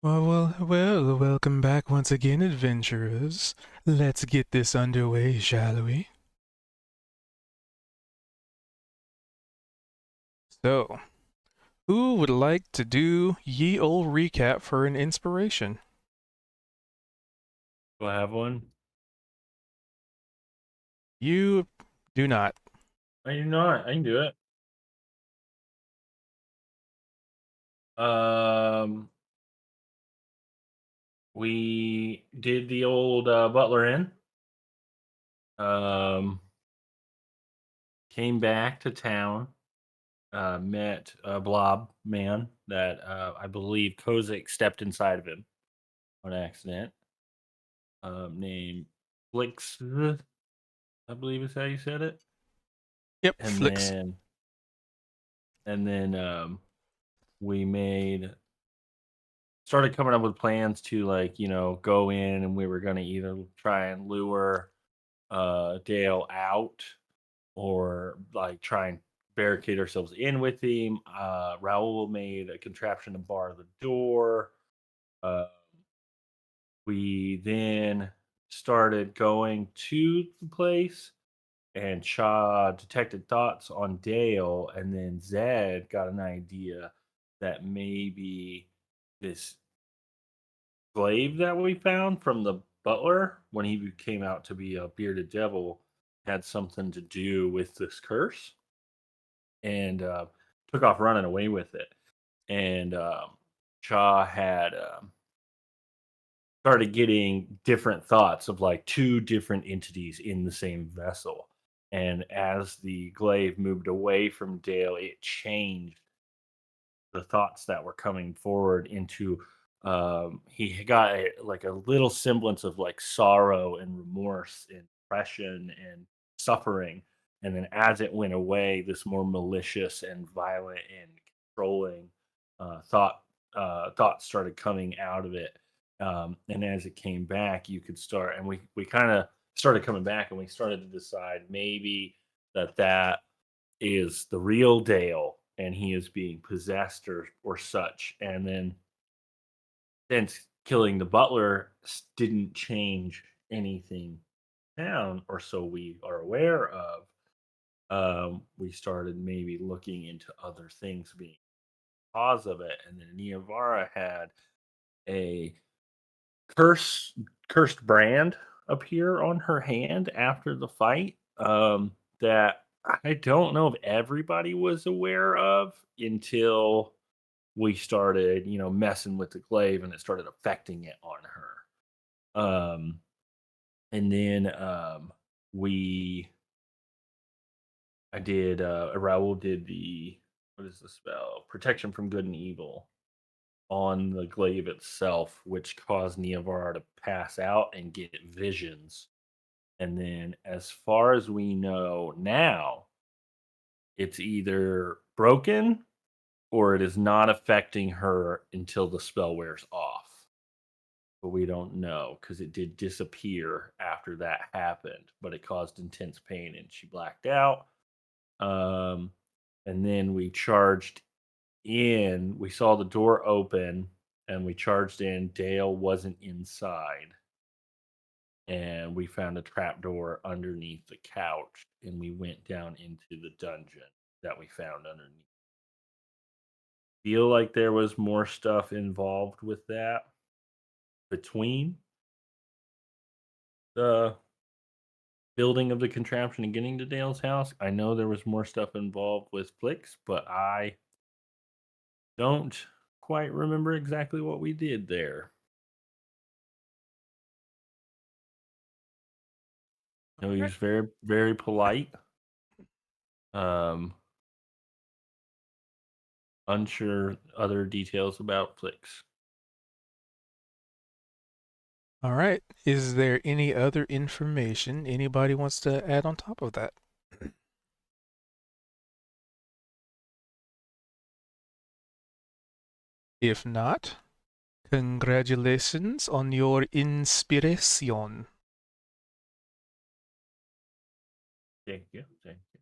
Well, welcome back once again, adventurers. Let's get this underway, shall we? So, who would like to do ye old recap for an inspiration? Do I have one? You do not. I do not. I can do it. Um, we did the old Butler Inn. Um, Came back to town. Met a blob man that I believe Kozik stepped inside of him on accident. Named Flix, I believe is how you said it. Yep, And flicks. then we made started coming up with plans to go in, and we were going to either try and lure Dale out or like try and barricade ourselves in with him. Raul made a contraption to bar the door. Uh, we then started going to the place, and Shaw detected thoughts on Dale, and then Zed got an idea that maybe this slave that we found from the butler when he came out to be a bearded devil had something to do with this curse, and took off running away with it. And Shaw had started getting different thoughts of like two different entities in the same vessel. And as the glaive moved away from Dale, it changed the thoughts that were coming forward into he got like a little semblance of like sorrow and remorse and depression and suffering, and then as it went away, this more malicious and violent and controlling thoughts started coming out of it. And as it came back, you could start, and we kind of started coming back, and we started to decide maybe that is the real Dale and he is being possessed or such. And then since killing the butler didn't change anything down, or so we are aware of, we started maybe looking into other things being cause of it. And then Niavara had a curse cursed brand appear on her hand after the fight, that I don't know if everybody was aware of until we started, messing with the glaive and it started affecting it on her. And then we I did Raul did the what is the spell? Protection from good and evil on the glaive itself, which caused Niavar to pass out and get visions. And then, as far as we know now, it's either broken or it is not affecting her until the spell wears off. But we don't know because it did disappear after that happened, but it caused intense pain and she blacked out. Um, and then we charged in. We saw the door open and we charged in. Dale wasn't inside. And we found a trapdoor underneath the couch, and we went down into the dungeon that we found underneath. Feel like there was more stuff involved with that between the building of the contraption and getting to Dale's house. I know there was more stuff involved with Flix, but I don't quite remember exactly what we did there. No, he Alright. was very, very polite. Um, Unsure other details about Flix. Alright. Is there any other information anybody wants to add on top of that? If not, congratulations on your inspiration. Thank you. Thank you.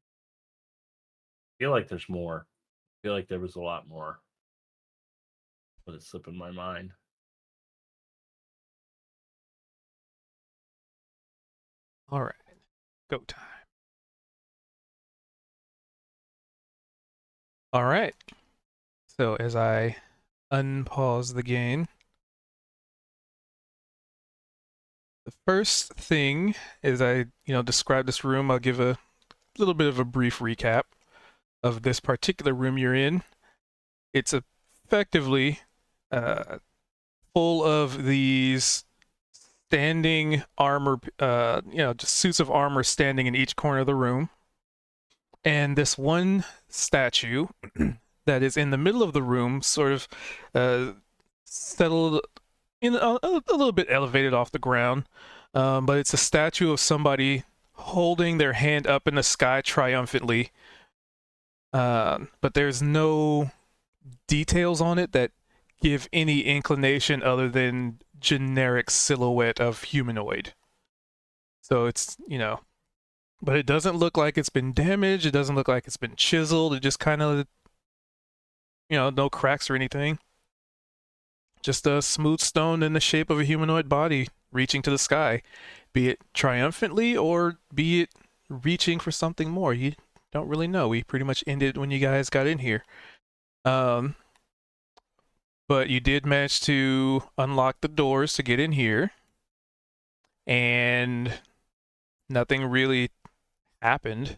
Feel like there's more. Feel like there was a lot more, but it's slipping my mind. All right, go time. All right. So as I unpause the game, the first thing is describe this room. I'll give a little bit of a brief recap of this particular room you're in. It's effectively uh, full of these standing armor, just suits of armor standing in each corner of the room. And this one statue that is in the middle of the room, sort of settled in a little bit elevated off the ground, but it's a statue of somebody holding their hand up in the sky triumphantly. But there's no details on it that give any inclination other than generic silhouette of humanoid. So it's, but it doesn't look like it's been damaged. It doesn't look like it's been chiseled. It just kind of, no cracks or anything. Just a smooth stone in the shape of a humanoid body reaching to the sky, be it triumphantly or be it reaching for something more. You don't really know. We pretty much ended when you guys got in here. Um, but you did manage to unlock the doors to get in here, and nothing really happened.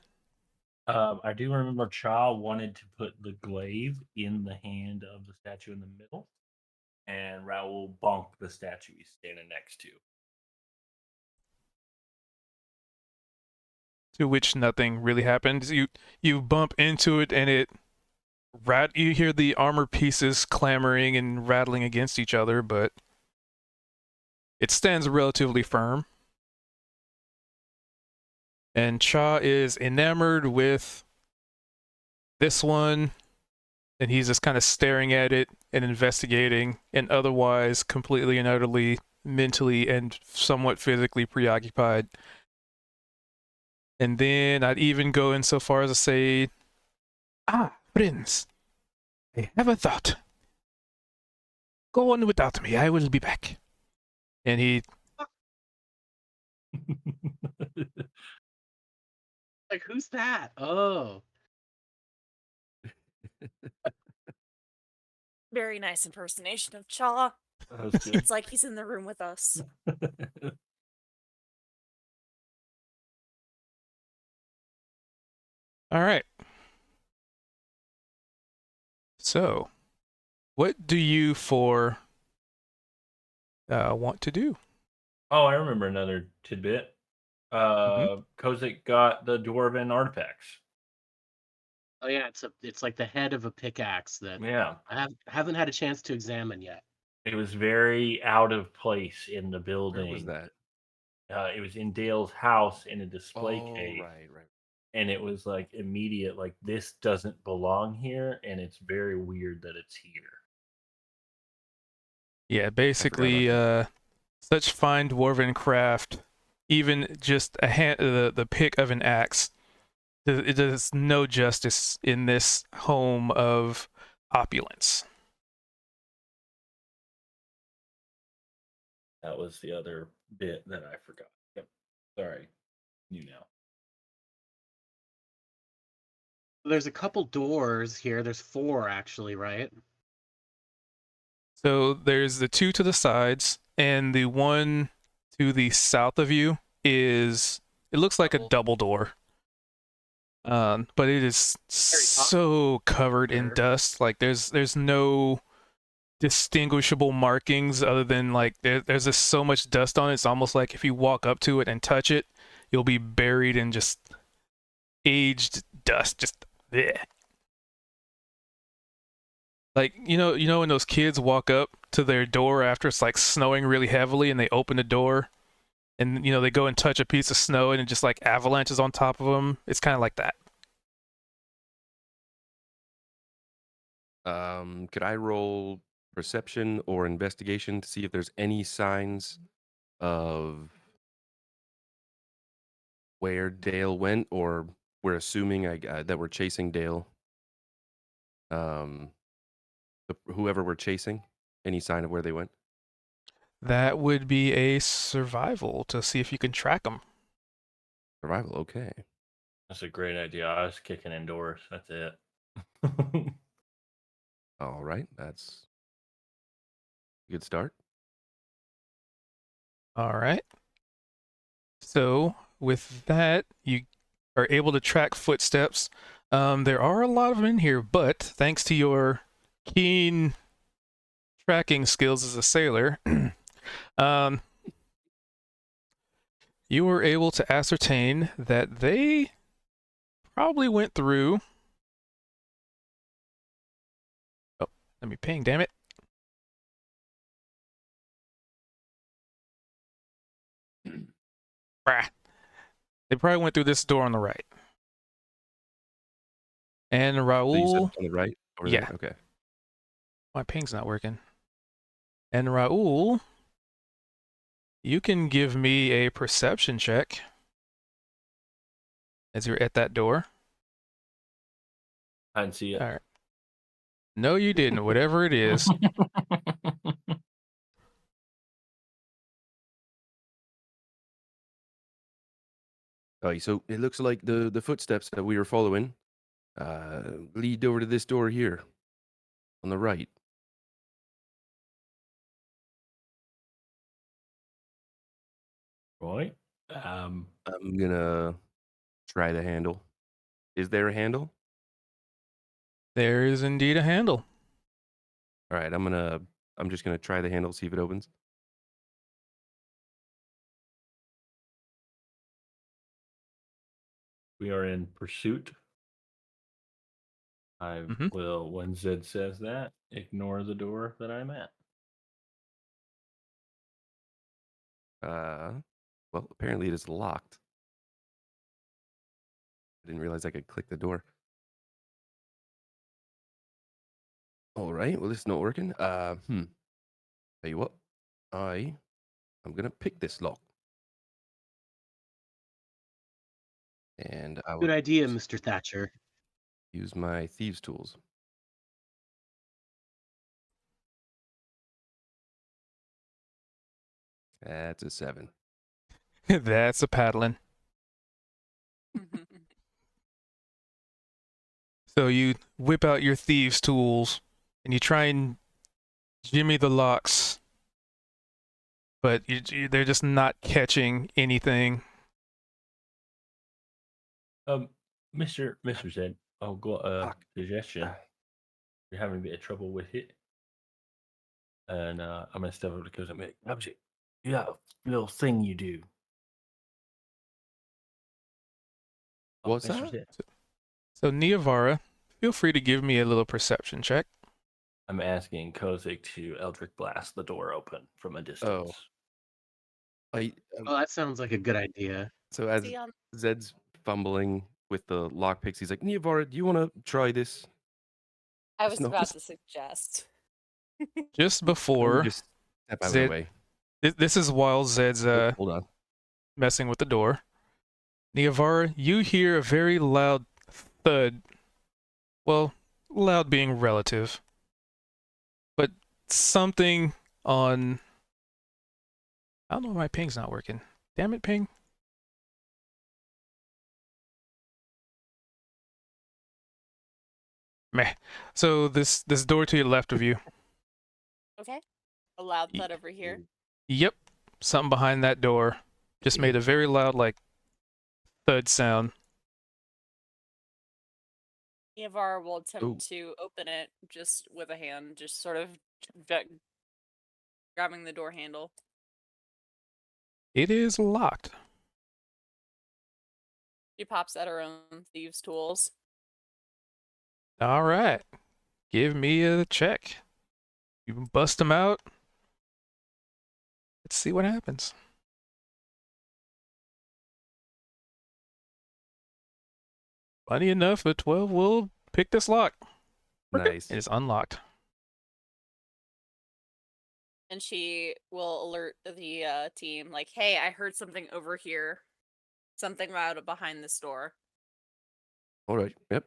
I do remember Cha wanted to put the glaive in the hand of the statue in the middle, and Raoul bonked the statue he's standing next to. To which nothing really happens. You bump into it, and you hear the armor pieces clamoring and rattling against each other, but it stands relatively firm. And Cha is enamored with this one, and he's just kind of staring at it and investigating, and otherwise completely and utterly mentally and somewhat physically preoccupied. And then I'd even go in so far as to say, friends, I have a thought. Go on without me, I will be back. And he Like, who's that? Oh, Very nice impersonation of Chaw. That was good. It's like he's in the room with us. All right. So, what do you four want to do? Oh, I remember another tidbit. Kozik got the dwarven artifacts. oh yeah, it's like the head of a pickaxe that Yeah, I haven't had a chance to examine yet. it was very out of place in the building. Where was that? It was in Dale's house in a display Oh, case. right. And it was like immediate, like this doesn't belong here, and it's very weird that it's here. Yeah, basically, such fine dwarven craft, even just the pick of an axe, it does no justice in this home of opulence. That was the other bit that I forgot. Yep. Sorry. You know. There's a couple doors here. There's 4 actually, right? So there's the 2 to the sides, and the one to the south of you it looks like a double door. But it is so covered in dust. Like there's no distinguishable markings other than like there's just so much dust on it. It's almost like if you walk up to it and touch it, you'll be buried in just aged dust. Just bleh. Like you know when those kids walk up to their door after it's like snowing really heavily and they open the door and they go and touch a piece of snow and it just like avalanches on top of them. It's kind of like that. Could I roll perception or investigation to see if there's any signs of where Dale went, or we're assuming that we're chasing Dale? Whoever we're chasing, any sign of where they went? That would be a survival to see if you can track them. Survival, okay. That's a great idea. I was kicking indoors. That's it. All right, that's a good start. All right. So with that, you are able to track footsteps. There are a lot of them in here, but thanks to your keen tracking skills as a sailor, um, you were able to ascertain that they probably went through. Oh, let me ping, damn it. Brah. They probably went through this door on the right. And So you said Raul, on the right over yeah, there? Okay. my ping's not working. And Raul, you can give me a perception check as you're at that door. I didn't see it. All right. No, you didn't. Whatever it is. Oh, so it looks like the footsteps that we were following lead over to this door here on the right. Right. I'm gonna try the handle. Is there a handle? There is indeed a handle. All right, I'm just gonna try the handle, see if it opens. We are in pursuit. I Mhm. will, when Zed says that, ignore the door that I'm at. Well, apparently it is locked. I didn't realize I could click the door. All right, well, this is not working. Tell you what, I'm gonna pick this lock, and I will Good idea, Mr. Thatcher. use my thieves' tools. That's a 7. That's a paddling. So you whip out your thieves' tools and you try and jimmy the locks, but they're just not catching anything. Mr. Zed, I've got a Fuck. suggestion. You're having a bit of trouble with it. And I'm gonna step over to Cozy and be like, "Obviously, you got a little thing you do." What's Mr. that? Zed. So Niavara, feel free to give me a little perception check. I'm asking Kozik to Eldritch Blast the door open from a distance. I Oh, that sounds like a good idea. so as See, Zed's fumbling with the lockpicks, he's like, Niavara, do you want to try this? I It's was not about just, to suggest. Just let me before just step out of the Zed, way. this is while Zed's Oh, hold on. messing with the door. Niavara, you hear a very loud thud. Well, loud being relative, but something on. I don't know why my ping's not working. Damn it, ping. Meh. So this door to your left of you. Okay. A loud Ye- thud over here. Yep. Something behind that door just made a very loud like thud sound. Yavar will attempt Oh. to open it just with a hand, just sort of j- grabbing the door handle. It is locked. She pops out her own thieves' tools. All right. Give me a check. You bust them out. Let's see what happens. Funny enough, a 12 will pick this lock. Nice. It is unlocked. And she will alert the team, like, hey, I heard something over here. Something loud behind this door. All right. Yep.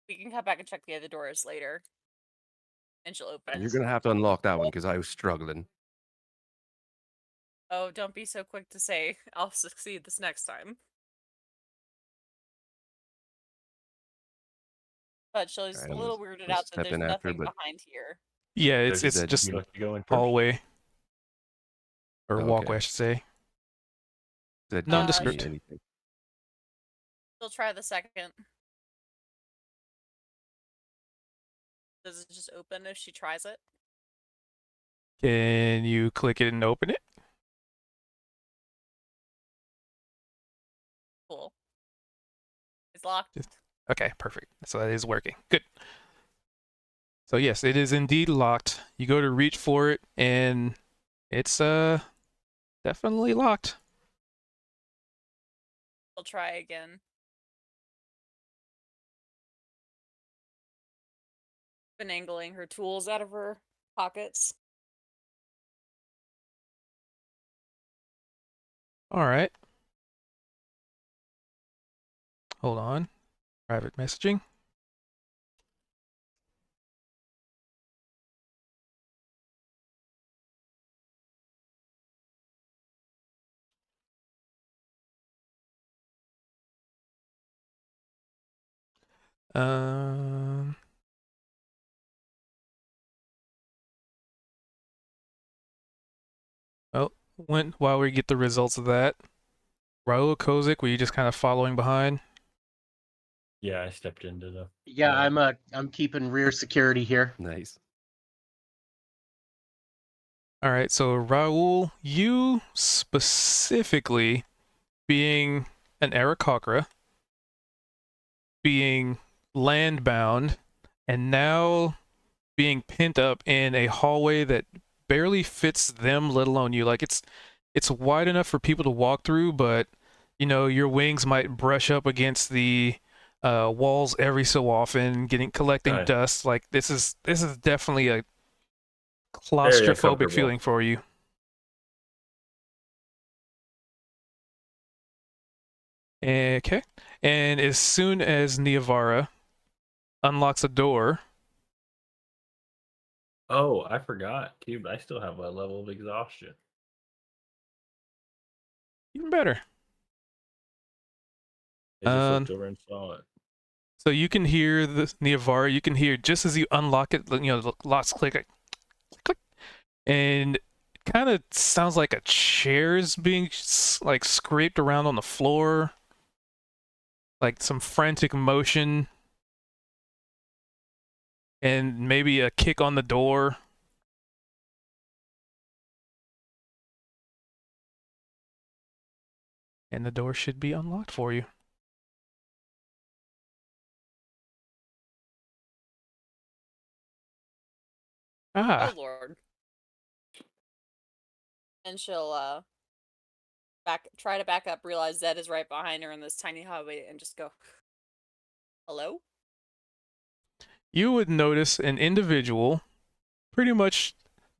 We can come back and check the other doors later. And she'll open You're it. gonna have to unlock that one because I was struggling. Oh, don't be so quick to say I'll succeed this next time. But she's Alright, a I'm little weirded gonna out that step there's in after, nothing but behind here. Yeah, So it's she it's said just you like to go in first. hallway or okay. walkway, I should say. That gives me Nondescript. anything. She'll try the second. Does it just open if she tries it? Can you click it and open it? Cool. It's locked. Okay, perfect. So that is working. Good. So yes, it is indeed locked. You go to reach for it, and it's definitely locked. I'll try again. Finagling her tools out of her pockets. All right. Hold on. Private messaging. Um. Well, while we get the results of that, Raul Kozik, were you just kind of following behind? Yeah, I stepped into the. Yeah, I'm keeping rear security here. Nice. All right. So Raul, you specifically, being an Aarakocra, being landbound, and now being pent up in a hallway that barely fits them, let alone you. Like it's wide enough for people to walk through, but you know your wings might brush up against the walls every so often, collecting Right. dust. Like this is definitely a Very claustrophobic uncomfortable. feeling for you. Okay, and as soon as Niavara unlocks a door, Oh, I forgot, Cube. I still have a level of exhaustion. even better. I just Um, looked over and saw it. So you can hear the Niavara. You can hear just as you unlock it, you know, the locks click, click, and it kind of sounds like a chair is being like scraped around on the floor, like some frantic motion, and maybe a kick on the door. And the door should be unlocked for you. Oh Ah, lord. And she'll try to back up, realize Zed is right behind her in this tiny hallway, and just go, hello? you would notice an individual pretty much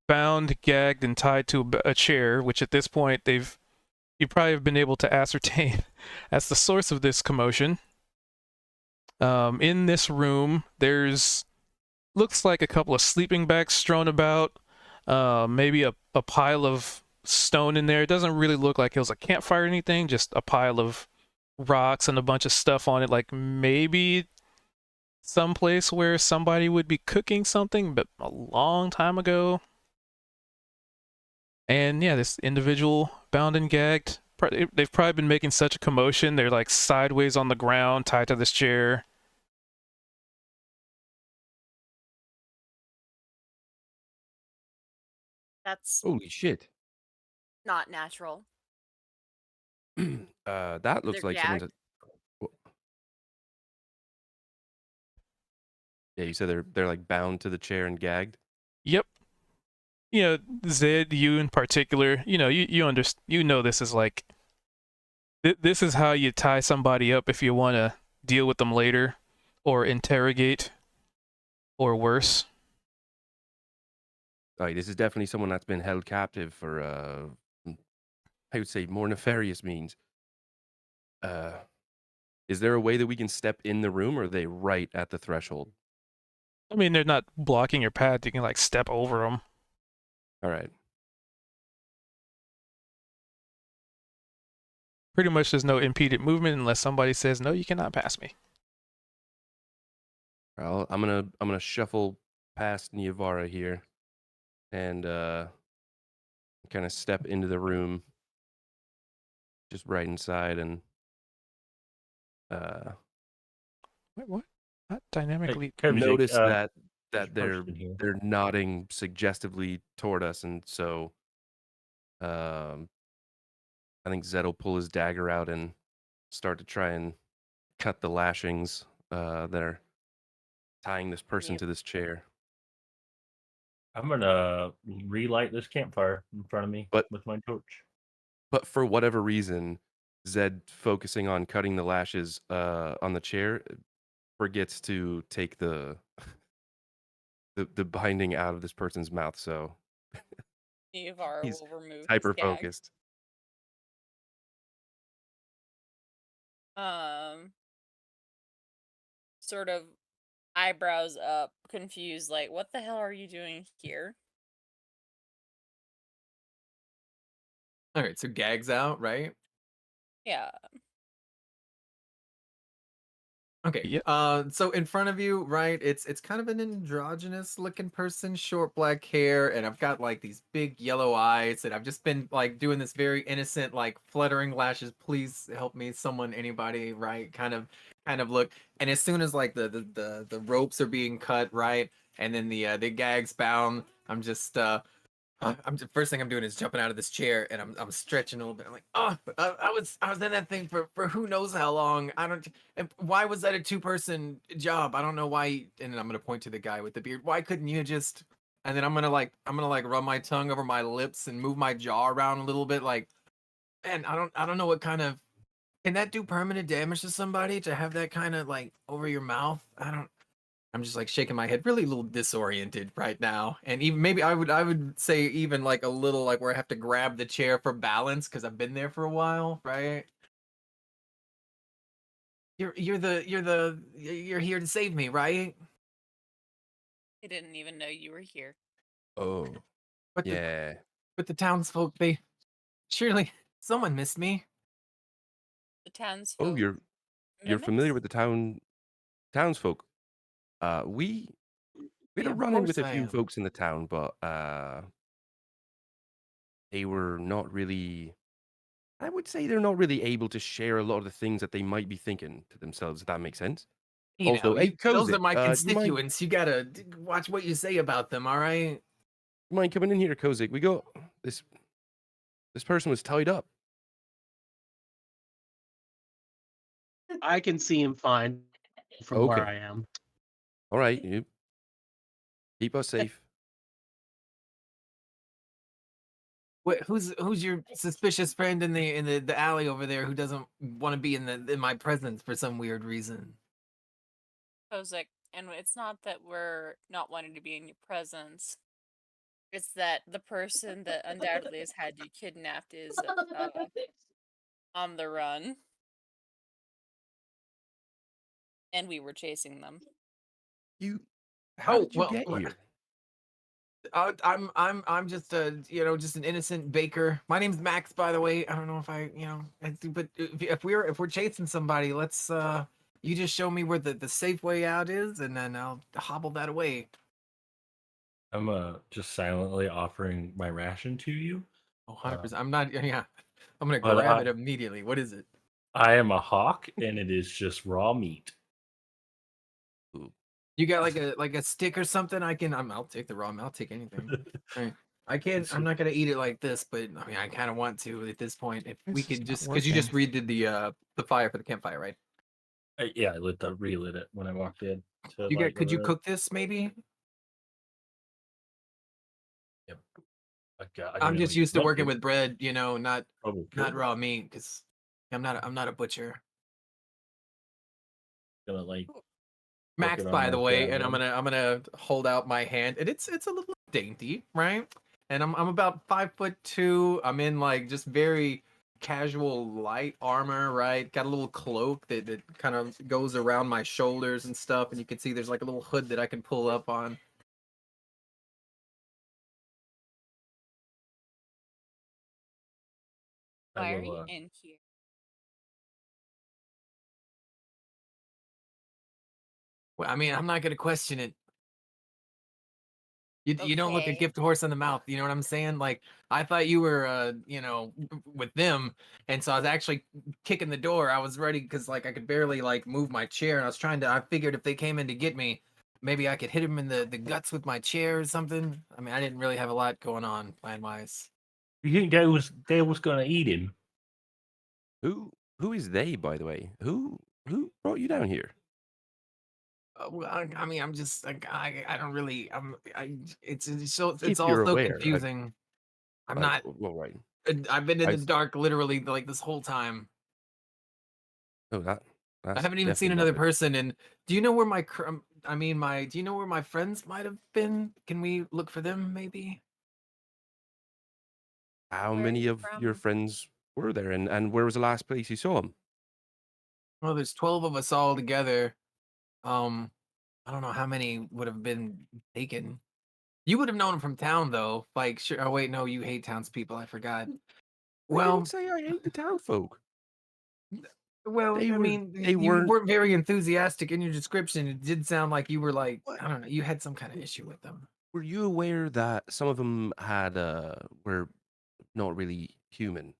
bound, gagged, and tied to a chair, which at this point you probably have been able to ascertain as the source of this commotion. In this room, there's looks like a couple of sleeping bags strewn about, maybe a pile of stone in there. It doesn't really look like it was a campfire or anything, just a pile of rocks and a bunch of stuff on it, like maybe someplace where somebody would be cooking something, but a long time ago. And yeah, this individual bound and gagged. They've probably been making such a commotion. They're like sideways on the ground, tied to this chair. That's Holy shit. not natural. That looks They're like someone's. gagged. Yeah, you said they're like bound to the chair and gagged. Yep. You know, Zed, you in particular, you know, you know this is like this is how you tie somebody up if you want to deal with them later or interrogate or worse. Like, this is definitely someone that's been held captive for I would say more nefarious means. Is there a way that we can step in the room, or are they right at the threshold? I mean, they're not blocking your path. You can like step over them. All right. pretty much there's no impeded movement unless somebody says no, you cannot pass me. I'm gonna shuffle past Niavara here, and kind of step into the room, just right inside, and Wait, what? Not dynamically. notice that there's a they're person here. nodding suggestively toward us, and so um, I think Zed will pull his dagger out and start to try and cut the lashings that are tying this person Yep. to this chair. I'm gonna relight this campfire in front of me But with my torch. for whatever reason, Zed focusing on cutting the lashes on the chair forgets to take the the binding out of this person's mouth, so Nevar he's will remove his hyper gag. focused. Sort of eyebrows up, confused, like, what the hell are you doing here? All right, so gags out, right? Yeah. Okay. Yep. So in front of you, right? It's kind of an androgynous looking person, short black hair, and I've got like these big yellow eyes, and I've just been like doing this very innocent, like fluttering lashes. Please help me, someone, anybody, right? Kind of look. And as soon as like the ropes are being cut, right, and then the gags bound, I'm just first thing I'm doing is jumping out of this chair and I'm stretching a little bit. I'm like, oh, I was in that thing for who knows how long. I don't. And why was that a 2-person job? I don't know why. And then I'm gonna point to the guy with the beard. Why couldn't you just? And then I'm gonna like run my tongue over my lips and move my jaw around a little bit. Like, man, I don't know what kind of. Can that do permanent damage to somebody to have that kind of like over your mouth? I don't. I'm just like shaking my head, really a little disoriented right now. And even maybe I would say even like a little like where I have to grab the chair for balance because I've been there for a while, right? You're here to save me, right? I didn't even know you were here. Oh, But the yeah. but the townsfolk, they surely someone missed me. The townsfolk. Oh, you're familiar with the townsfolk. We had Yeah, a of run in with course a I few am. folks in the town, but they were not really. I would say they're not really able to share a lot of the things that they might be thinking to themselves. If that makes sense. You know, Also, hey, those are Kozik, my you mind constituents. You gotta watch what you say about them, all right? coming in here, Kozik? We got this person was tied up. I can see him fine from where Okay, I am. all right, you keep us safe. Who's your suspicious friend in the alley over there who doesn't want to be in my presence for some weird reason? Kozak, and it's not that we're not wanting to be in your presence. It's that the person that undoubtedly has had you kidnapped is on the run, and we were chasing them. How Oh did you well, get here? I'm just a just an innocent baker. My name's Max, by the way. I don't know if but if we're chasing somebody, let's you just show me where the safe way out is, and then I'll hobble that away. I'm just silently offering my ration to you. Oh, 100%. I'm not. Yeah, I'm gonna But grab it immediately. What is it? I am a hawk, and it is just raw meat. Ooh. You got like a stick or something? I'll take the raw. I'll take anything. Right. I can't. I'm not gonna eat it like this, but I mean, I kind of want to at this point. If we This is could not just, because you just working. redid the fire for the campfire, right? Yeah, I relit it when I walked in to You got. light the Could you road. cook this maybe? Yep. I don't I'm know just if you used to want working to. with bread, Probably not could. raw meat, because I'm not a butcher. Gonna like work Max, it on by my the way, and javelin. I'm gonna hold out my hand, and it's a little dainty, right? And I'm about 5'2". I'm in like just very casual light armor, right? Got a little cloak that kind of goes around my shoulders and stuff, and you can see there's like a little hood that I can pull up on. I Why are will. you in here? Well, I mean, I'm not gonna question it. You don't look a Okay. gift horse in the mouth. You know what I'm saying? Like I thought you were, with them, and so I was actually kicking the door. I was ready because like I could barely like move my chair, and I was trying to. I figured if they came in to get me, maybe I could hit him in the guts with my chair or something. I mean, I didn't really have a lot going on plan wise. You think they was gonna eat him? Who is they, by the way? Who brought you down here? Well, I mean, I'm just like I don't really. It's If all you're so aware, confusing. I'm not. well, right. I've been in I the s- dark literally like this whole time. oh, I that's haven't even seen definitely not another good. person. And do you know where I mean, do you know where my friends might have been? Can we look for them maybe? How Where are many you of your from? friends were there, and where was the last place you saw them? Well, there's 12 of us all together. Um, I don't know how many would have been taken. You would have known them from town though. Like, sure. Oh wait, no, you hate townspeople. I forgot. I didn't Well, say I hate the town folk. I mean, They you weren't. weren't very enthusiastic in your description. It did sound like you were like, What? I don't know, you had some kind of issue with them. Were you aware that some of them were not really human?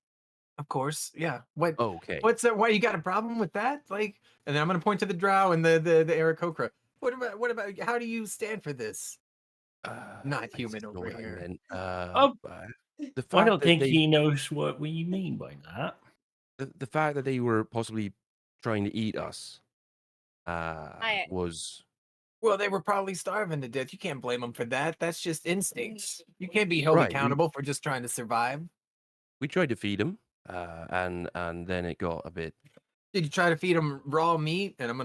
Of course, yeah. Okay. What's that? Why you got a problem with that? Like, and then I'm gonna point to the Drow and the Aarakocra. What about? How do you stand for this? Not I human know over what I here. meant. Oh, The I fact don't that think he knows what we mean by that. the fact that they were possibly trying to eat us I was Well, they were probably starving to death. You can't blame them for that. That's just instincts. You can't be held right. accountable for just trying to survive. We tried to feed them, and then it got a bit. Did you try to feed them raw meat? And I'm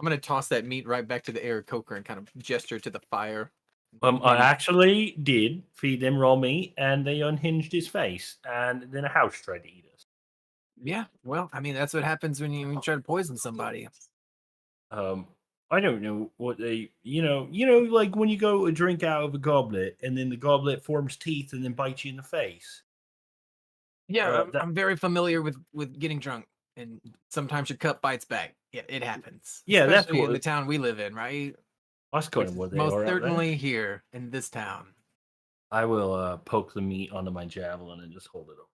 gonna toss that meat right back to the Aarakocra and kind of gesture to the fire. I Maybe. actually did feed them raw meat, and they unhinged his face, and then a house tried to eat us. Yeah. Well, I mean, that's what happens when you try to poison somebody. Um, I don't know what they, like when you go a drink out of a goblet, and then the goblet forms teeth and then bites you in the face. Yeah, That I'm very familiar with getting drunk, and sometimes your cup bites back. Yeah, it happens, yeah, especially in the town we live in, right? that's kind Which of is what they most are out there. certainly here in this town. I will poke the meat onto my javelin and just hold it up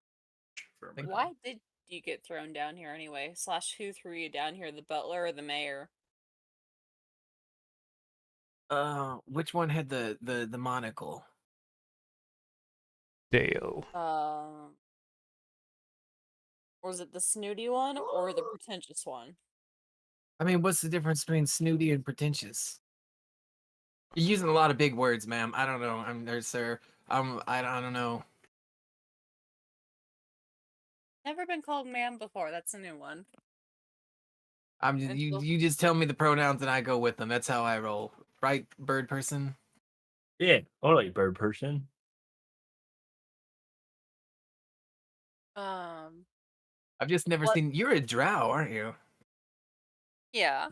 for a minute. Why did you get thrown down here anyway? / who threw you down here, the butler or the mayor? Which one had the monocle? Dale. Was it the snooty one or the pretentious one? I mean, what's the difference between snooty and pretentious? You're using a lot of big words, ma'am. I don't know. I'm there, sir. I don't know. Never been called ma'am before. That's a new one. You just tell me the pronouns and I go with them. That's how I roll. Right, bird person? Yeah, I like bird person. I've just never What? seen. You're a drow, aren't you? Yeah.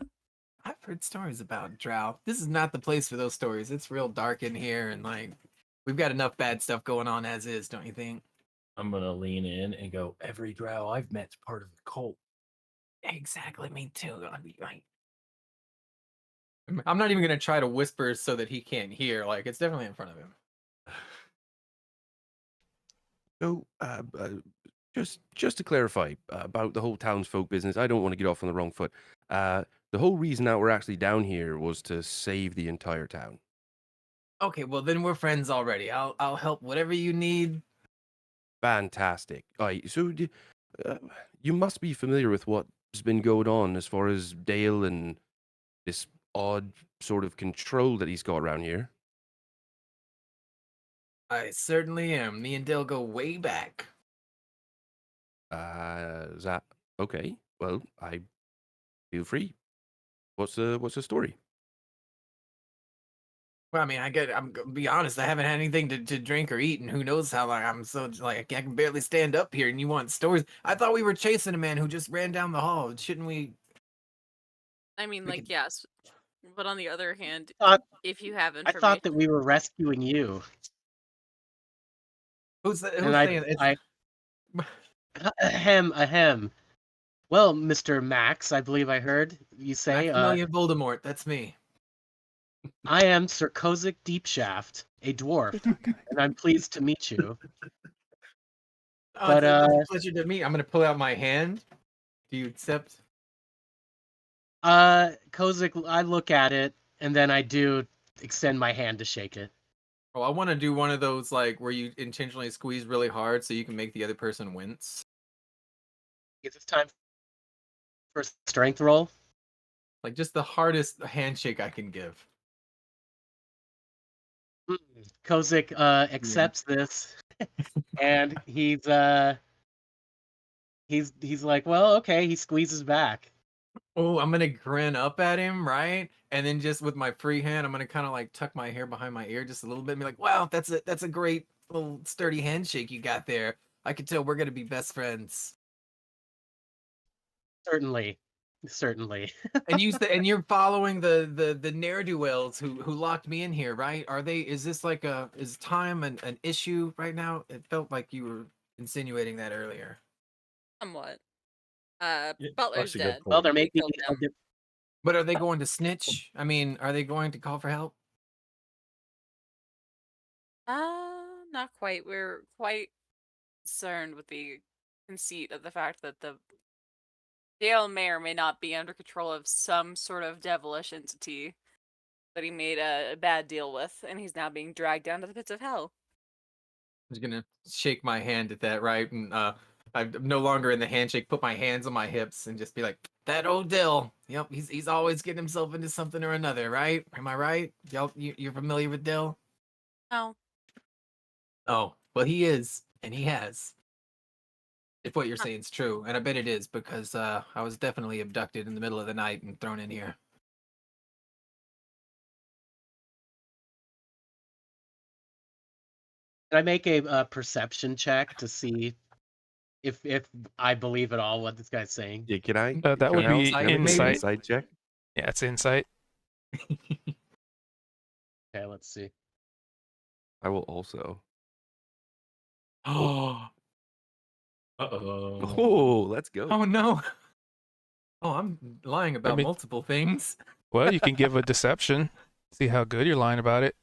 I've heard stories about drow. This is not the place for those stories. It's real dark in here, and like we've got enough bad stuff going on as is, don't you think? I'm gonna lean in and go. Every drow I've met's part of the cult. Exactly, me too. I'm not even gonna try to whisper so that he can't hear. Like it's definitely in front of him. So, just to clarify about the whole townsfolk business, I don't want to get off on the wrong foot. The whole reason that we're actually down here was to save the entire town. Okay, well then we're friends already. I'll help whatever you need. Fantastic. Uh, you must be familiar with what's been going on as far as Dale and this odd sort of control that he's got around here. I certainly am. Me and Dale go way back. Is that okay? Well, I feel free. What's the story? Well, I mean, I'm gonna be honest. I haven't had anything to drink or eat, and who knows how long. I'm so like I can barely stand up here, and you want stories? I thought we were chasing a man who just ran down the hall. Shouldn't we? I mean, We like, could. yes. But on the other hand, Thought if you have I thought that information, we were rescuing you, Who's and saying it's? I ahem. Well, Mr. Max, I believe I heard you say, Maximilian Voldemort, that's me. I am Sir Kozik Deepshaft, a dwarf, and I'm pleased to meet you. Oh, But, it's a pleasure to meet. I'm gonna pull out my hand. Do you accept? Kozik, I look at it, and then I do extend my hand to shake it. Oh, I want to do one of those like where you intentionally squeeze really hard so you can make the other person wince. Is this time for a strength roll? Like just the hardest handshake I can give. Kozik accepts this, and he's like, well, okay. He squeezes back. Oh, I'm gonna grin up at him, right? And then just with my free hand, I'm gonna kind of like tuck my hair behind my ear just a little bit and be like, wow, that's a great little sturdy handshake you got there. I can tell we're gonna be best friends. Certainly, certainly. And you're following the ne'er-do-wells who locked me in here, right? Is this like is time an issue right now? It felt like you were insinuating that earlier. Somewhat. Yeah, Butler's that's a good dead. Well, point. there may We be killed him. But are they going to snitch? I mean, are they going to call for help? Not quite. We're quite concerned with the conceit of the fact that the Dale may or may not be under control of some sort of devilish entity that he made a bad deal with, and he's now being dragged down to the pits of hell. I'm just gonna shake my hand at that, right? And I'm no longer in the handshake. Put my hands on my hips and just be like, "That old Dill. Yep, he's always getting himself into something or another, right? Am I right? You're familiar with Dill? No. Oh, well, he is, and he has. If what you're Huh. saying is true, and I bet it is because I was definitely abducted in the middle of the night and thrown in here. Can I make a perception check to see if I believe at all what this guy's saying? Yeah, can I? That Can would I have- be can I make an insight. insight check? Yeah, it's insight. Okay, let's see. I will also. Oh, Uh-oh. Oh, let's go. oh no! Oh, I'm lying about mean- multiple things. Well, you can give a deception. See how good you're lying about it.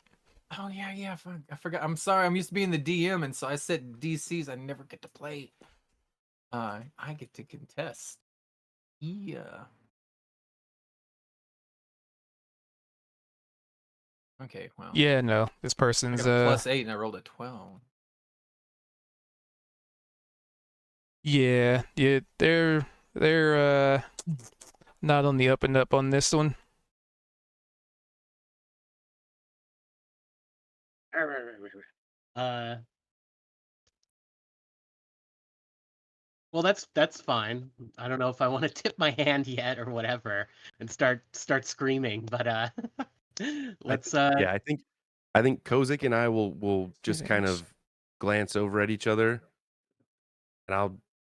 Oh yeah, I forgot. I'm sorry. I'm used to being the DM, and so I said DCs. I never get to play. I get to contest. Yeah. Okay. Well. Yeah, no, this I person's got a +8, and I rolled a 12. yeah, they're not on the up and up on this one. Uh, well, that's fine. I don't know if I want to tip my hand yet or whatever and start screaming, but let's Yeah, I think Kozik and I will just kind damage. of glance over at each other, and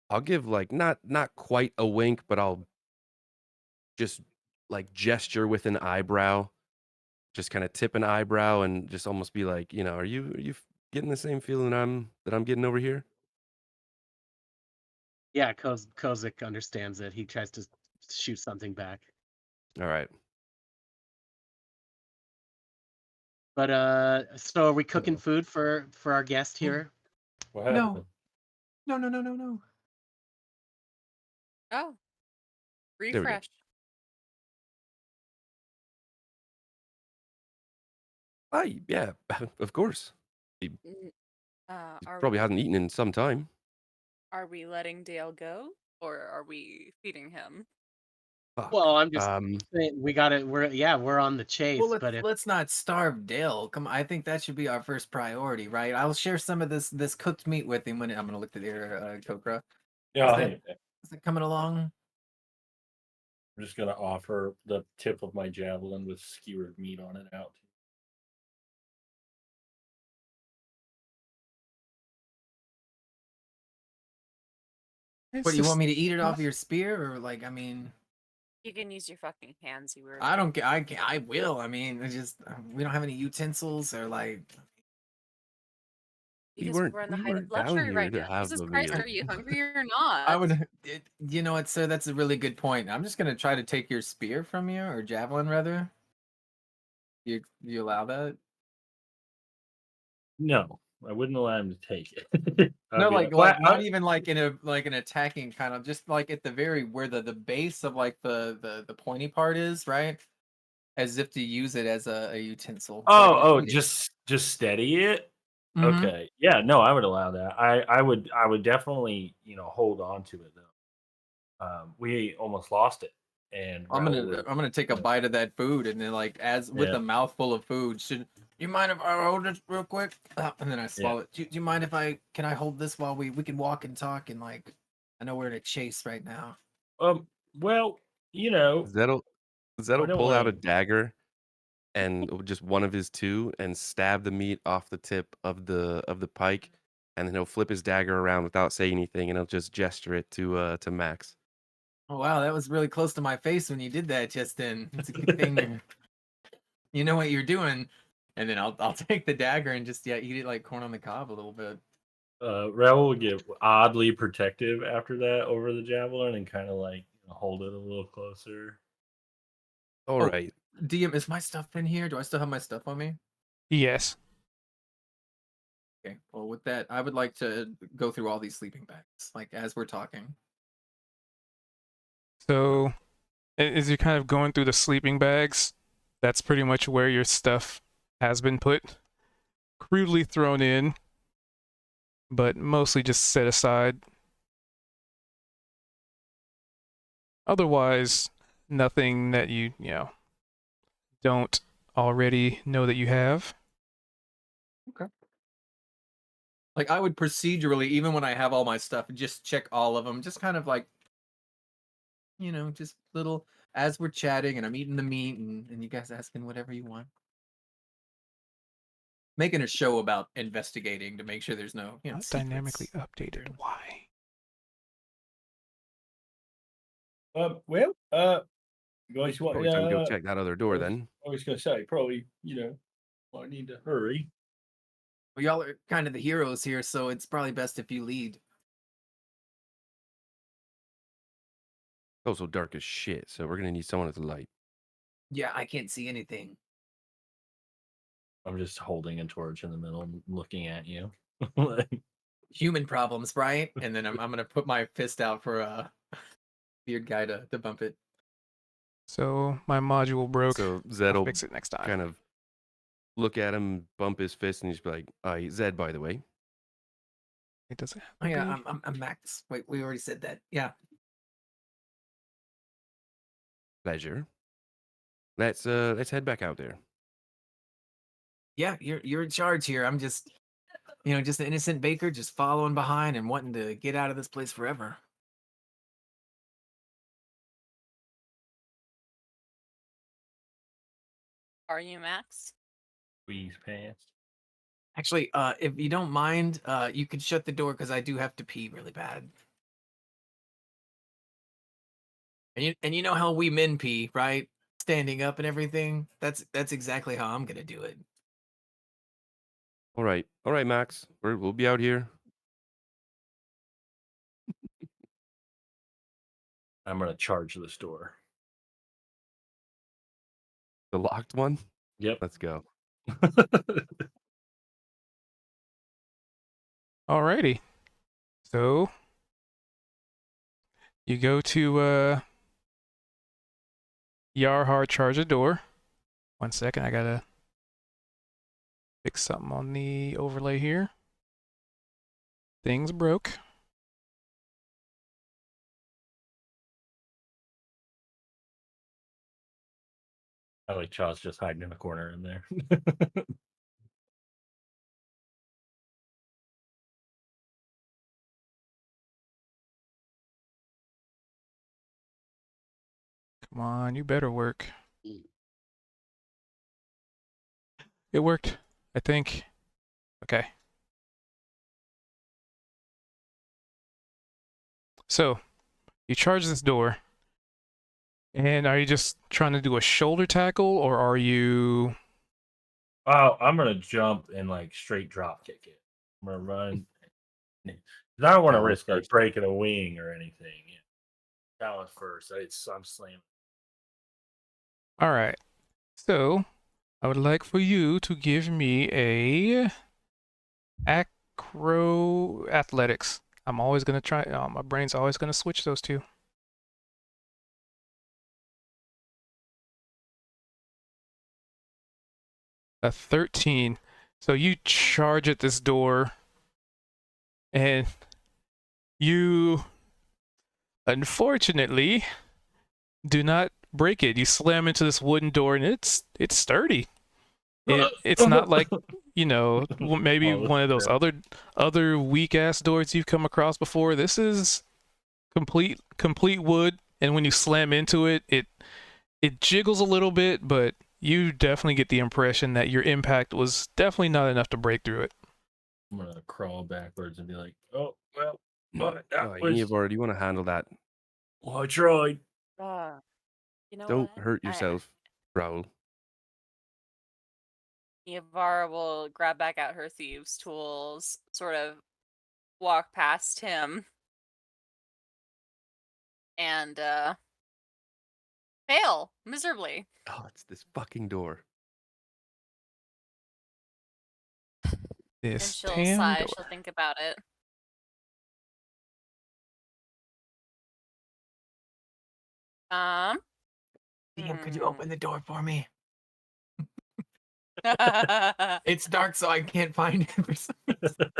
I'll give like not quite a wink, but I'll just like gesture with an eyebrow, just kind of tip an eyebrow, and just almost be like, are you getting the same feeling I'm getting over here? yeah, Kozik understands it. He tries to shoot something back. All right. But so are we cooking food for our guest here? What No. happened? No. Oh. we go. Refresh. Yeah, of course. He N- he Are probably we hasn't eaten in some time. letting Dale go, or are we feeding him? Fuck. Well, I'm just saying we're on the chase, Well, but if let's not starve Dale. Come on, I think that should be our first priority, right? I'll share some of this cooked meat with him when I'm gonna look at your Kokra. Yeah, Is it coming along? I'm just gonna offer the tip of my javelin with skewered meat on it out. What, you want me to eat it off your spear, or like, I mean, You can use your fucking hands, you were. I don't get. I will. I mean, it's just we don't have any utensils or like. because weren't we're in the we height of weren't down luxury here right to now. have Jesus a Christ, meal. are you hungry or not? I would, you know what, sir? That's a really good point. I'm just gonna try to take your spear from you, or javelin rather. You allow that? No, I wouldn't allow him to take it. I'd No, be like "Well, not even like in a like an attacking kind of, just like at the very where the base of like the pointy part is, right? As if to use it as a utensil. So I can oh, eat it. just steady it. Mhm. Okay, yeah, no, I would allow that. I would definitely hold on to it though. We almost lost it, and Raoul was, I'm gonna take a you know, bite of that food, and then like as with yeah, a mouthful of food, should you mind if I hold this real quick? And then I yeah. swallow it. Do you mind if can I hold this while we can walk and talk, and like I know we're in a chase right now. Well, you know, Zet'll I Zet'll don't pull want out a to. dagger and just one of his two and stab the meat off the tip of the pike, and then he'll flip his dagger around without saying anything, and he'll just gesture it to Max. Oh wow, that was really close to my face when you did that just then. It's a good thing you know what you're doing. And then I'll take the dagger and just eat it like corn on the cob a little bit. Raoul would get oddly protective after that over the javelin and kind of like hold it a little closer. All Oh, right. DM, is my stuff in here? Do I still have my stuff on me? Yes. Okay. Well, with that, I would like to go through all these sleeping bags, like as we're talking. So as you're kind of going through the sleeping bags, that's pretty much where your stuff has been put. Crudely thrown in, but mostly just set aside. Otherwise, nothing that you don't already know that you have. Okay. Like I would procedurally, even when I have all my stuff, just check all of them, just kind of like, just little as we're chatting and I'm eating the meat and you guys asking whatever you want. Making a show about investigating to make sure there's no, Not dynamically secrets. updated. Why? Well, you guys want? Probably time to go check that other door then. I was gonna say probably I need to hurry. Well, y'all are kind of the heroes here, so it's probably best if you lead. It's also dark as shit, so we're gonna need someone with the light. Yeah, I can't see anything. I'm just holding a torch in the middle, and looking at you. Like, Human problems, right? And then I'm gonna put my fist out for beard guy to bump it. So my module broke. So I'll Zed'll fix it next time. kind of look at him, bump his fist, and he's be like, Zed, by the way. It doesn't have Oh to yeah, be. I'm Max. Wait, we already said that. Yeah. Pleasure. Let's head back out there. Yeah, you're in charge here. I'm just just an innocent baker just following behind and wanting to get out of this place forever. Are you, Max? squeeze pants. Actually, if you don't mind, you could shut the door because I do have to pee really bad. And you know how we men pee, right? Standing up and everything. That's exactly how I'm gonna do it. All right, Max. We'll be out here. I'm gonna charge this door. The locked one. Yep. Let's go. Alrighty. So you go to Yarhar charge the door. 1 second, I gotta fix something on the overlay here. Things broke. I like Chaw's just hiding in a corner in there. Come on, you better work. It worked, I think. Okay. So, you charge this door. And are you just trying to do a shoulder tackle, or are you... Oh, I'm gonna jump and like straight drop kick it. I'm gonna run. 'Cause I don't want to Talon risk like first. breaking a wing or anything. Yeah. Talon first. I'm slamming. All right. So I would like for you to give me a acro athletics. I'm always gonna try. My brain's always gonna switch those two. A 13. So you charge at this door, and you unfortunately do not break it. You slam into this wooden door, and it's sturdy. It's not like, maybe Oh, one of those crap. other weak ass doors you've come across before. This is complete wood, and when you slam into it, it jiggles a little bit, but you definitely get the impression that your impact was definitely not enough to break through it. I'm gonna crawl backwards and be like, "Oh well, All that right, was Eivor, do you want to handle that? well, I tried." You know Don't what? hurt yourself, Raoul. Yavara will grab back out her thieves' tools, sort of walk past him, and fail miserably. Oh, it's this fucking door. And This she'll damn sigh. door. She'll think about it. Um. DM, could you open the door for me? hmm. It's dark, so I can't find it for some reason.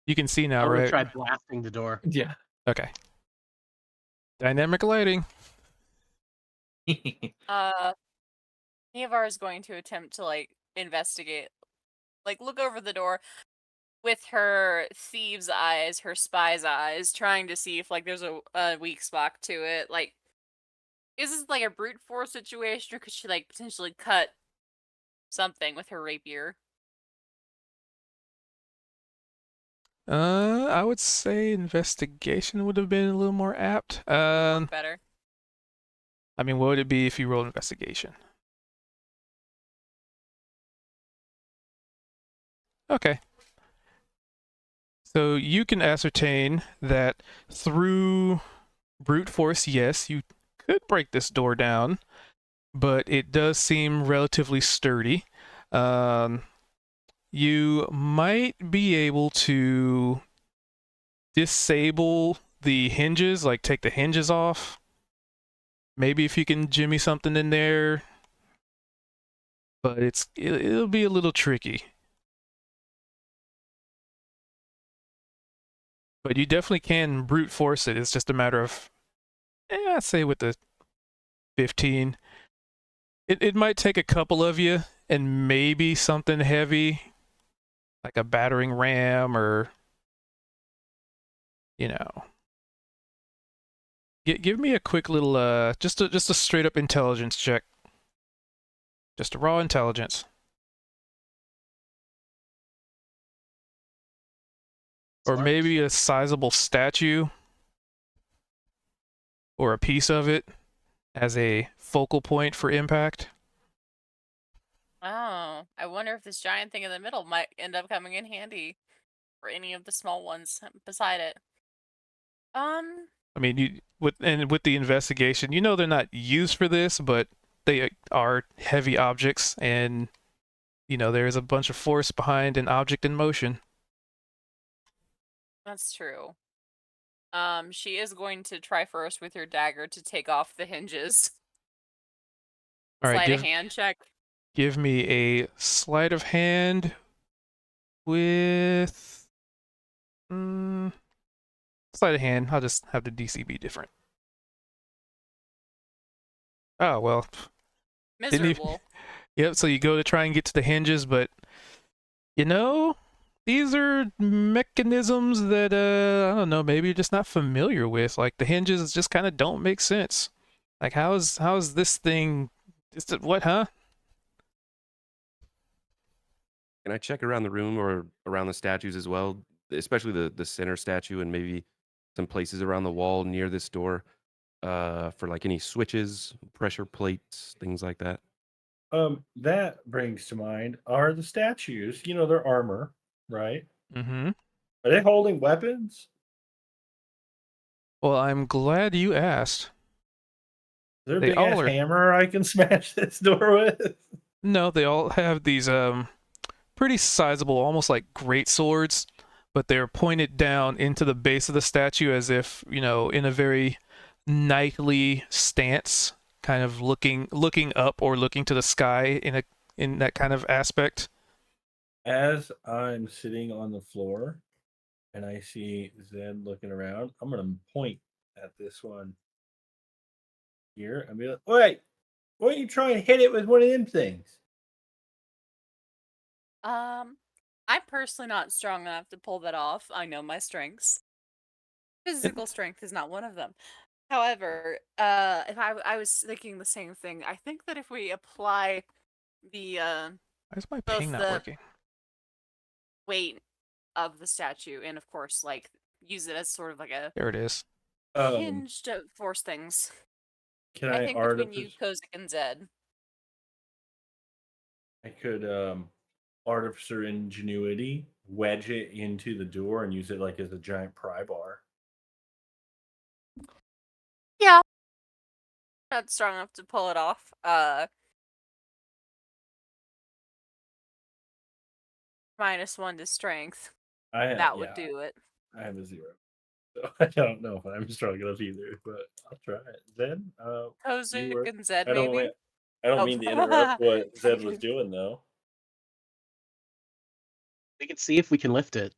You can see now, I'm gonna right? try blasting the door. Yeah. Okay. Dynamic lighting. Niavar is going to attempt to investigate, look over the door with her thieves' eyes, her spy's eyes, trying to see if there's a weak spot to it. Is this a brute force situation, or could she potentially cut something with her rapier? I would say investigation would have been a little more apt. Work better. I mean, what would it be if you rolled investigation? Okay. So you can ascertain that through brute force, yes, you could break this door down, but it does seem relatively sturdy. You might be able to disable the hinges, like take the hinges off. Maybe if you can jimmy something in there, but it'll be a little tricky. But you definitely can brute force it. It's just a matter of, I'd say with the 15. It might take a couple of you and maybe something heavy, like a battering ram or, you know. Give me a quick little, just a straight up intelligence check. Just a raw intelligence. Or Smart. maybe a sizable statue or a piece of it as a focal point for impact. Oh, I wonder if this giant thing in the middle might end up coming in handy for any of the small ones beside it. I mean, with the investigation, they're not used for this, but they are heavy objects, and there's a bunch of force behind an object in motion. That's true. She is going to try first with her dagger to take off the hinges. All right, Sleight of hand check. give me a sleight of hand with sleight of hand. I'll just have the DC be different. Oh well. Didn't even, Miserable. yep. So you go to try and get to the hinges, but these are mechanisms that I don't know, maybe you're just not familiar with. Like the hinges just kind of don't make sense. Like how is this thing? What, huh? Can I check around the room or around the statues as well, especially the center statue and maybe some places around the wall near this door for like any switches, pressure plates, things like that. That brings to mind are the statues. You know, their armor, right? Mm-hmm. Are they holding weapons? Well, I'm glad you asked. Is there a They big all ass are. hammer I can smash this door with? No, they all have these pretty sizable, almost like great swords, but they're pointed down into the base of the statue as if, in a very knightly stance, kind of looking up or looking to the sky in that kind of aspect. As I'm sitting on the floor and I see Zed looking around, I'm gonna point at this one here and be like, "Wait, why don't you try and hit it with one of them things?" Um, I'm personally not strong enough to pull that off. I know my strengths. Physical strength is not one of them. However, if I was thinking the same thing, I think that if we apply the Why is my both ping not the working? weight of the statue and of course like use it as sort of like a There it is. Um, hinge to force things. can I I think between you, artifice? Kozik, and Zed. I could artificer ingenuity wedge it into the door and use it like as a giant pry bar. Yeah. Not strong enough to pull it off. -1 to strength. That would Yeah, do it. I have a 0. So I don't know if I'm strong enough either, but I'll try it. Zed, you Kozik were. and Zed, I don't. maybe? I don't Oh. mean to interrupt what Zed was doing though. We can see if we can lift it.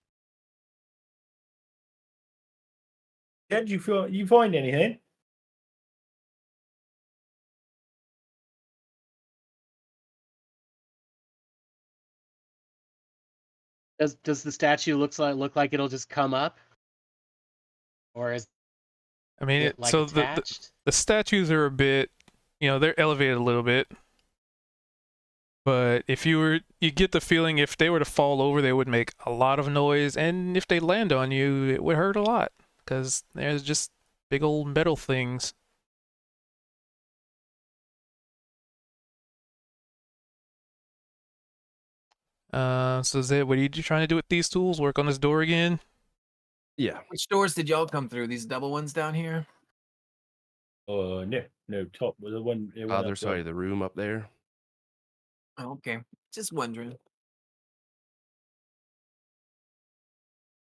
Zed, you find anything? Does the statue look like it'll just come up, or is I mean, it like so attached? the statues are a bit, they're elevated a little bit. But you get the feeling if they were to fall over, they would make a lot of noise, and if they land on you, it would hurt a lot because there's just big old metal things. So Zed, what are you trying to do with these tools? Work on this door again? Yeah. Which doors did y'all come through? These double ones down here? No, top the one. Other side of the room up there. Oh, okay. Just wondering.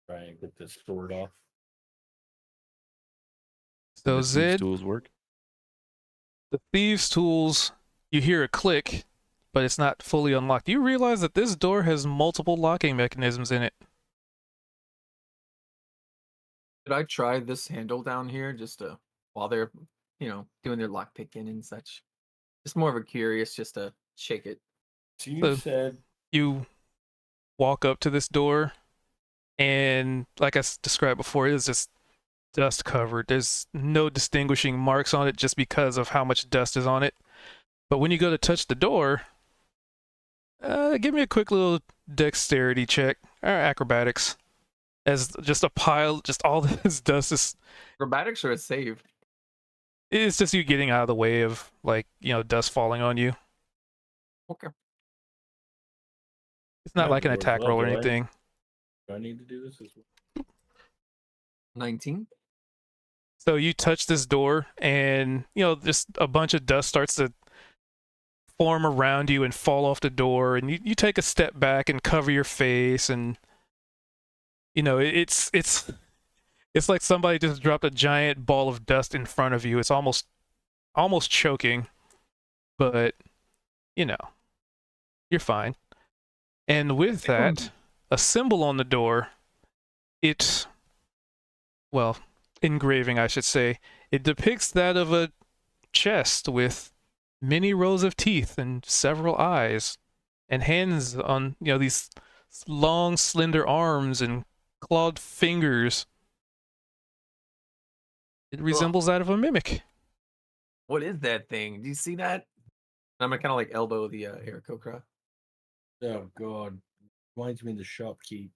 Try and get this sword off. So The thieves' Zed, tools work. the thieves' tools, you hear a click, but it's not fully unlocked. You realize that this door has multiple locking mechanisms in it. Could I try this handle down here just to while they're, doing their lock picking and such? Just more of a curious, just to shake it. So you So said you walk up to this door, and like I described before, it is just dust covered. There's no distinguishing marks on it just because of how much dust is on it. But when you go to touch the door, give me a quick little dexterity check or acrobatics. As just a pile, just all this dust is. Acrobatics or a save? It's just you getting out of the way of dust falling on you. Okay. It's not I have like to an roll as attack well, roll or do I? anything. Do I need to do this as well? 19. So you touch this door, and just a bunch of dust starts to form around you and fall off the door, and you take a step back and cover your face, and it's like somebody just dropped a giant ball of dust in front of you. It's almost choking, but you're fine. And with that, a symbol on the door, well, engraving I should say, it depicts that of a chest with many rows of teeth and several eyes and hands on these long slender arms and clawed fingers. It resembles that of a mimic. What is that thing? Do you see that? I'm gonna kind of like elbow the Aarakocra. Oh God, reminds me of the shopkeep.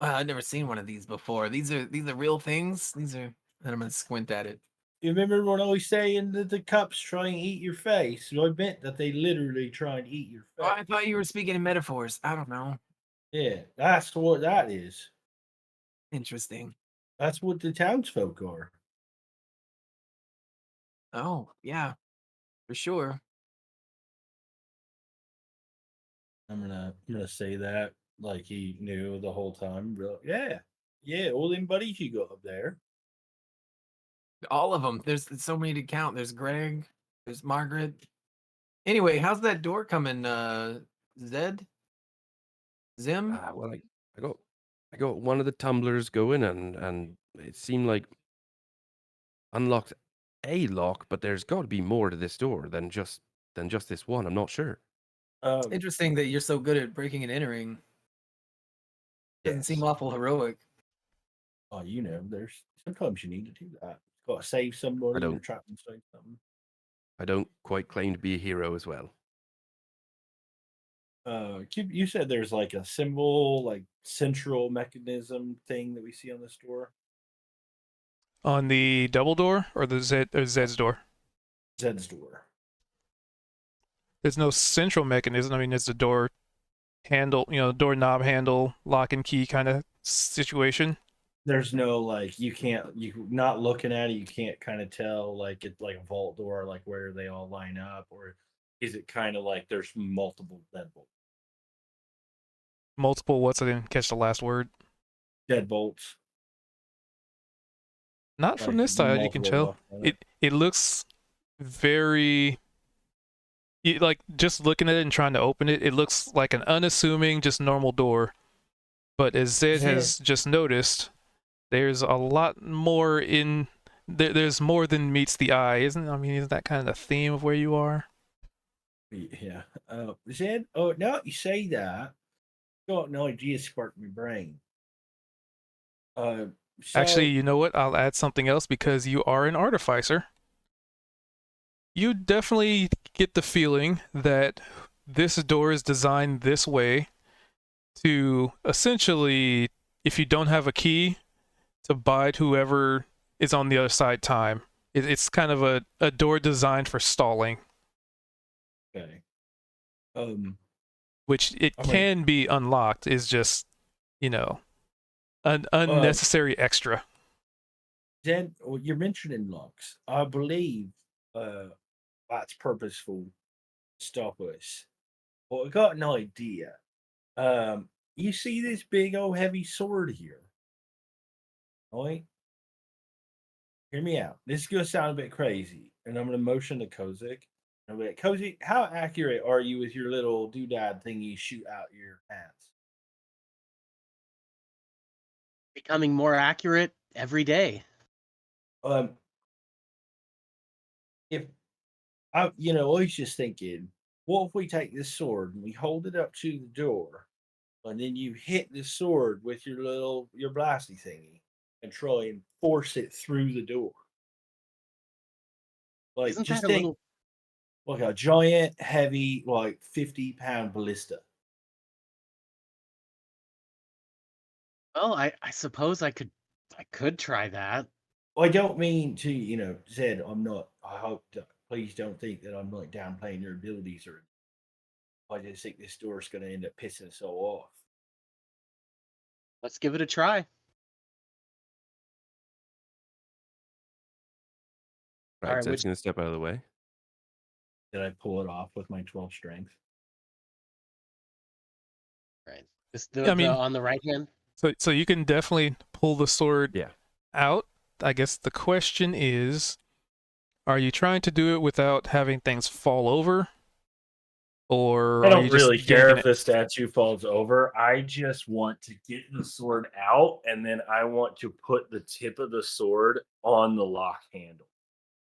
I've never seen one of these before. These are real things. These are. And I'm gonna squint at it. You remember when I was saying that the cups try and eat your face? So I meant that they literally try and eat your Oh, face. I thought you were speaking in metaphors. I don't know. Yeah, that's what that is. Interesting. That's what the townsfolk are. Oh, yeah, for sure. I'm gonna say that like he knew the whole time. Yeah, yeah. All them buddies you got up there. All of them. There's so many to count. There's Greg. There's Margaret. Anyway, how's that door coming? Zed. Zim. Well, I got one of the tumblers going, and it seemed like unlocked a lock, but there's got to be more to this door than just this one. I'm not sure. Interesting that you're so good at breaking and entering. Doesn't Yes. seem awful heroic. Oh, there's sometimes you need to do that. Got to save somebody don't- or try and save something. I don't quite claim to be a hero as well. You said there's like a symbol, like central mechanism thing that we see on this door. On the double door or the Zed's door? Zed's door. There's no central mechanism. I mean, it's the door handle, door knob handle, lock and key kind of situation. There's no like you not looking at it, you can't kind of tell like it's like a vault door, like where they all line up, or is it kind of like there's multiple deadbolts? Multiple what's I didn't catch the last word. Deadbolts. Not from Like this side, you can multiple tell. left on It looks very like just looking at it and trying to open it, it looks like an unassuming, just normal door. But as Zed has just noticed, there's a lot more in there's more than meets the eye, isn't? I mean, isn't that kind of the theme of where you are? Yeah. Zed, oh no, you say that. Got an idea sparked my brain. So Actually, you know what? I'll add something else because you are an artificer. You definitely get the feeling that this door is designed this way to essentially, if you don't have a key, to bide whoever is on the other side time. It's kind of a door designed for stalling, okay. which it I mean- can be unlocked, is just, an unnecessary extra. Zed, well, you're mentioning locks. I believe that's purposeful to stop us. Well, I got an idea. You see this big old heavy sword here? Right? Hear me out. This is gonna sound a bit crazy, and I'm gonna motion to Kozik. I'm like, Kozik, how accurate are you with your little doodad thing you shoot out your pants? Becoming more accurate every day. If I was just thinking, what if we take this sword and we hold it up to the door, and then you hit the sword with your blasty thingy and try and force it through the door? Like, Isn't just that a think little? like a giant, heavy, like 50-pound ballista. Well, I suppose I could try that. I don't mean to, Zed, I'm not. Please don't think that I'm like downplaying your abilities, or I just think this door's going to end up pissing us all off. Let's give it a try. Right, Alright, Zed's which- gonna step out of the way. Did I pull it off with my 12 strength? Right. On the right hand. So you can definitely pull the sword Yeah. out. I guess the question is, are you trying to do it without having things fall over? Or I are don't you just really care yanking if the statue falls over. I just want to get the sword out, and then I want to put the tip of the sword on the lock handle.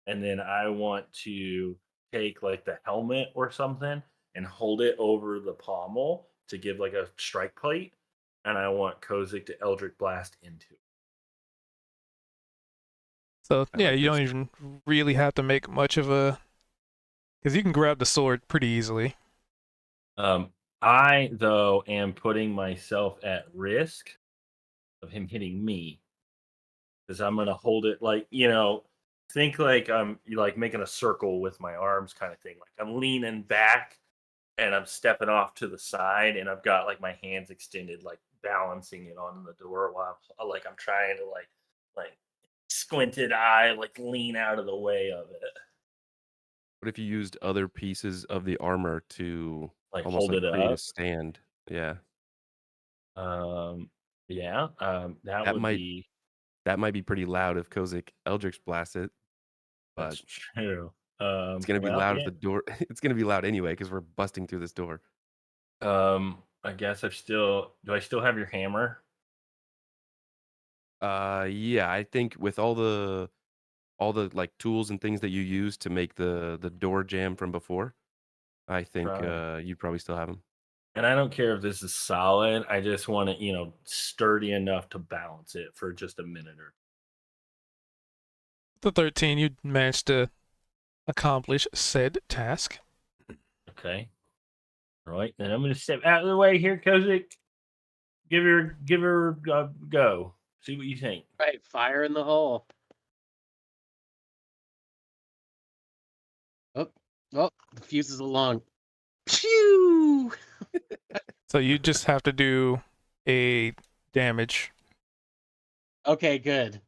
And then I want to take like the helmet or something and hold it over the pommel to give like a strike plate. And I want Kozik to Eldritch Blast into it. So I yeah, like you this. don't even really have to make much of a, because you can grab the sword pretty easily. I though am putting myself at risk of him hitting me because I'm gonna hold it like think like I'm like making a circle with my arms kind of thing. Like I'm leaning back and I'm stepping off to the side and I've got like my hands extended, like balancing it on the door while I'm trying to like squinted eye, like lean out of the way of it, What if you used other pieces of the armor to like almost hold like it create a up. stand? Yeah, Yeah, that that would might be that might be pretty loud if Kozik Eldritch blasts it, but that's true. it's gonna be Well, loud if yeah. the door. It's gonna be loud anyway because we're busting through this door. I guess do I still have your hammer? Yeah, I think with all the like tools and things that you use to make the door jam from before, I think Try. you probably still have them. And I don't care if this is solid. I just want it, sturdy enough to balance it for just a minute or The 13, you managed to accomplish said task. okay. All right. Then I'm gonna step out of the way here, Kozik. Give her a go. See what you think. Right, fire in the hole. Oh, oh, the fuse is along. Phew! So you just have to do a damage. Okay, good.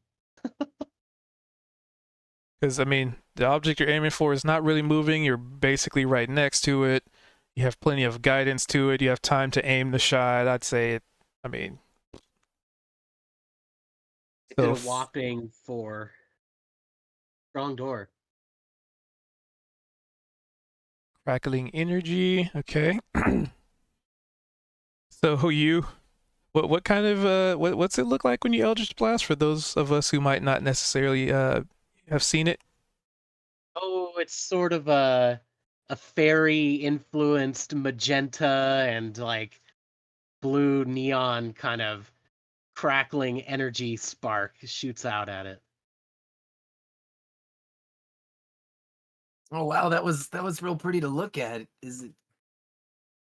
Because, I mean, the object you're aiming for is not really moving. You're basically right next to it. You have plenty of guidance to it. You have time to aim the shot. I'd say it, I mean, It did so a whopping 4. Strong door. crackling energy. Okay. So what kind of what's it look like when you Eldritch Blast for those of us who might not necessarily have seen it? Oh, it's sort of a fairy influenced magenta and like blue neon kind of crackling energy spark shoots out at it. Oh wow, that was real pretty to look at.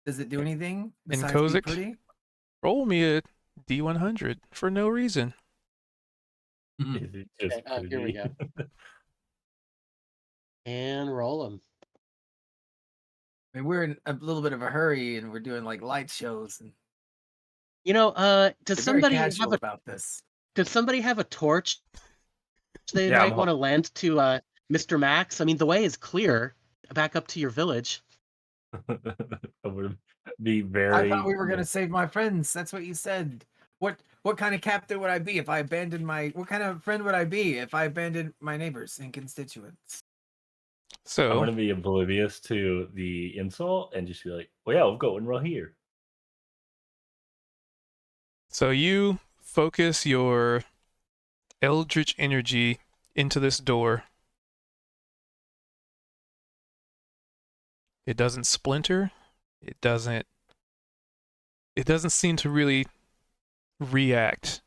Does it do anything And besides be Kozik, pretty? roll me a D100 for no reason. Is it just Okay, here we pretty? go. And roll them. I mean, we're in a little bit of a hurry and we're doing like light shows and Does they're very somebody have casual a about this. torch they Yeah, might want to lend to Mr. Max? I mean, the way is clear back up to your village. I would be I thought very. we were gonna save my friends. That's what you said. What kind of captain would I be if I abandoned my? What kind of friend would I be if I abandoned my neighbors and constituents? I'm So gonna be oblivious to the insult and just be like, "Well, yeah, we've got one right here." so you focus your Eldritch energy into this door. It doesn't splinter. It doesn't seem to really react.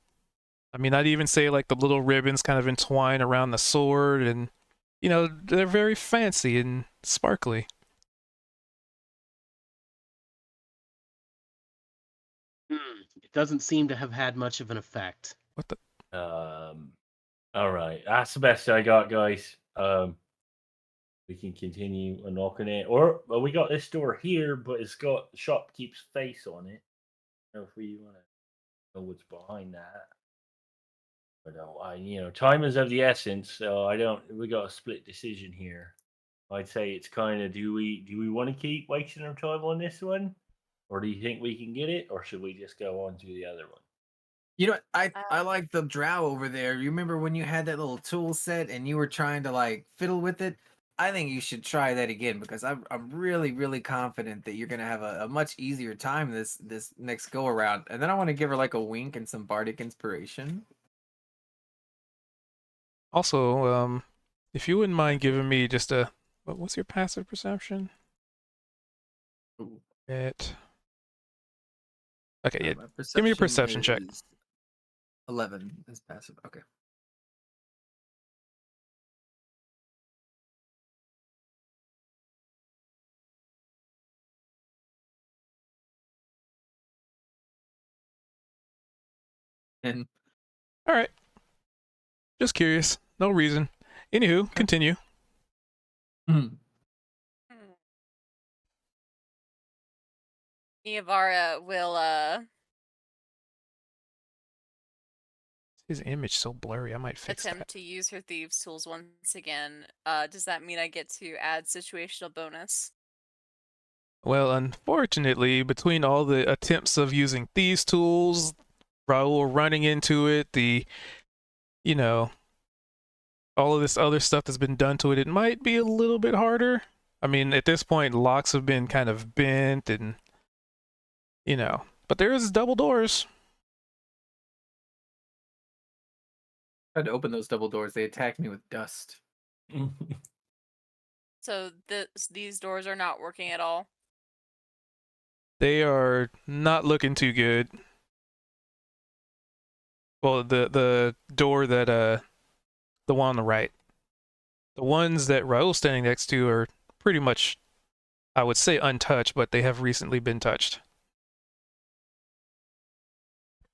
I mean, I'd even say like the little ribbons kind of entwine around the sword, and they're very fancy and sparkly. It doesn't seem to have had much of an effect. What the? All right, that's the best I got, guys. We can continue knocking it, or well, we got this door here, but it's got shopkeep's face on it. I don't know if we want to know what's behind that. But time is of the essence, so I don't. We got a split decision here. I'd say it's kind of do we want to keep wasting our time on this one, or do you think we can get it, or should we just go on to the other one? You know, I Uh, I like the drow over there. You remember when you had that little tool set and you were trying to like fiddle with it? I think you should try that again because I'm really confident that you're gonna have a much easier time this next go around. And then I want to give her like a wink and some bardic inspiration. Also, if you wouldn't mind giving me just a what's your passive perception? Ooh, It. Okay, yeah. my Give me a perception perception check. is 11 is passive. Okay. And All right. Just curious. No reason. Anywho, continue. mm, Hmm. Niavara will His image so blurry. I might fix attempt that. to use her thieves tools once again. Does that mean I get to add situational bonus? Well, unfortunately, between all the attempts of using these tools, Raul running into it, you know, all of this other stuff that's been done to it, it might be a little bit harder. I mean, at this point, locks have been kind of bent and, but there is double doors. tried to open those double doors. They attacked me with dust. So these doors are not working at all. They are not looking too good. Well, the door that the one on the right. The ones that Raul's standing next to are pretty much, I would say, untouched, but they have recently been touched.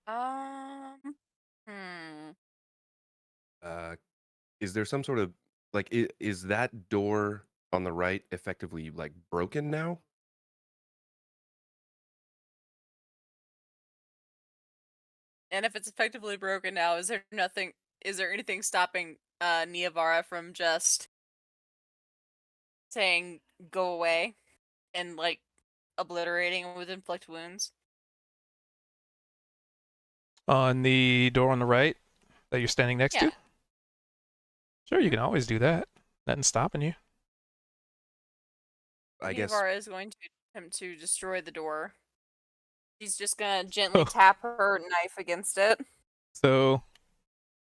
Hmm. Is there some sort of like is that door on the right effectively like broken now? And if it's effectively broken now, is there nothing? Is there anything stopping Niavara from just saying "go away" and like obliterating with inflict wounds? On the door on the right that you're standing next Yeah. to? Sure, you can always do that. Nothing's stopping you. I guess Niavara is going to attempt to destroy the door. She's just gonna gently Oh. tap her knife against it. So,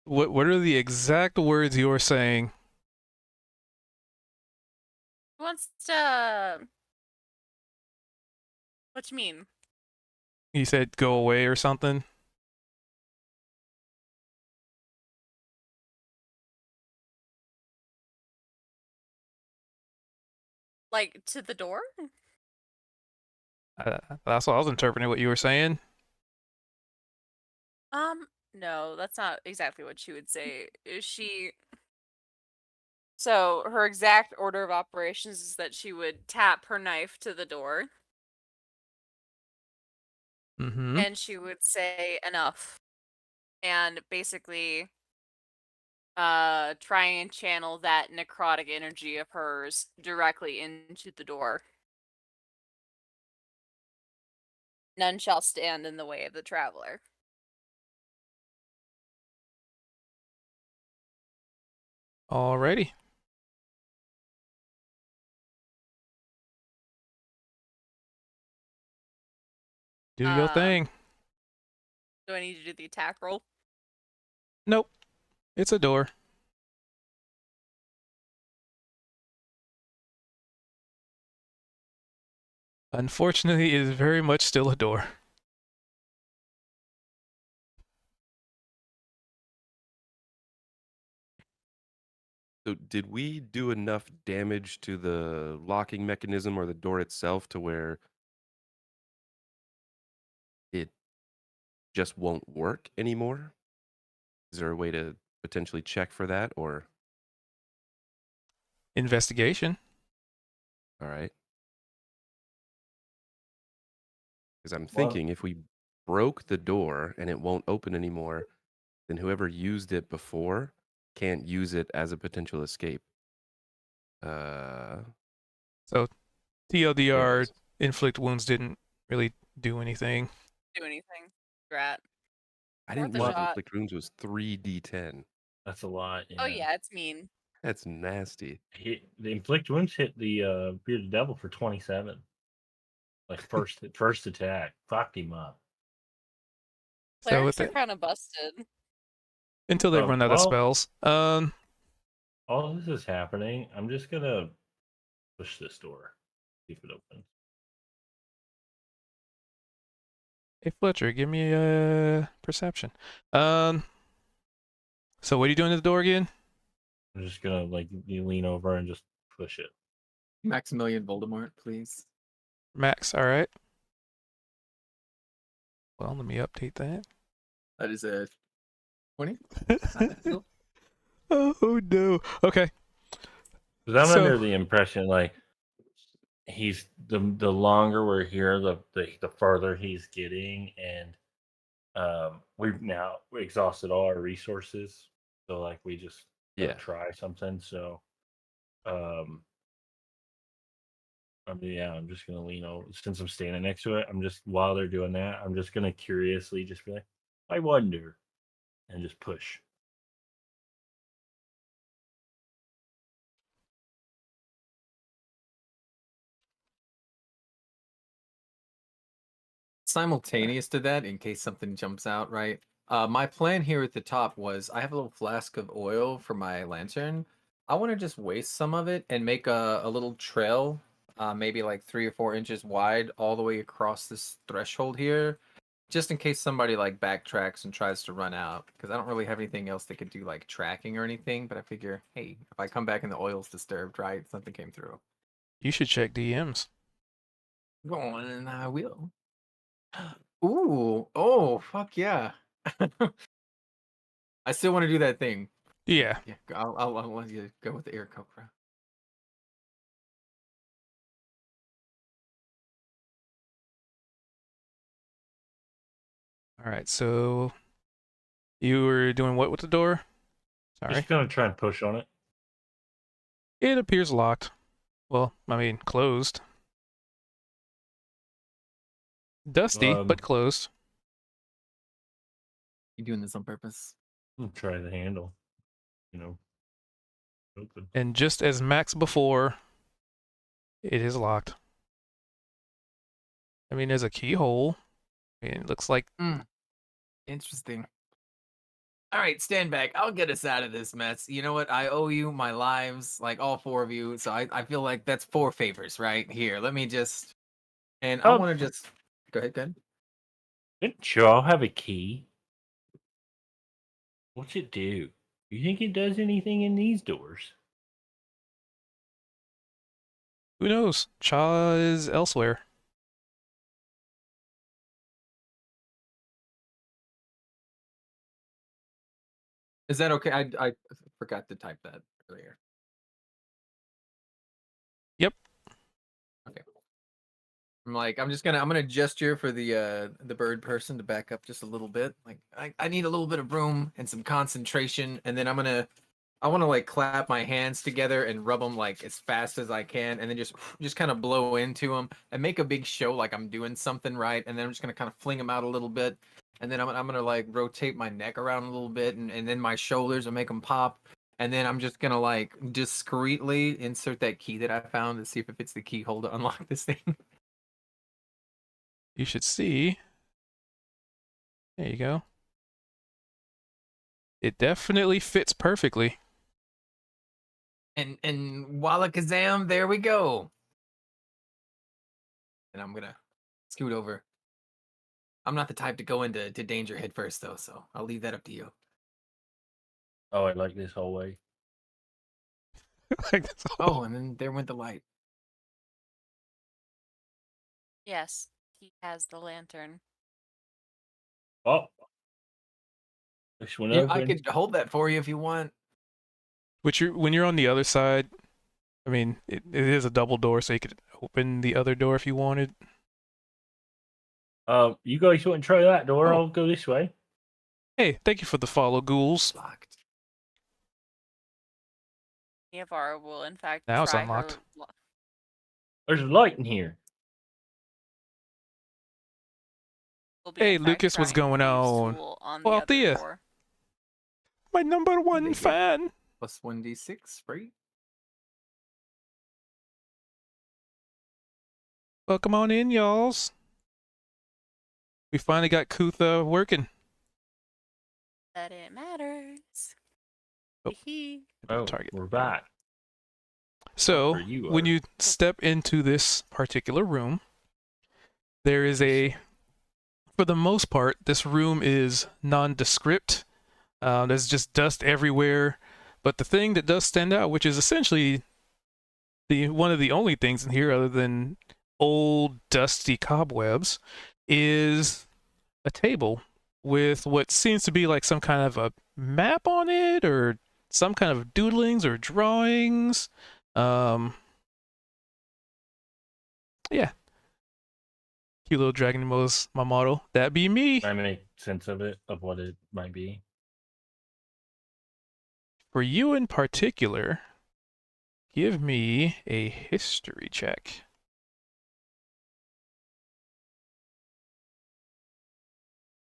what are the exact words you're saying? Who wants to? What you mean? You said go away or something? Like to the door? That's what I was interpreting what you were saying. No, that's not exactly what she would say. Is she? So her exact order of operations is that she would tap her knife to the door, Mm-hmm. and she would say enough, and basically, try and channel that necrotic energy of hers directly into the door. None shall stand in the way of the traveler. Alrighty. Do your thing. Do I need to do the attack roll? Nope. It's a door. Unfortunately, it is very much still a door. so. Did we do enough damage to the locking mechanism or the door itself to where it just won't work anymore? Is there a way to potentially check for that, or Investigation. all right? Because I'm Well- thinking if we broke the door and it won't open anymore, then whoever used it before can't use it as a potential escape. So, TLDR, Anyways, inflict wounds didn't really do anything. Do anything? Drat. I Worth didn't a know shot. inflict wounds was 3d10. That's a lot. Oh yeah, it's mean. That's nasty. The inflict wounds hit the bearded devil for 27. Like first attack, fucked him up. So Clerics with are it, kind of busted. until they run out of well- spells. All this is happening. I'm just gonna push this door, see if it opens. Hey Fletcher, give me a perception. So what are you doing to the door again? I'm just gonna like you lean over and just push it. Maximilian Voldemort, please. Max, all right. Well, let me update that. That is a 20. Oh no. Okay. Because I'm So under the impression like he's the longer we're here, the further he's getting, and we've now exhausted all our resources. So like we just gotta Yeah. try something. So um I mean, yeah, I'm just gonna lean over since I'm standing next to it. I'm just while they're doing that, I'm just gonna curiously just be like, I wonder, and just push. Simultaneous to that, in case something jumps out, right? My plan here at the top was I have a little flask of oil for my lantern. I want to just waste some of it and make a little trail, maybe like 3 or 4 inches wide, all the way across this threshold here, just in case somebody like backtracks and tries to run out. Because I don't really have anything else that could do like tracking or anything. But I figure, hey, if I come back and the oil's disturbed, right, something came through. you should check DMs. Go on, and I will. Ooh, oh, fuck yeah. I still want to do that thing. Yeah. Yeah, I'll let you go with the air cobra. All right. So you were doing what with the door? Sorry. Just gonna try and push on it. It appears locked. Well, I mean, closed. Dusty, but closed. You doing this on purpose? I'll try the handle. You know, open. And just as Max before, it is locked. I mean, there's a keyhole. I mean, it looks like Interesting. All right, stand back. I'll get us out of this mess. You know what? I owe you my lives, like all 4 of you. So I feel like that's 4 favors right here. Let me just, and I want to just go ahead, good. Didn't you all have a key? What's it do? You think it does anything in these doors? who knows? Cha is elsewhere. Is that okay? I forgot to type that earlier. Yep. Okay. I'm gonna gesture for the bird person to back up just a little bit. Like I need a little bit of room and some concentration, and then I want to like clap my hands together and rub them like as fast as I can, and then just kind of blow into them and make a big show like I'm doing something right, and then I'm just gonna kind of fling them out a little bit, and then I'm gonna like rotate my neck around a little bit, and then my shoulders and make them pop, and then I'm just gonna like discreetly insert that key that I found to see if it fits the keyhole to unlock this thing. You should see. There you go. It definitely fits perfectly. And walla kazam, there we go. And I'm gonna scoot over. I'm not the type to go into danger head first though, so I'll leave that up to you. Oh, I like this hallway. Like, that's all. Oh, and then there went the light. Yes, he has the lantern. Oh, this one I open. could hold that for you if you want. When you're on the other side, I mean, it is a double door, so you could open the other door if you wanted. You guys want to try that door? Oh. I'll go this way. Hey, thank you for the follow, ghouls. Locked. Navar will, in fact, Now it's try unlocked. her. There's a light in here. Will be, Hey, in fact, Lucas, what's trying going Thieves' on? Tool on Oh, the other Althea. door. My number one They get- fan. Plus 1d6, right? Welcome on in, y'alls. We finally got Kutha working. That it matters. Oh. Hee. Oh, Target. we're back. So, Or you when are. you step into this particular room, there is for the most part, this room is nondescript. There's just dust everywhere. But the thing that does stand out, which is essentially one of the only things in here other than old dusty cobwebs, is a table with what seems to be like some kind of a map on it, or some kind of doodlings or drawings. Yeah. Cute little dragon was my model. That'd be me. I make sense of it, of what it might be. For you in particular, give me a history check.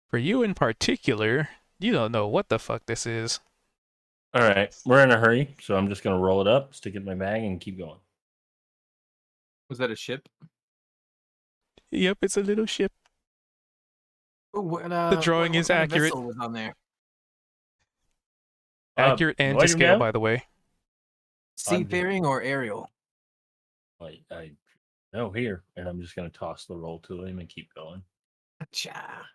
For you in particular, you don't know what the fuck this is. All right, we're in a hurry, so I'm just gonna roll it up, stick it in my bag, and keep going. Was that a ship? Yep, it's a little ship. Ooh, what, The drawing what is kind of accurate. vessel was on there? Accurate and to volume scale, down? by the way. Seafaring or aerial? I know here, and I'm just gonna toss the roll to him and keep going. Cha.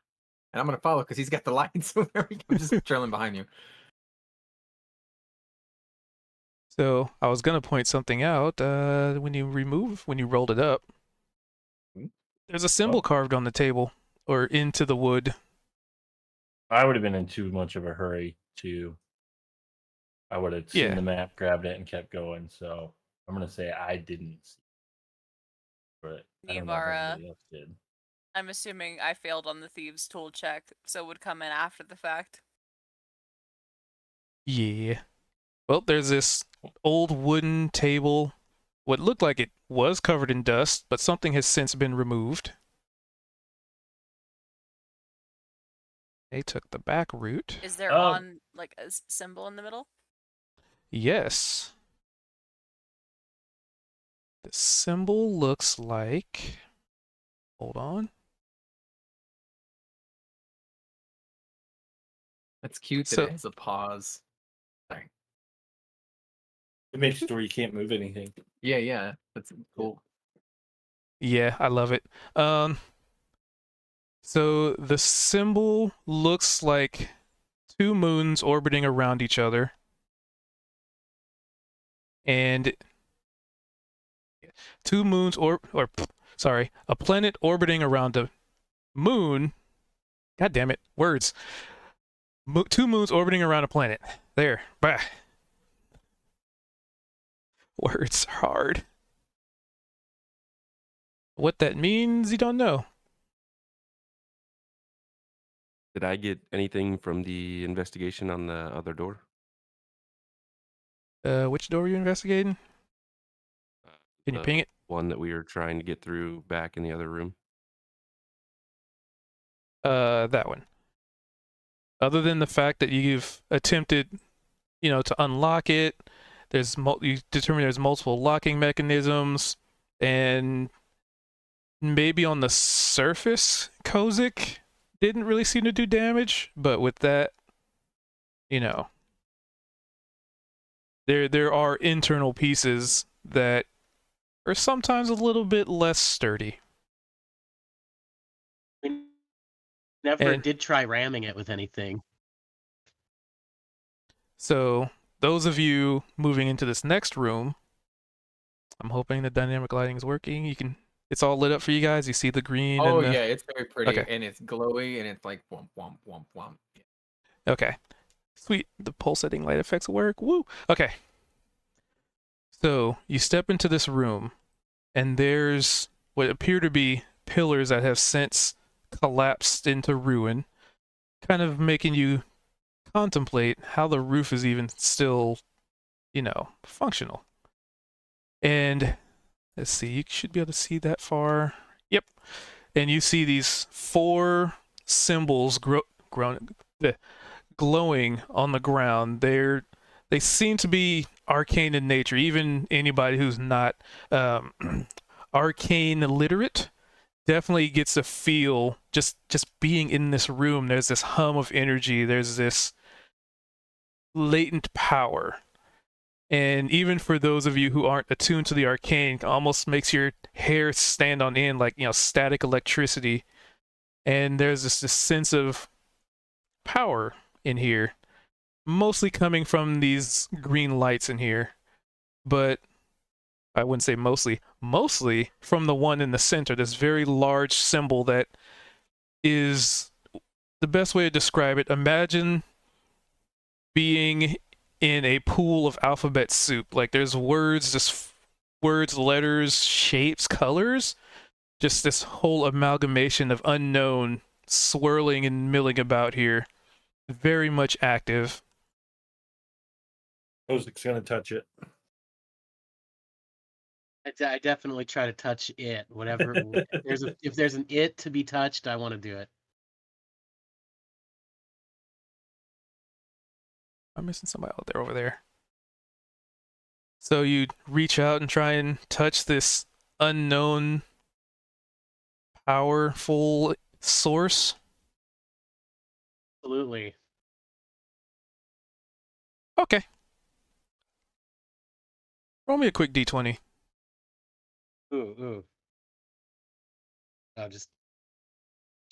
And I'm gonna follow because he's got the lights. So there we go. I'm just trailing behind you. So I was gonna point something out. When you rolled it up, there's a symbol Oh. carved on the table or into the wood. I would have been in too much of a hurry to. I would have seen Yeah. the map, grabbed it, and kept going. So I'm gonna say I didn't see it, but I don't know if Nivara, anybody else did. I'm assuming I failed on the thieves' tool check, so it would come in after the fact. Yeah. Well, there's this old wooden table. What looked like it was covered in dust, but something has since been removed. They took the back route. Is there Oh. on like a symbol in the middle? Yes. The symbol looks like. Hold on. That's cute that So- it has a pause. Sorry. It makes it where you can't move anything. Yeah. That's cool. Yeah, I love it. So the symbol looks like two moons orbiting around each other. And two moons a planet orbiting around a moon. God damn it, words. Two moons orbiting around a planet. There. Bah. Words are hard. What that means, you don't know. Did I get anything from the investigation on the other door? Which door are you investigating? Can you The ping it? one that we were trying to get through back in the other room. That one. Other than the fact that you've attempted, to unlock it, you determine there's multiple locking mechanisms, and maybe on the surface, Kozik didn't really seem to do damage, but with that, there are internal pieces that are sometimes a little bit less sturdy. We never And- did try ramming it with anything. So those of you moving into this next room, I'm hoping the dynamic lighting is working. It's all lit up for you guys. You see the green. Oh and the, yeah, it's very pretty Okay. and it's glowy and it's like womp womp womp womp. Okay. Sweet. The pulsating light effects work. Woo. Okay. So you step into this room, and there's what appear to be pillars that have since collapsed into ruin, kind of making you contemplate how the roof is even still, functional. And let's see, you should be able to see that far. Yep. And you see these four symbols glowing on the ground. They seem to be arcane in nature. Even anybody who's not arcane literate definitely gets a feel just being in this room. There's this hum of energy. There's this latent power. And even for those of you who aren't attuned to the arcane, it almost makes your hair stand on end, like, static electricity. And there's this sense of power in here, mostly coming from these green lights in here. But I wouldn't say mostly from the one in the center, this very large symbol that is the best way to describe it. Imagine being in a pool of alphabet soup. Like there's words, just words, letters, shapes, colors, just this whole amalgamation of unknown swirling and milling about here. Very much active. Kozik's gonna touch it. I definitely try to touch it. Whatever. If there's an it to be touched, I want to do it. I'm missing somebody out there over there. So you reach out and try and touch this unknown, powerful source. Absolutely. Okay. Roll me a quick d20. Ooh. Oh, just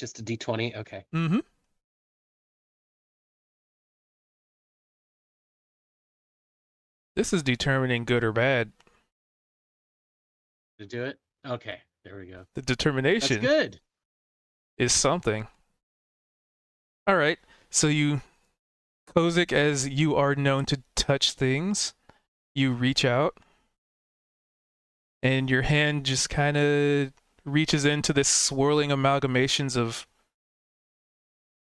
a d20. Okay. Mm-hmm. This is determining good or bad. To do it. Okay. There we go. The That's determination good. is something. All right. So you, Kozik, as you are known to touch things, you reach out, and your hand just kind of reaches into this swirling amalgamations of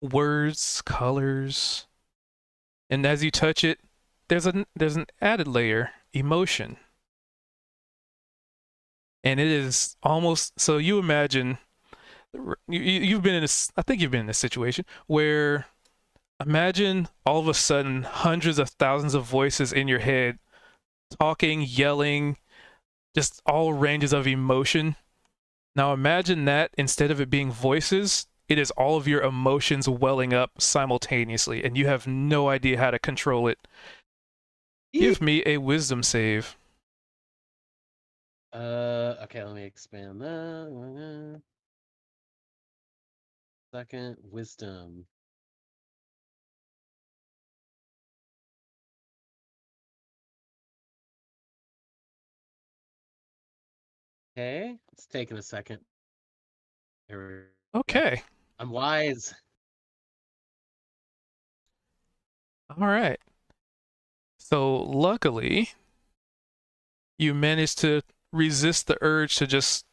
words, colors, and as you touch it, there's an added layer, emotion. And it is almost, so you imagine, you've been in this, I think you've been in this situation where imagine all of a sudden hundreds of thousands of voices in your head talking, yelling, just all ranges of emotion. Now imagine that instead of it being voices, it is all of your emotions welling up simultaneously, and you have no idea how to control it. Give me a wisdom save. Okay, let me expand that. Second, wisdom. Okay, it's taking a second. Here we go. Okay. I'm wise. All right. So luckily, you managed to resist the urge to just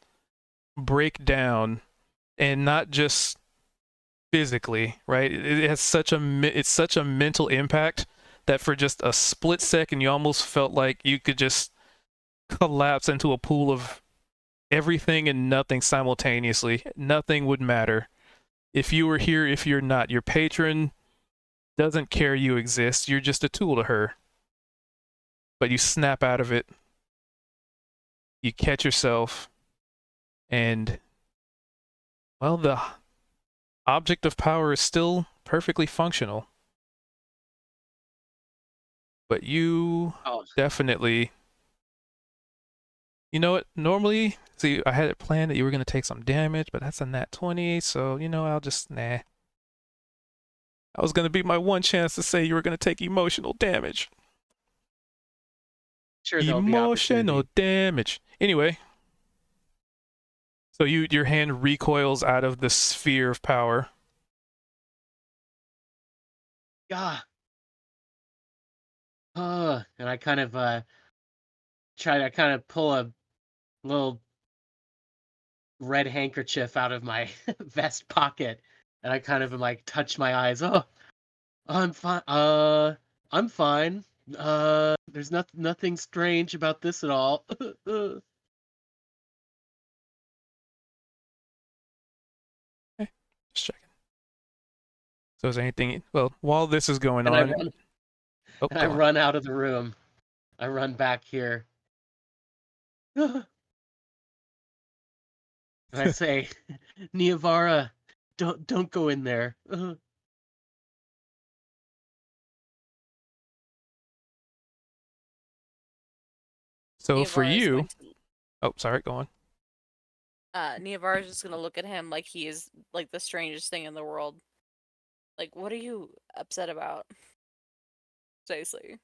break down, and not just physically, right? It has such it's such a mental impact that for just a split second you almost felt like you could just collapse into a pool of everything and nothing simultaneously. Nothing would matter. If you were here, if you're not, your patron doesn't care you exist. You're just a tool to her. But you snap out of it. You catch yourself, and well, the object of power is still perfectly functional. But you definitely, you know what? Normally, see, I had it planned that you were going to take some damage, but that's a nat 20, so, I'll just, nah. I was going to be my one chance to say you were going to take emotional damage. Sure, there'll be Emotional opportunity. damage. Anyway, so your hand recoils out of the sphere of power. Yeah. And I kind of try to kind of pull a little red handkerchief out of my vest pocket, and I kind of am like touch my eyes. Oh, I'm fine. I'm fine. There's nothing strange about this at all. Okay, just checking. So is there anything, well, while this is going And on, I run out of the room. I run back here. And I say, Niavara, don't go in there. So for Niavara is you, going to oh, sorry, go on. Niavara is just gonna look at him like he is like the strangest thing in the world. Like, what are you upset about? Seriously,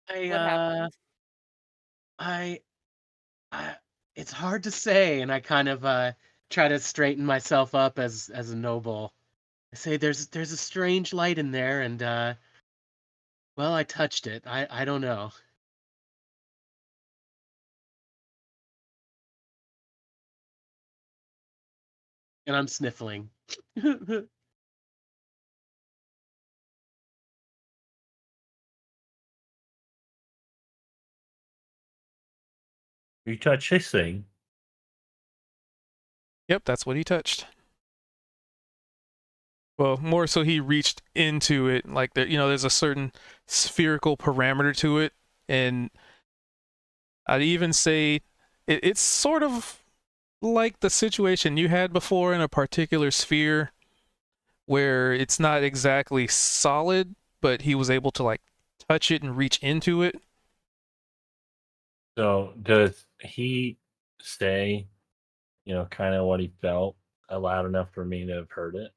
what happened? I it's hard to say, and I kind of try to straighten myself up as a noble. I say there's a strange light in there, and well, I touched it. I don't know. And I'm sniffling. You touch this thing. Yep, that's what he touched. Well, more so he reached into it, like there, there's a certain spherical parameter to it, and I'd even say it's sort of like the situation you had before in a particular sphere, where it's not exactly solid, but he was able to like touch it and reach into it. So does he say, kind of what he felt loud enough for me to have heard it?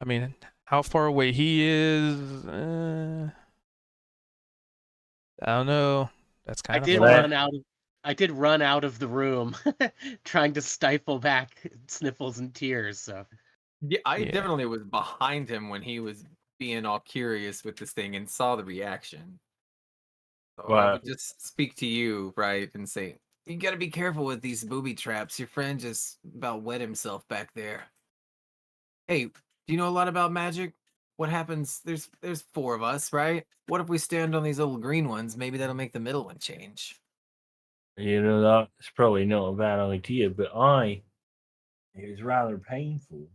I mean, how far away he is, I don't know. That's I kind of did Well, far. that- I did run out of the room, trying to stifle back sniffles and tears. So Yeah, I Yeah. definitely was behind him when he was being all curious with this thing and saw the reaction. So I Well, would just speak to you, right, and say, "You got to be careful with these booby traps. Your friend just about wet himself back there." Hey, do you know a lot about magic? What happens? There's four of us, right? What if we stand on these little green ones? Maybe that'll make the middle one change. that's probably not a bad idea, but it was rather painful.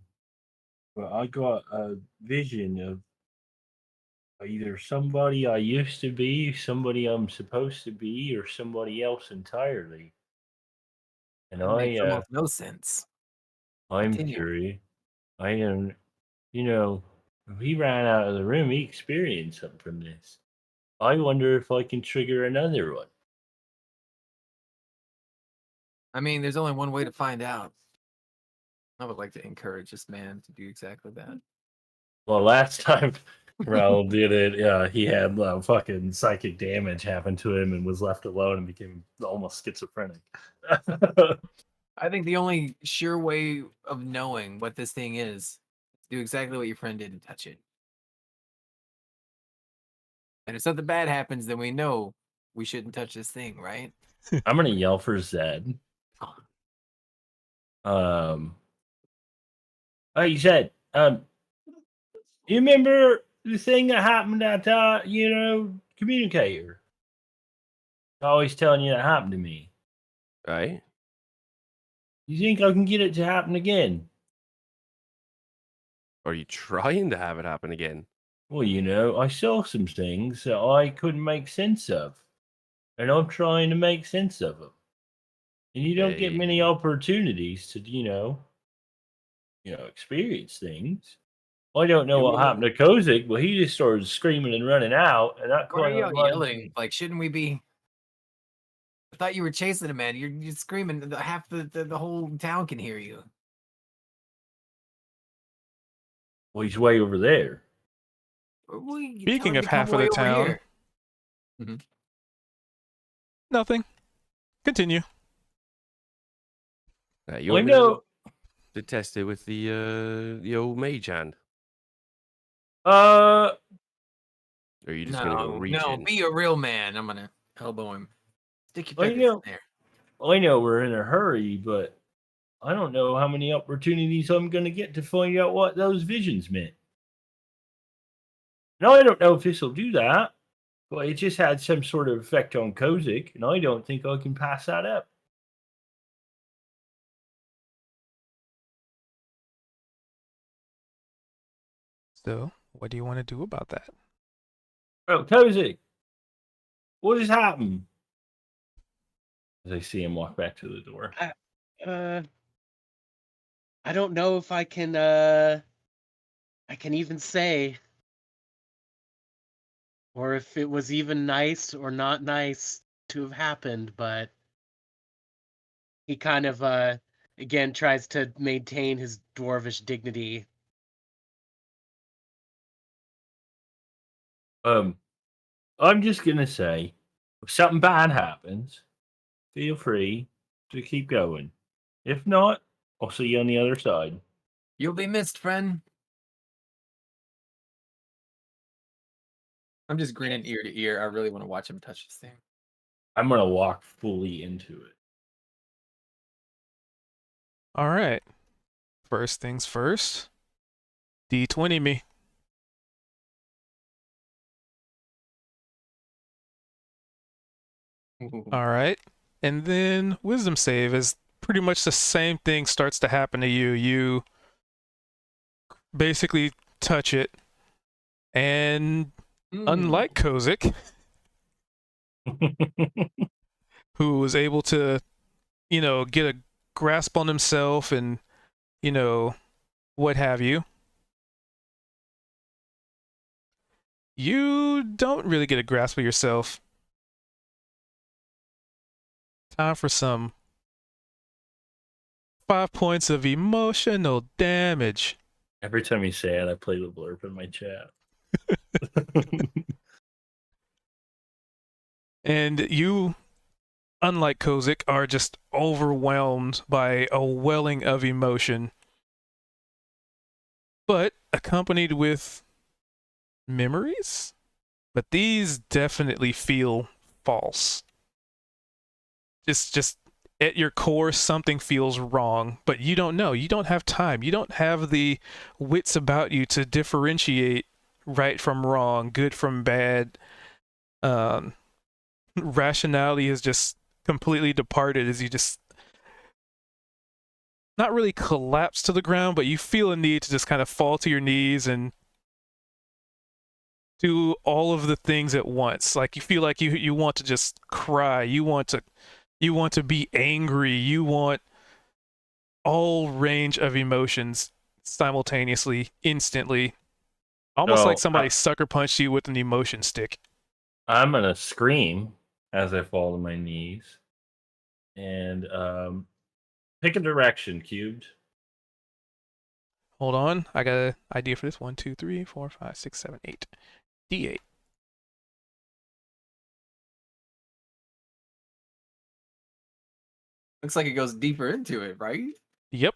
But I got a vision of either somebody I used to be, somebody I'm supposed to be, or somebody else entirely. And That makes almost no sense. I'm Continue. curious. I am, if he ran out of the room, he experienced something from this. I wonder if I can trigger another one. I mean, there's only one way to find out. I would like to encourage this man to do exactly that. Well, last time Raul did it, he had fucking psychic damage happen to him and was left alone and became almost schizophrenic. I think the only sure way of knowing what this thing is do exactly what your friend did and touch it. And if something bad happens, then we know we shouldn't touch this thing, right? I'm gonna yell for Zed. Hey Zed, you remember the thing that happened at communicator? Always telling you that happened to me. Right? You think I can get it to happen again? Are you trying to have it happen again? Well, I saw some things that I couldn't make sense of, and I'm trying to make sense of them. And you don't get many Hey, opportunities to, experience things. I don't know Yeah, what happened to Kozik, but he just started screaming and running out, and that why are kind of y'all reminds yelling? me. Like, shouldn't we be? I thought you were chasing a man. You're screaming. Half the whole town can hear you. Well, he's way over there. We tell Speaking him of to come half of way the over town, here. nothing. Continue. you I want me know. to test it with the old mage hand? Uh, Or are you just gonna go No, reach no, in? be a real man. I'm gonna elbow him. Stick your I feathers in know. there. I know we're in a hurry, but I don't know how many opportunities I'm going to get to find out what those visions meant. Now, I don't know if this will do that, but it just had some sort of effect on Kozik, and I don't think I can pass that up. So, what do you want to do about that? Oh, Kozik, what has happened? As I see him walk back to the door. uh, I don't know if I can even say, or if it was even nice or not nice to have happened, but he kind of again tries to maintain his dwarvish dignity. I'm just going to say, if something bad happens, feel free to keep going. If not, I'll see you on the other side. You'll be missed, friend. I'm just grinning ear to ear. I really want to watch him touch this thing. I'm gonna walk fully into it. All right. First things first. D20 me. All right. And then wisdom save is pretty much the same thing starts to happen to you. You basically touch it, and unlike Kozik, who was able to, get a grasp on himself and, what have you, you don't really get a grasp of yourself. Time for some 5 points of emotional damage. Every time you say it, I play the blurb in my chat. And you, unlike Kozik, are just overwhelmed by a welling of emotion, but accompanied with memories? But these definitely feel false. Just at your core, something feels wrong, but you don't know. You don't have time. You don't have the wits about you to differentiate right from wrong, good from bad. Rationality has just completely departed as you just not really collapse to the ground, but you feel a need to just kind of fall to your knees and do all of the things at once. Like you feel like you want to just cry. You want to be angry. You want all range of emotions simultaneously, instantly. Almost like So somebody sucker punched you with an emotion stick. I'm gonna scream as I fall to my knees and pick a direction, cubed. Hold on, I got an idea for this. 1, 2, 3, 4, 5, 6, 7, 8. D8. Looks like it goes deeper into it, right? Yep.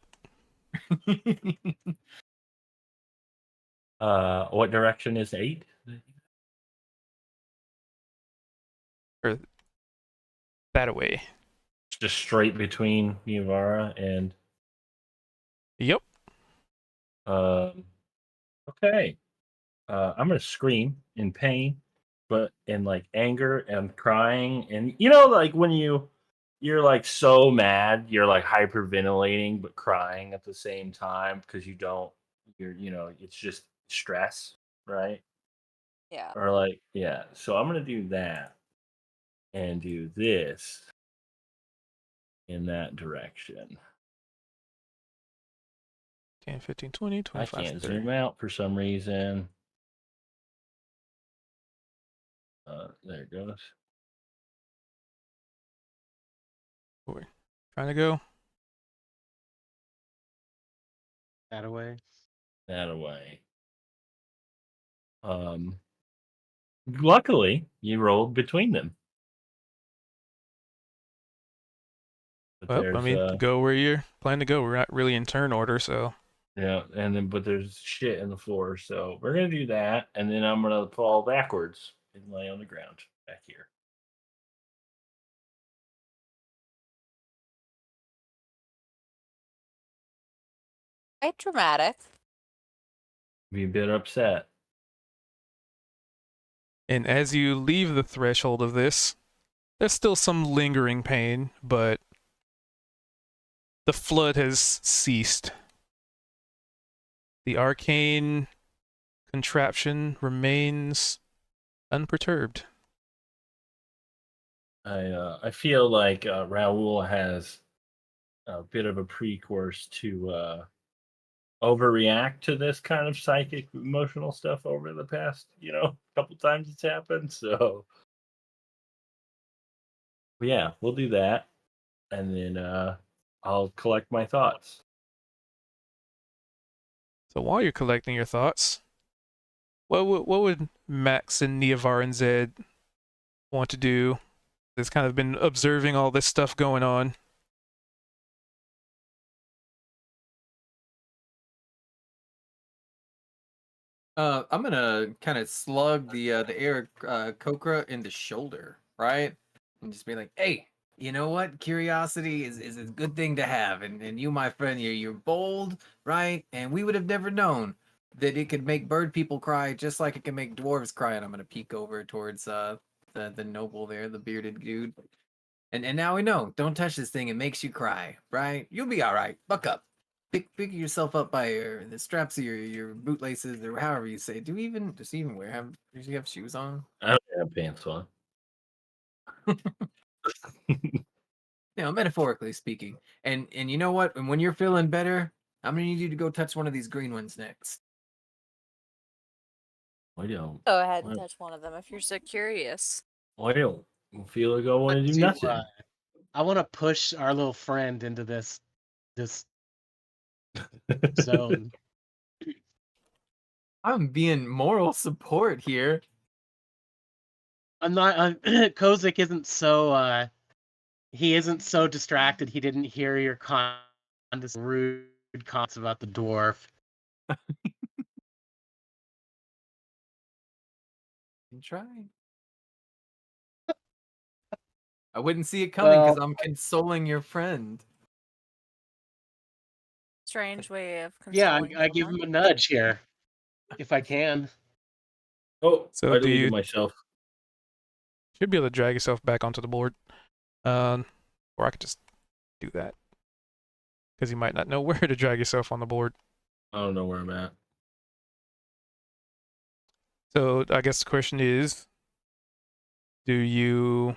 What direction is 8? Or that away. Just straight between Yavara and Yep. okay. I'm gonna scream in pain, but in like anger and crying, and like when you're like so mad, you're like hyperventilating but crying at the same time because it's just stress, right? Yeah. Or like, yeah. So I'm gonna do that and do this in that direction. 10, 15, 20, I 25, can't 30. zoom out for some reason. There it goes. Trying to go. That away. That away. Luckily, you rolled between them. But Well, I there's mean, go where you're planning to go. We're not really in turn order, so. yeah, but there's shit in the floor, so we're gonna do that, and then I'm gonna fall backwards and lay on the ground back here. Quite dramatic. Be a bit upset. And as you leave the threshold of this, there's still some lingering pain, but the flood has ceased. The arcane contraption remains unperturbed. I feel like Raoul has a bit of a pre-course to overreact to this kind of psychic emotional stuff over the past couple times it's happened. So yeah, we'll do that, and then I'll collect my thoughts. So while you're collecting your thoughts, what would Max and Neavar and Zed want to do? They've kind of been observing all this stuff going on. I'm gonna kind of slug the air Kokra in the shoulder, right? And just be like, "Hey, you know what? Curiosity is a good thing to have, and you, my friend, you're bold, right? And we would have never known that it could make bird people cry just like it can make dwarves cry." And I'm gonna peek over towards the noble there, the bearded dude. And now we know. Don't touch this thing. It makes you cry, right? You'll be all right. Buck up. Pick yourself up by the straps of your bootlaces or however you say. Does he even does he have shoes on? I don't have pants on. Metaphorically speaking. And you know what? And when you're feeling better, I'm gonna need you to go touch one of these green ones next. I don't. Go ahead and I, touch one of them if you're so curious. I don't feel like I want to do To, nothing. I want to push our little friend into this zone. I'm being moral support here. I'm not. Kozik isn't so. He isn't so distracted. He didn't hear your rude comments about the dwarf. I'm trying. I wouldn't see it coming because Well, I'm consoling your friend. Strange way of yeah, consoling I give someone. him a nudge here, if I can. Oh, So I do deleted you myself. should be able to drag yourself back onto the board, or I could just do that because you might not know where to drag yourself on the board. I don't know where I'm at. So I guess the question is, do you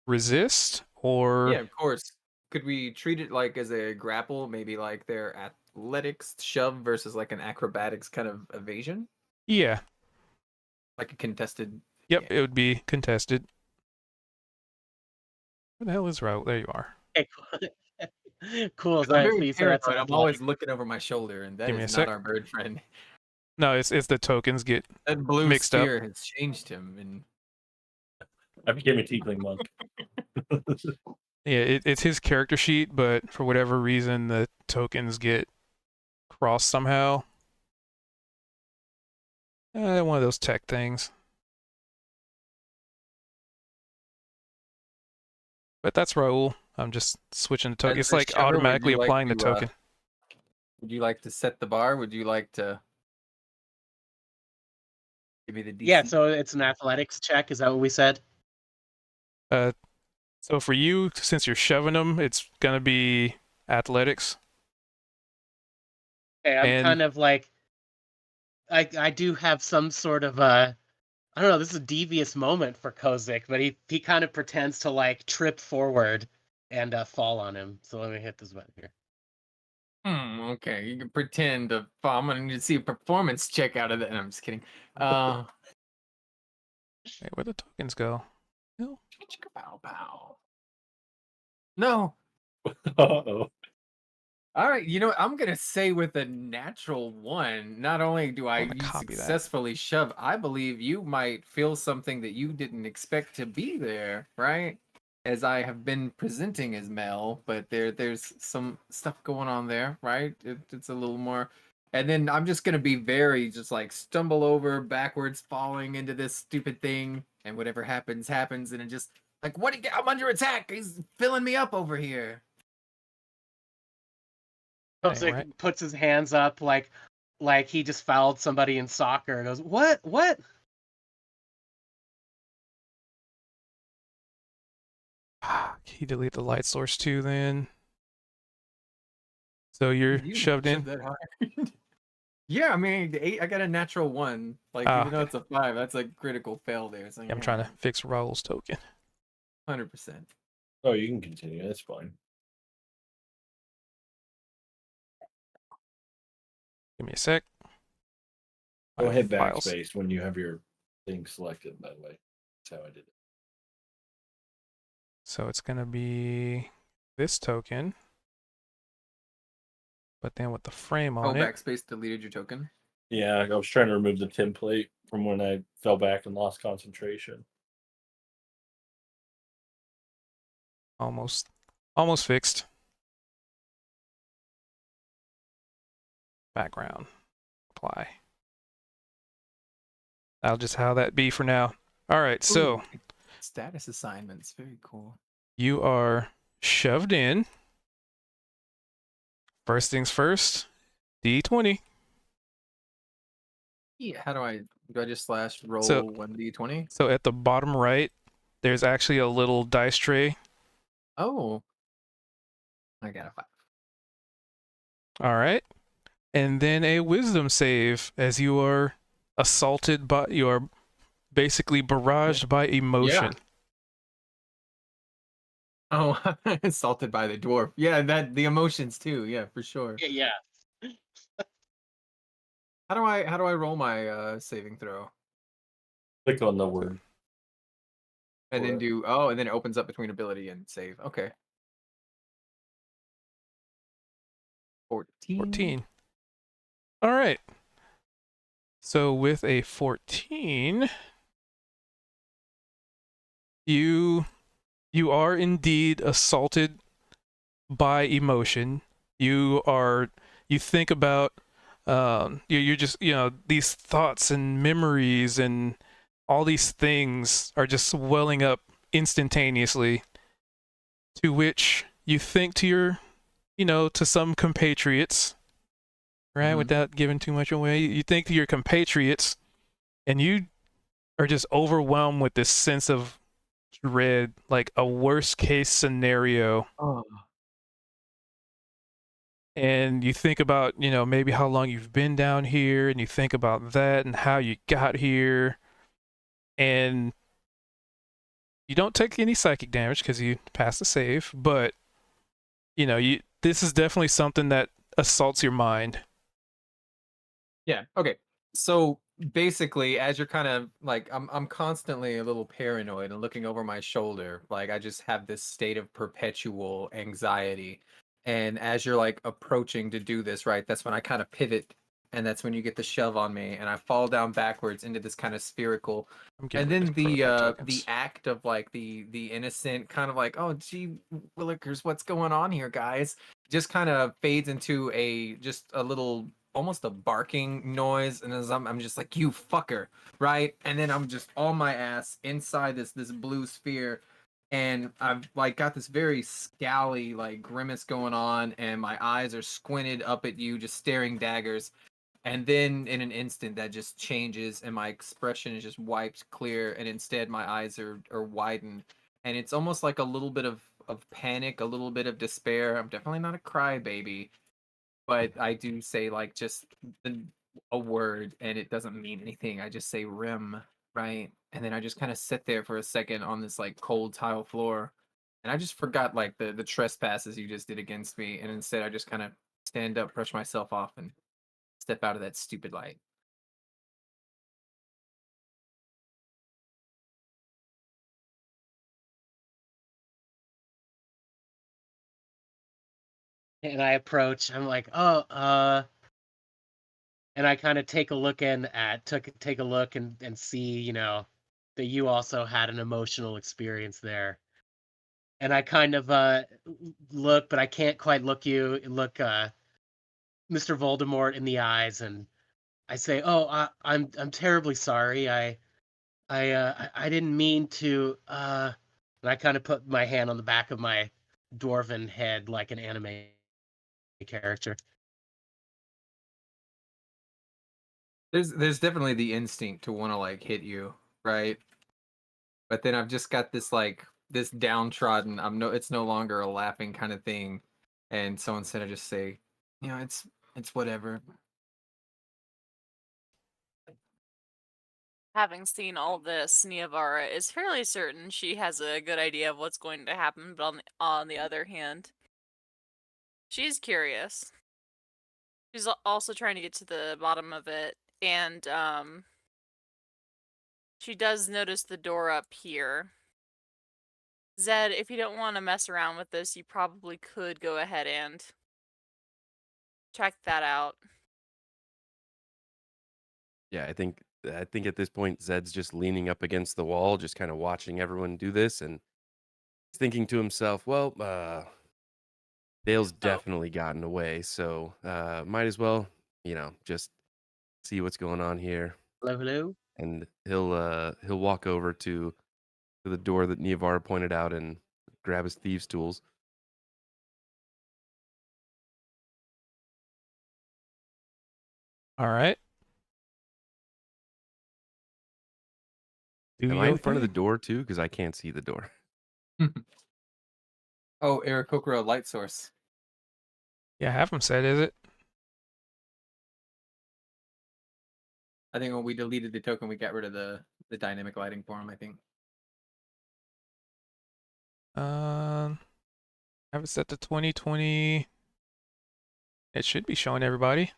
resist or Yeah, of course. Could we treat it like as a grapple, maybe like their athletics shove versus like an acrobatics kind of evasion? yeah, Like a contested. yep, Yeah. it would be contested. Where the hell is Raul? There you are. Okay, cool. 'Cause I'm very So that's paranoid. I'm always athletic. looking over my shoulder, and that Give me is a not sec. our bird friend. No, it's the tokens get That blue mixed up. sphere has changed him, and I became a tiefling monk. Yeah, it's his character sheet, but for whatever reason, the tokens get crossed somehow. One of those tech things. But that's Raul. I'm just switching the token. as It's the like shover, automatically applying the token. would you like to set the bar? Would you like to give me the DC? Yeah, so it's an athletics check. Is that what we said? So for you, since you're shoving them, it's gonna be athletics. Okay, I'm And kind of like I do have some sort of I don't know, this is a devious moment for Kozik, but he kind of pretends to like trip forward and fall on him. So let me hit this button here. Okay. You can pretend to. I'm gonna need to see a performance check out of that. No, I'm just kidding. Uh, wait, where'd the tokens go? No. Pow, pow. No. Uh-oh. All right, you know what? I'm gonna say with a natural one, not only do I'm gonna you copy that. successfully shove, I believe you might feel something that you didn't expect to be there, right? As I have been presenting as Mel, but there's some stuff going on there, right? It's a little more, and then I'm just gonna be very just like stumble over backwards, falling into this stupid thing, and whatever happens happens, and it just like I'm under attack. He's filling me up over here. Kozik right. puts his hands up like he just fouled somebody in soccer and goes, "What? What?" Can you delete the light source too then? So you're You shoved in? shoved that hard. Yeah, I mean, the 8, I got a natural 1. Like, Ah, even though okay. it's a 5, that's a critical fail there. So, I'm trying to fix Raul's token. 100%. Oh, you can continue. That's fine. Give me a sec. Go My hit files. backspace when you have your thing selected, by the way. That's how I did it. So it's gonna be this token, but then with the frame Oh, on it. backspace deleted your token. Yeah, I was trying to remove the template from when I fell back and lost concentration. Almost fixed. Background. Apply. I'll just how that be for now. All right, so Ooh, status assignments, very cool. you are shoved in. First things first, D20. Yeah, how do I just slash roll So- 1d20? So at the bottom right, there's actually a little dice tray. Oh, I got a 5. All right. And then a wisdom save as you are assaulted by, you are basically barraged by emotion. Oh, insulted by the dwarf. Yeah, that the emotions too. Yeah, for sure. Yeah. How do I roll my saving throw? Click on the word. And then Or- and then it opens up between ability and save. Okay. 14. 14. All right. So with a 14, you are indeed assaulted by emotion. You think about you're just these thoughts and memories and all these things are just welling up instantaneously, to which you think to your to some compatriots, right? Mhm. Without giving too much away, you think to your compatriots, and you are just overwhelmed with this sense of dread, like a worst case scenario. Oh. And you think about, maybe how long you've been down here, and you think about that and how you got here. And you don't take any psychic damage because you passed the save, but this is definitely something that assaults your mind. Yeah. Okay. So basically, as you're kind of like, I'm constantly a little paranoid and looking over my shoulder. Like I just have this state of perpetual anxiety. And as you're like approaching to do this, right, that's when I kind of pivot, and that's when you get the shove on me, and I fall down backwards into this kind of spherical. I'm getting And rid then of protocol the tokens. act of like the innocent kind of like, oh gee willikers, what's going on here, guys? Just kind of fades into a just a little almost a barking noise, and as I'm just like, you fucker, right? And then I'm just on my ass inside this blue sphere, and I've like got this very scowly like grimace going on, and my eyes are squinted up at you, just staring daggers. And then in an instant that just changes, and my expression is just wiped clear, and instead my eyes are widened, and it's almost like a little bit of panic, a little bit of despair. I'm definitely not a crybaby, but I do say like just a word, and it doesn't mean anything. I just say rim, right? And then I just kind of sit there for a second on this like cold tile floor, and I just forgot like the trespasses you just did against me, and instead I just kind of stand up, brush myself off, and step out of that stupid light. And I approach. I'm like, oh, and I kind of take a look take a look and see, that you also had an emotional experience there. And I kind of look, but I can't quite look Mr. Voldemort in the eyes, and I say, "Oh, I'm terribly sorry. I didn't mean to." And I kind of put my hand on the back of my dwarven head like an anime character. There's definitely the instinct to want to like hit you, right? But then I've just got this like this downtrodden. It's no longer a laughing kind of thing, and so instead I just say, it's whatever. Having seen all this, Niavara is fairly certain she has a good idea of what's going to happen, but on the other hand, she's curious. She's also trying to get to the bottom of it, and she does notice the door up here. Zed, if you don't want to mess around with this, you probably could go ahead and check that out. Yeah, I think at this point Zed's just leaning up against the wall, just kind of watching everyone do this, and he's thinking to himself, "Well, Dale's definitely gotten away, so might as well, just see what's going on here." Hello, hello. and he'll walk over to the door that Niavar pointed out and grab his thieves' tools. All right. Do Am I your in front of the thing. door too? Because I can't see the door. Oh, Aarakocra light source. Yeah, have him said, is it? I think when we deleted the token, we got rid of the dynamic lighting for him. I think. Have it set to 2020. It should be showing everybody.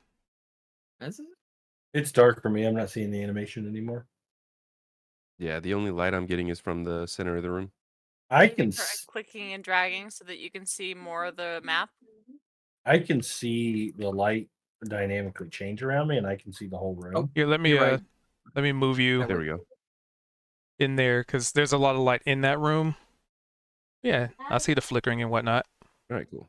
Is it? It's dark for me. I'm not seeing the animation anymore. Yeah, the only light I'm getting is from the center of the room. I Maybe can try s- clicking and dragging so that you can see more of the map. I can see the light dynamically change around me, and I can see the whole room. Oh, Here, let me you're right. move you That There works. we go. in there because there's a lot of light in that room. Yeah, I see the flickering and whatnot. All right, cool.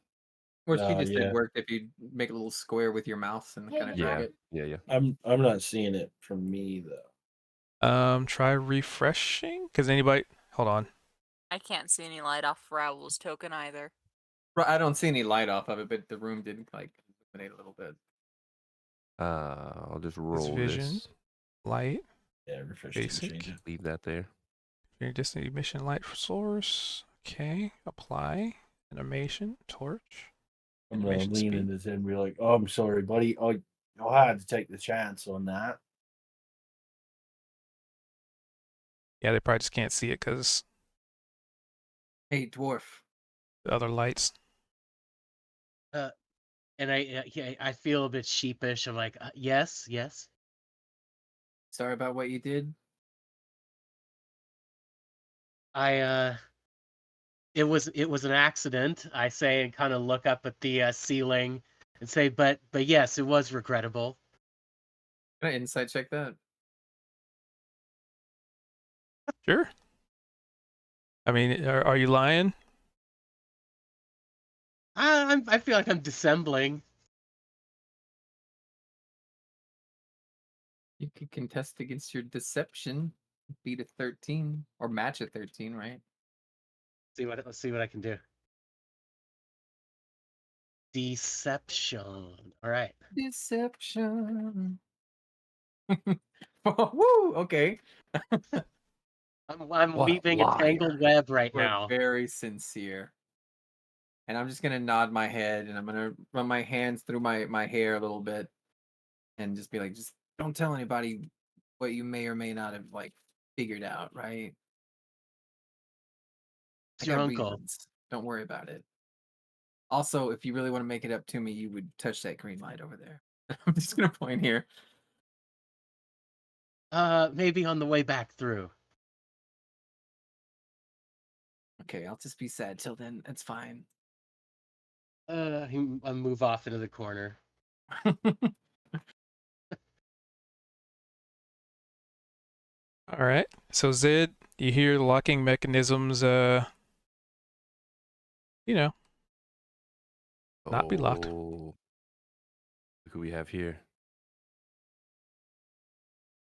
Or she just yeah. did work if you make a little square with your mouse and kind of drag Yeah, it. yeah. I'm not seeing it from me though. Try refreshing. Cause anybody, hold on. I can't see any light off Raoul's token either. Right, I don't see any light off of it, but the room did like illuminate a little bit. I'll just Is roll vision this. light. Yeah, refresh didn't Basic. change it. Leave that there. Your distant emission light source. Okay. Apply. Animation. Torch. I'm gonna Animation lean speed. in his head and be like, "Oh, I'm sorry, buddy. I had to take the chance on that." Yeah, they probably just can't see it because Hey, dwarf. the other lights. And I feel a bit sheepish. I'm like, yes. Sorry about what you did. It was an accident. I say and kind of look up at the ceiling and say, but yes, it was regrettable. Can I insight check that? Sure. I mean, are you lying? I feel like I'm dissembling. You could contest against your deception. Beat a 13 or match a 13, right? Let's see what I can do. Deception. All right. Deception. Woo! Okay. I'm What a weaving a tangled web right We're now. very sincere. And I'm just gonna nod my head and I'm gonna run my hands through my hair a little bit and just be like, just don't tell anybody what you may or may not have like figured out, right? I It's your got uncle. reasons. Don't worry about it. Also, if you really want to make it up to me, you would touch that green light over there. I'm just gonna point here. Maybe on the way back through. Okay, I'll just be sad till then. It's fine. I move off into the corner. All right. So Zed, you hear the locking mechanisms. Not be locked. Oh, look who we have here.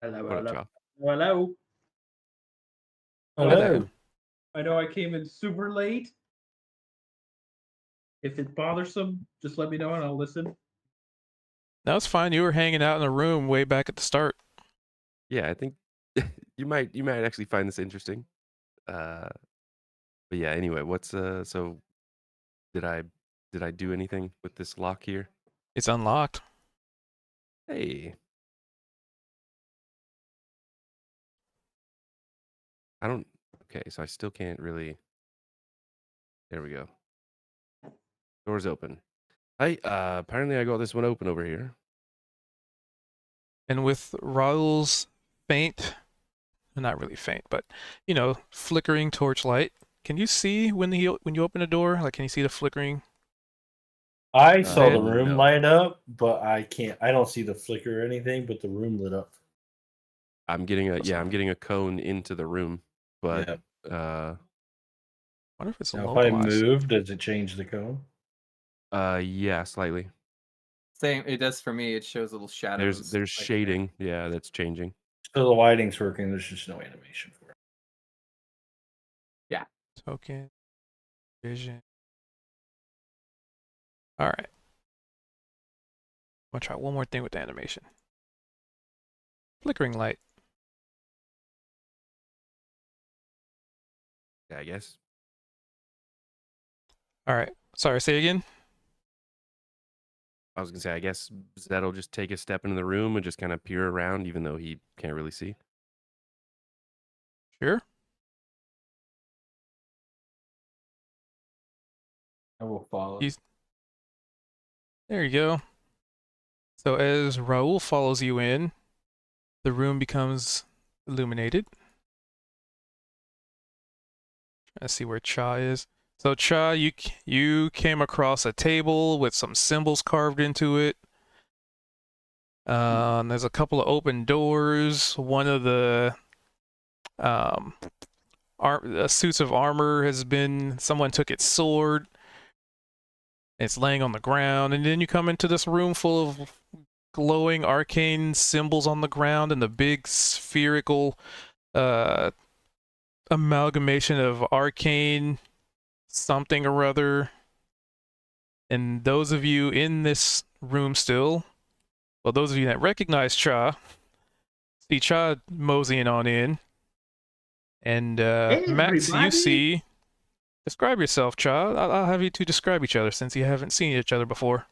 Hello, What up, hello. Chop? Hello. Hi there. Hello. I know I came in super late. If it's bothersome, just let me know and I'll listen. No, it's fine. You were hanging out in the room way back at the start. Yeah, I think you might actually find this interesting. But yeah, anyway, what's so did I do anything with this lock here? It's unlocked. Hey. I don't okay, so I still can't really. There we go. Door's open. Hey, apparently I got this one open over here. And with Raul's faint, not really faint, but flickering torchlight, can you see when you open a door? Like, can you see the flickering? I saw the Zed? room No. light up, but I can't. I don't see the flicker or anything, but the room lit up. I'm getting That's I'm fine. getting a cone into the room, but Yeah. Wonder if it's Now, if I localized. move, does it change the cone? yeah, slightly. Same, it does for me. It shows little shadows. There's like, shading, yeah, that's changing. So the lighting's working. There's just no animation for it. Token. Vision. All right. I'm gonna try one more thing with the animation. Flickering light. Yeah, I guess. All right. Sorry, say again. I was gonna say, I guess Zed'll just take a step into the room and just kind of peer around, even though he can't really see. Sure. I will follow. He's- There you go. So as Raul follows you in, the room becomes illuminated. Let's see where Cha is. So Cha, you came across a table with some symbols carved into it. There's a couple of open doors. One of the suits of armor has been, someone took its sword. It's laying on the ground, and then you come into this room full of glowing arcane symbols on the ground and the big spherical amalgamation of arcane something or other. And those of you in this room still, well, those of you that recognize Cha, see Cha moseying on in. And Hey, Max, you everybody. see, describe yourself, Cha. I'll have you two describe each other since you haven't seen each other before.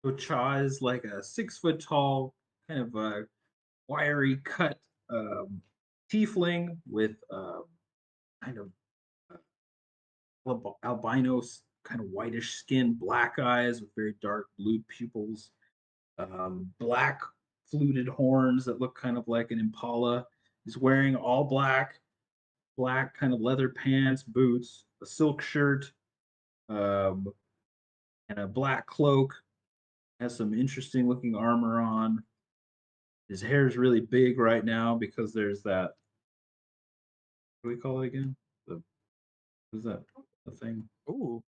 So Cha is like a 6 foot tall, kind of a wiry cut tiefling with kind of albino, kind of whitish skin, black eyes with very dark blue pupils, black fluted horns that look kind of like an impala. He's wearing all black, black kind of leather pants, boots, a silk shirt, um, and a black cloak. Has some interesting looking armor on. His hair is really big right now because there's that. What do we call it again? The What is that? The thing? Ooh.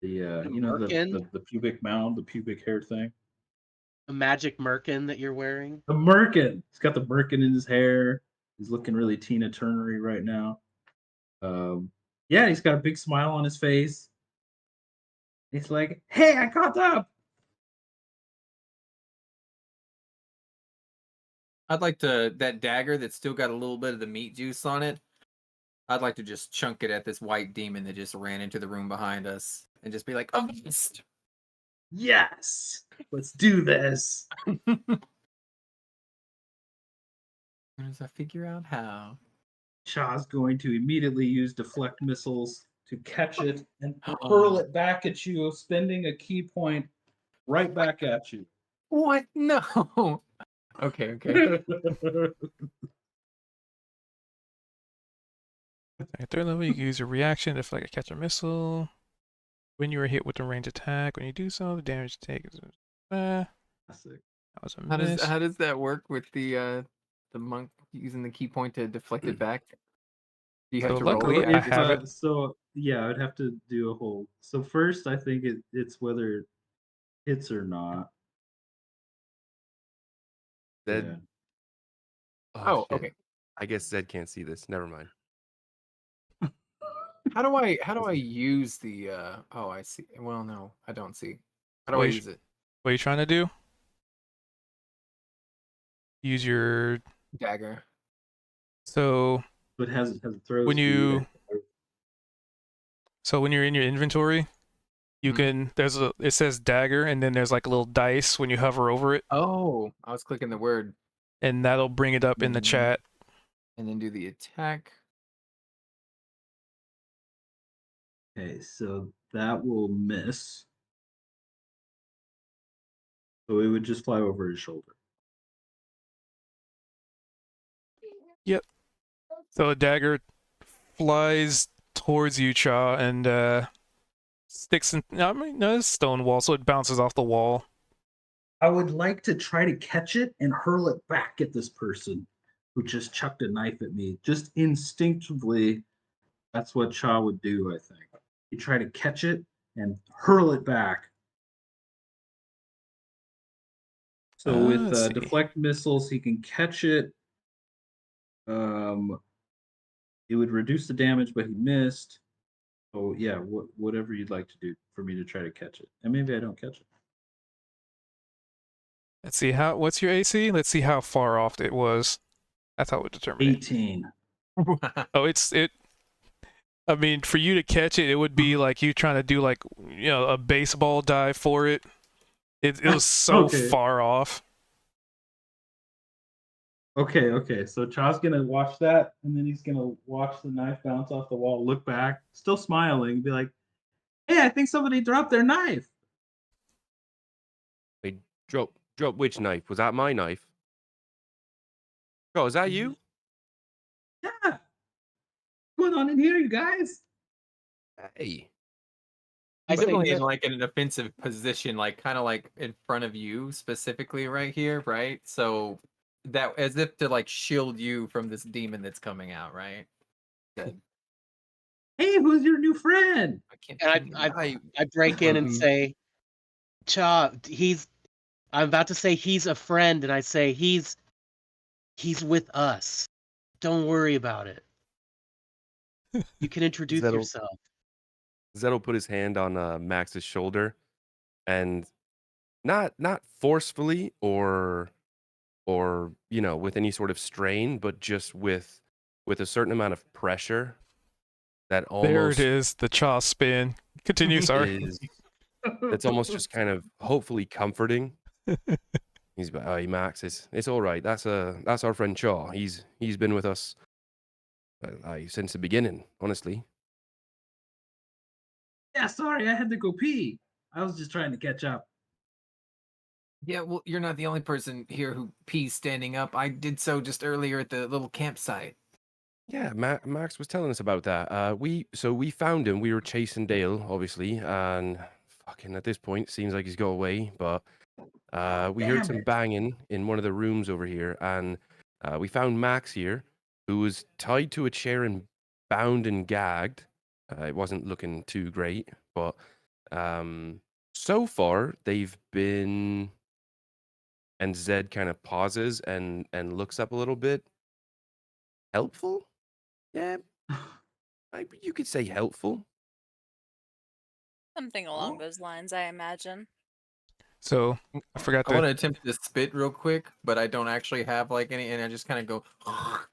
The A you know merkin? the pubic mound, the pubic hair thing. A magic merkin that you're wearing. The merkin. He's got the merkin in his hair. He's looking really Tina Turnery right now. Yeah, he's got a big smile on his face. He's like, "Hey, I caught up." I'd like to that dagger that's still got a little bit of the meat juice on it. I'd like to just chunk it at this white demon that just ran into the room behind us and just be like, "Oh, Yes, let's do this. as I figure out how." Cha's going to immediately use deflect missiles to catch it and hurl it back at you, spending a key point right back at you. What? No. Okay, okay. At third level, you can use your reaction to like catch a missile. When you are hit with a range attack, when you do so, the damage taken is that was a miss. How does that work with the monk using the key point to deflect it back? Do you have So to roll luckily, it? I have it. So yeah, I'd have to do a whole. So first, I think it's whether it hits or not. Zed. Yeah. Oh, Shit. okay. I guess Zed can't see this. Never mind. How do I use the oh, I see. Well, no, I don't see. How do I What you use it? What are you trying to do? Use your Dagger. so But has throw when speed. when you're in your inventory, you Mhm. can it says dagger, and then there's like a little dice when you hover over it, Oh, I was clicking the word and that'll bring it up in the chat. and then do the attack. Okay, so that will miss. So it would just fly over his shoulder. Yep. So a dagger flies towards you, Cha, and sticks in. I mean, no, it's stone wall, so it bounces off the wall. I would like to try to catch it and hurl it back at this person who just chucked a knife at me. Just instinctively, that's what Cha would do, I think. You try to catch it and hurl it back. So with Let's see. deflect missiles, he can catch it. It would reduce the damage, but he missed. So yeah, whatever you'd like to do for me to try to catch it, and maybe I don't catch it. Let's see what's your AC? Let's see how far off it was. That's how it would determine it. 18. Oh, it. I mean, for you to catch it, it would be like you trying to do like a baseball dive for it. It was so Okay. far off. Okay. So Cha's gonna watch that, and then he's gonna watch the knife bounce off the wall, look back, still smiling, be like, "Hey, I think somebody dropped their knife." Wait, drop which knife? Was that my knife? Oh, is that you? Yeah. What's going on in here, you guys? Hey. I He's say, definitely in like an offensive position, like kind of like in front of you specifically right here, right? So that as if to like shield you from this demon that's coming out, right? Good. Hey, who's your new friend? I can't. and I break in and Mhm. say, Cha, I'm about to say he's a friend, and I say he's with us. Don't worry about it. You can introduce Zettel, yourself. Zettel put his hand on Max's shoulder, and not forcefully or with any sort of strain, but just with a certain amount of pressure that There it almost is, the Cha spin. Continue, sorry. is that's almost just kind of hopefully comforting. He's like, "Hey Max, it's all right. That's our friend Chaw. He's been with us since the beginning, honestly." Yeah, sorry, I had to go pee. I was just trying to catch up. Yeah, well, you're not the only person here who pees standing up. I did so just earlier at the little campsite. Yeah, Max was telling us about that. We found him. We were chasing Dale, obviously, and fucking at this point, seems like he's got away. But we heard Damn some it. banging in one of the rooms over here, and we found Max here, who was tied to a chair and bound and gagged. It wasn't looking too great, but so far they've been. And Zed kind of pauses and looks up a little bit. Helpful? Yeah, you could say helpful. Something along Oh. those lines, I imagine. So I forgot I want to. to attempt to spit real quick, but I don't actually have like any, and I just kind of go,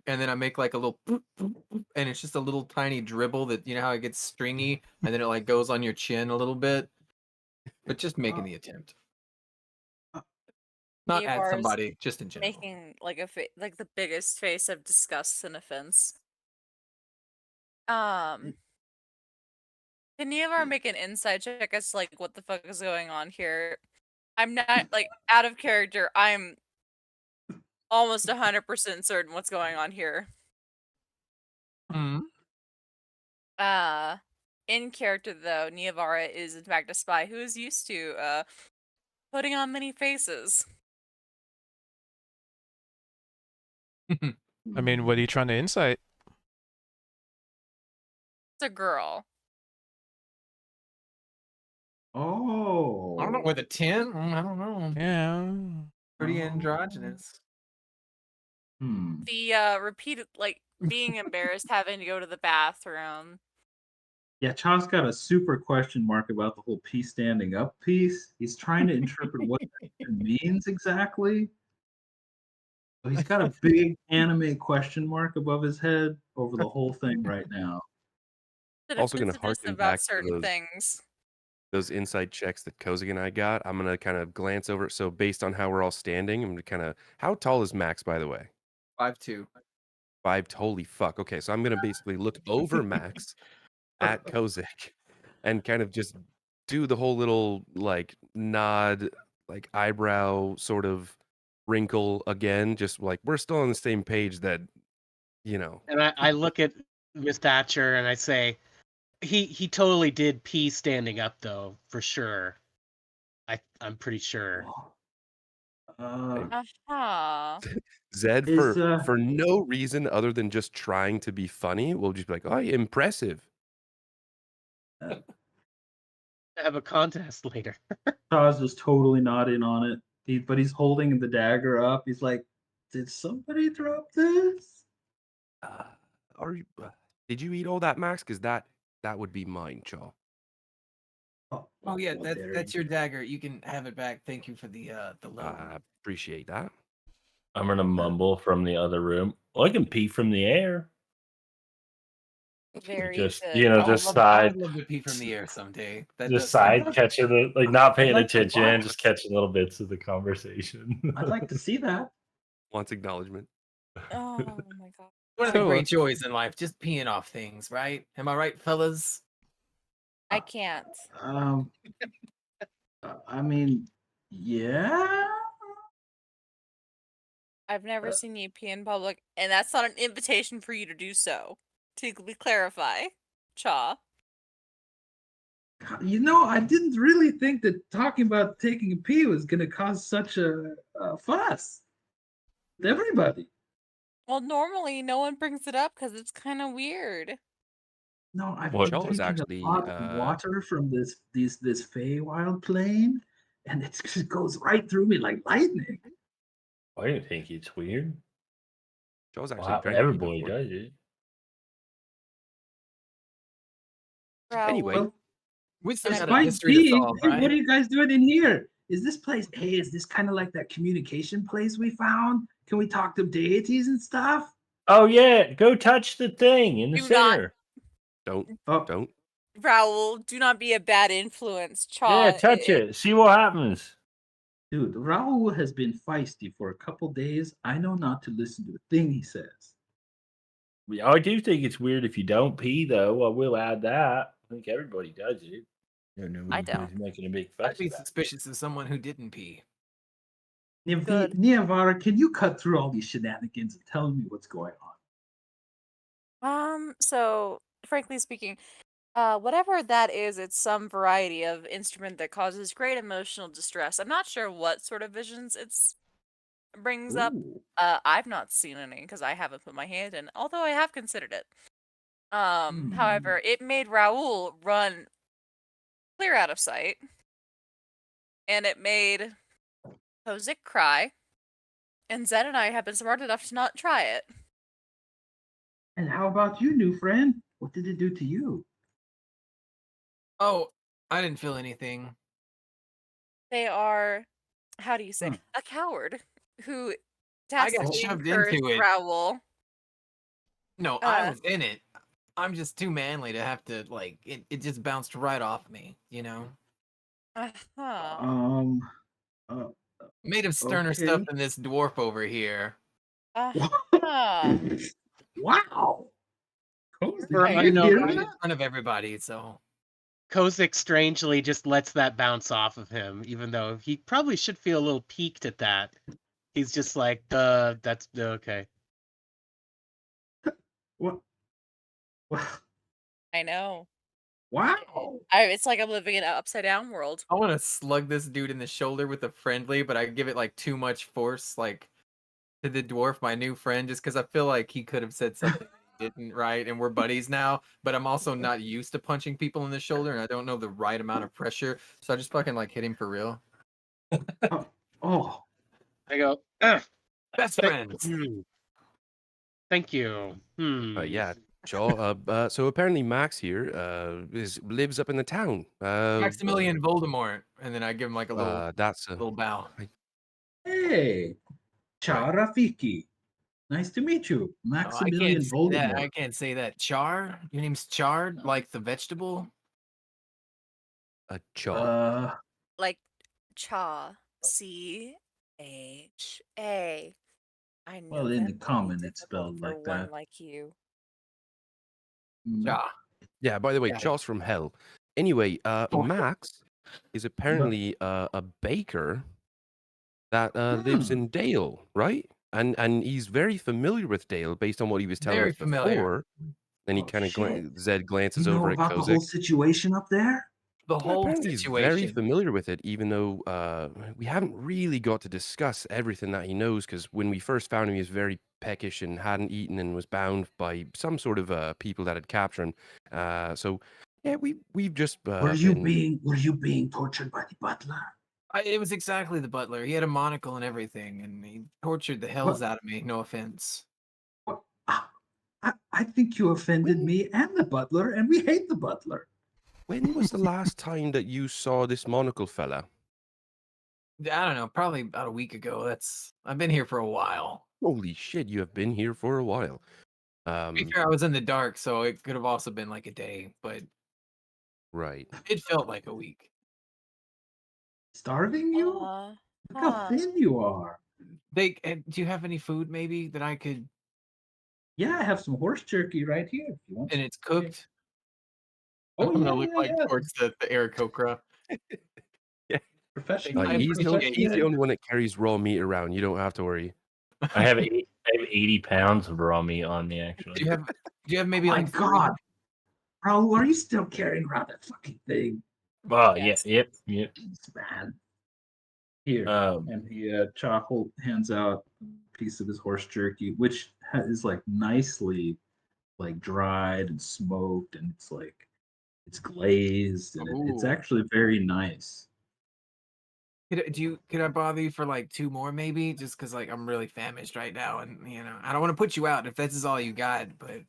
and then I make like a little, and it's just a little tiny dribble that how it gets stringy, and then it like goes on your chin a little bit, but just making the attempt, not at Evar's somebody, just in general. making like like the biggest face of disgust and offense. Can Evar make an insight check as to, like, what the fuck is going on here? I'm not like out of character. I'm almost 100% certain what's going on here. Hmm. In character though, Niavara is in fact a spy who is used to putting on many faces. I mean, what are you trying to insight? It's a girl. Oh. I don't know, with a 10. I don't know. Yeah. Pretty Oh. androgynous. The repeated like being embarrassed, having to go to the bathroom. Yeah, Cha's got a super question mark about the whole pee standing up piece. He's trying to interpret what that even means exactly. So he's got a big anime question mark above his head over the whole thing right now. The Also gonna defensiveness harken about back to certain things. those inside checks that Kozig and I got. I'm gonna kind of glance over it. So based on how we're all standing, I'm gonna kind of. How tall is Max, by the way? 5'2". 5. Holy fuck. Okay, so I'm gonna basically look over Max at Kozig, and kind of just do the whole little like nod, like eyebrow sort of wrinkle again. Just like we're still on the same page. That And I look at Miss Thatcher and I say, he totally did pee standing up though, for sure. I'm pretty sure. Uh-huh. Zed Is for no reason other than just trying to be funny will just be like, "Oh, impressive." Have a contest later. Cha's just totally not in on it. but he's holding the dagger up. He's like, "Did somebody drop this?" Are you? Did you eat all that, Max? Because that would be mine, Chaw. Oh yeah, how dare that's you. your dagger. You can have it back. Thank you for the loan. I appreciate that. I'm gonna mumble from the other room. Well, I can pee from the air. Very Just good. you know, I would just love, side, to pee from the air someday. That just does sound side catching the like not paying like to attention, watch. just catching little bits of the conversation. I'd like to see that. Wants acknowledgement. Oh my god. one of the So, great joys in life, just peeing off things, right? Am I right, fellas? I can't. Um, I mean, yeah. I've never seen you pee in public, and that's not an invitation for you to do so. To clarify, Cha. You know, I didn't really think that talking about taking a pee was going to cause such a fuss with everybody. Well, normally no one brings it up because it's kind of weird. No, I've What? been Chaw is drinking actually a lot of water from this Feywild plane, and it just goes right through me like lightning. I don't think it's weird. Chaw's actually Wow, drank pee everybody before. does it. Anyway, Well, We still And got I a despite mystery to peeing, solve, hey, what right? are you guys doing in here? Is this place? Hey, is this kind of like that communication place we found? Can we talk to deities and stuff? Oh yeah, go touch the thing in the Do not- center. don't. Oh, Raoul, do not be a bad influence, Cha. Yeah, touch it. See what happens. dude, Raul has been feisty for a couple days. I know not to listen to a thing he says. Yeah, I do think it's weird if you don't pee, though. I will add that. I think everybody does it. I don't know. I Anybody's don't. making a big I'd fuss be about it. suspicious of someone who didn't pee. Good. Niavara, can you cut through all these shenanigans and tell me what's going on? So frankly speaking, whatever that is, it's some variety of instrument that causes great emotional distress. I'm not sure what sort of visions it's brings up. Ooh. I've not seen any because I haven't put my hand in, although I have considered it. However, it made Raoul run clear out of sight, and it made Kozik cry, and Zed and I have been smart enough to not try it. And how about you, new friend? What did it do to you? Oh, I didn't feel anything. They are, how do you say, Huh. a coward who I got tacitly shoved encouraged into it. Raoul. No, I was in it. I'm just too manly to have to it just bounced right off me, you know? Uh-huh. Uh, Made of sterner stuff Okay. than this dwarf over here. Uh-huh. Wow. Cozy, For did I you know, hear right in that? front of everybody, so Kozik strangely just lets that bounce off of him, even though he probably should feel a little piqued at that. He's just like, that's okay. What? I know. Wow. It's like I'm living in an upside down world. I want to slug this dude in the shoulder with a friendly, but I give it like too much force, like to the dwarf, my new friend, just because I feel like he could have said something he didn't, right? And we're buddies now, but I'm also not used to punching people in the shoulder, and I don't know the right amount of pressure, so I just fucking like hit him for real. Oh. I go, "Ugh, Best friends. thank you. yeah, Chaw. So apparently Max here lives up in the town. Maximilian Voldemort, and then I give him like a little That's little bow. Hey. Ciao, Rafiki. Nice to meet you. Oh, I Maximilian can't say that. I Voldemort. can't say that. Char? Your name's Chard, like the vegetable? a Chaw. Like Cha. C-H-A. I know Well, in the that common, would be it's difficult spelled for like one that. like you. Cha. Yeah. By the way, Yeah. Chaw's from hell. Anyway, Oh. Max is apparently a baker that lives in Dale, right? And he's very familiar with Dale based on what he was telling Very us familiar. before. Then he Oh, kind of shit. Zed You glances know over at about the whole Kozik. situation up there? The whole Apparently he's very situation. familiar with it, even though we haven't really got to discuss everything that he knows. Because when we first found him, he was very peckish and hadn't eaten and was bound by some sort of people that had captured him. So yeah, we've just Were you been. being tortured by the butler? It was exactly the butler. He had a monocle and everything, and he tortured the hells What? out of me. No offense. What? I think you offended When me and the butler, and we hate the butler. when was the last time that you saw this monocle fella? I don't know, probably about a week ago. I've been here for a while. Holy shit, you have been here for a while. To be fair, I was in the dark, so it could have also been like a day, but Right. it felt like a week. Starving you? Look how Huh. thin you are. Do you have any food maybe that I could? Yeah, I have some horse jerky right here if you want And some. it's cooked. Oh I'm gonna yeah, look yeah, like yeah. towards the Aarakocra. Professional. I He's the appreciate he's the it. only one that carries raw meat around. You don't have to worry. I have 80 pounds of raw meat on me, actually. Do you have Oh maybe my like god, Raul, are you still carrying around that fucking thing? Oh, Yes. yep. Jeez, man. Here, Um, and he hands out a piece of his horse jerky, which is like nicely like dried and smoked, and it's glazed, and it's Ooh. actually very nice. Could I bother you for like 2 more maybe? Just because like I'm really famished right now, and I don't want to put you out if this is all you got, but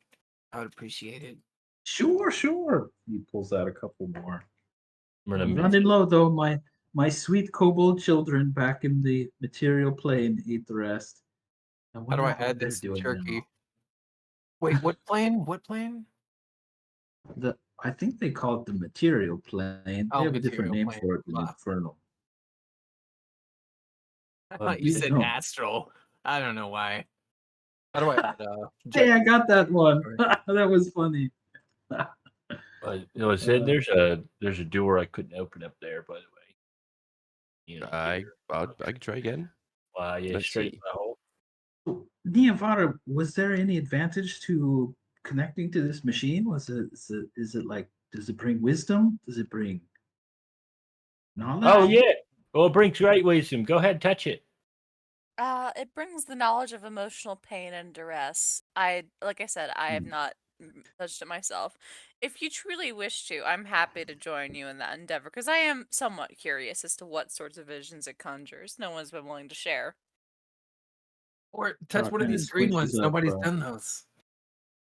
I would appreciate it. Sure, sure. He pulls out a couple more. I'm I'm gonna running low though. My sweet kobold children back in the material plane eat the rest. I How do wonder I how add they're this doing now. jerky? Wait, what plan? What plan? I think they call it the material plane. They Oh, have a different material name plan. for it than Blah. infernal. I thought you Yeah, said no. astral. I don't know why. How do I add Hey, I jerky? got that one. Sorry. That was funny. said there's a door I couldn't open up there, by the way. I can try again. Yeah, Let's straight see. to the hole. Niamvara, was there any advantage to connecting to this machine? Is it like, does it bring wisdom? Does it bring knowledge? Oh yeah. Well, it brings great wisdom. Go ahead, touch it. It brings the knowledge of emotional pain and duress. Like I said, I have Hmm. not touched it myself. If you truly wish to, I'm happy to join you in that endeavor because I am somewhat curious as to what sorts of visions it conjures. No one's been willing to share. Or touch Char one of kind of these green squinches ones. up. Nobody's done those.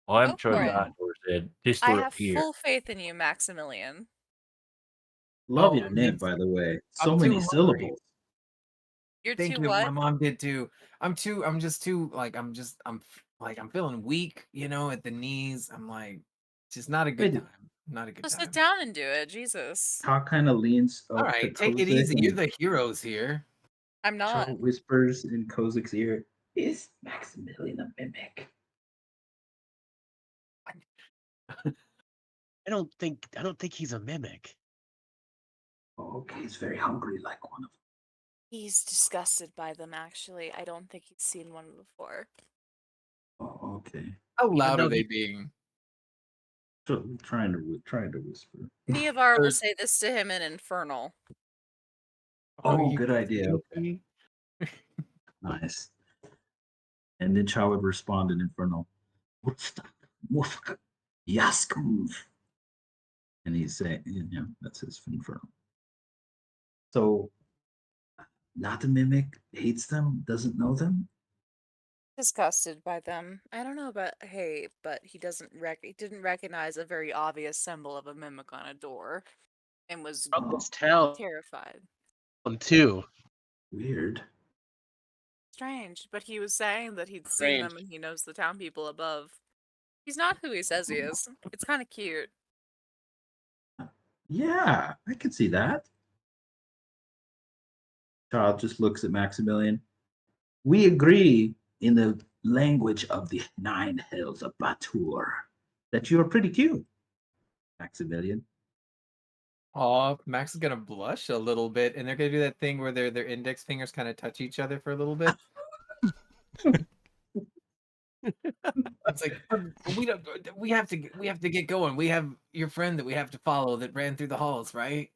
Well, I Go haven't tried for Oh, it. that door. Said this I door up have here. full faith in you, Maximilian. Love oh, your name, by the way. I'm So many too hungry. syllables. You're Thank too you. My what? mom did too. I'm just too like I'm feeling weak, at the knees. I'm like, it's just not a good Wait, time. Not a good Just sit time. down and do it, Jesus. Char kind of leans All up to right, take it Kozak, easy. You're and the heroes here. I'm Char not. whispers in Kozak's ear, "Is Maximilian a mimic?" I don't think he's a mimic. Oh, okay, he's very hungry, like one of them. He's disgusted by them, actually. I don't think he's seen one before. Oh, okay. How Even loud are though they he being? So trying to whisper. Neovar will Or say this to him in Infernal. are Oh, you good idea. kidding Okay, me? nice. And then Char would respond in Infernal. Yaskum. And he's saying, that's his Infernal. So, not a mimic, hates them, doesn't know them. Disgusted by them. I don't know about hey, but he didn't recognize a very obvious symbol of a mimic on a door and was from Oh, this town terrified. too. weird. Strange, but he was saying that he'd seen Strange. them and he knows the town people above. He's not who he says he is. It's kind of cute. Yeah, I can see that. Child just looks at Maximilian. We agree in the language of the nine hells of Batur that you are pretty cute, Maximilian. Oh, Max is gonna blush a little bit, and they're gonna do that thing where their index fingers kind of touch each other for a little bit. It's like, but we don't. We have to get going. We have your friend that we have to follow that ran through the halls, right?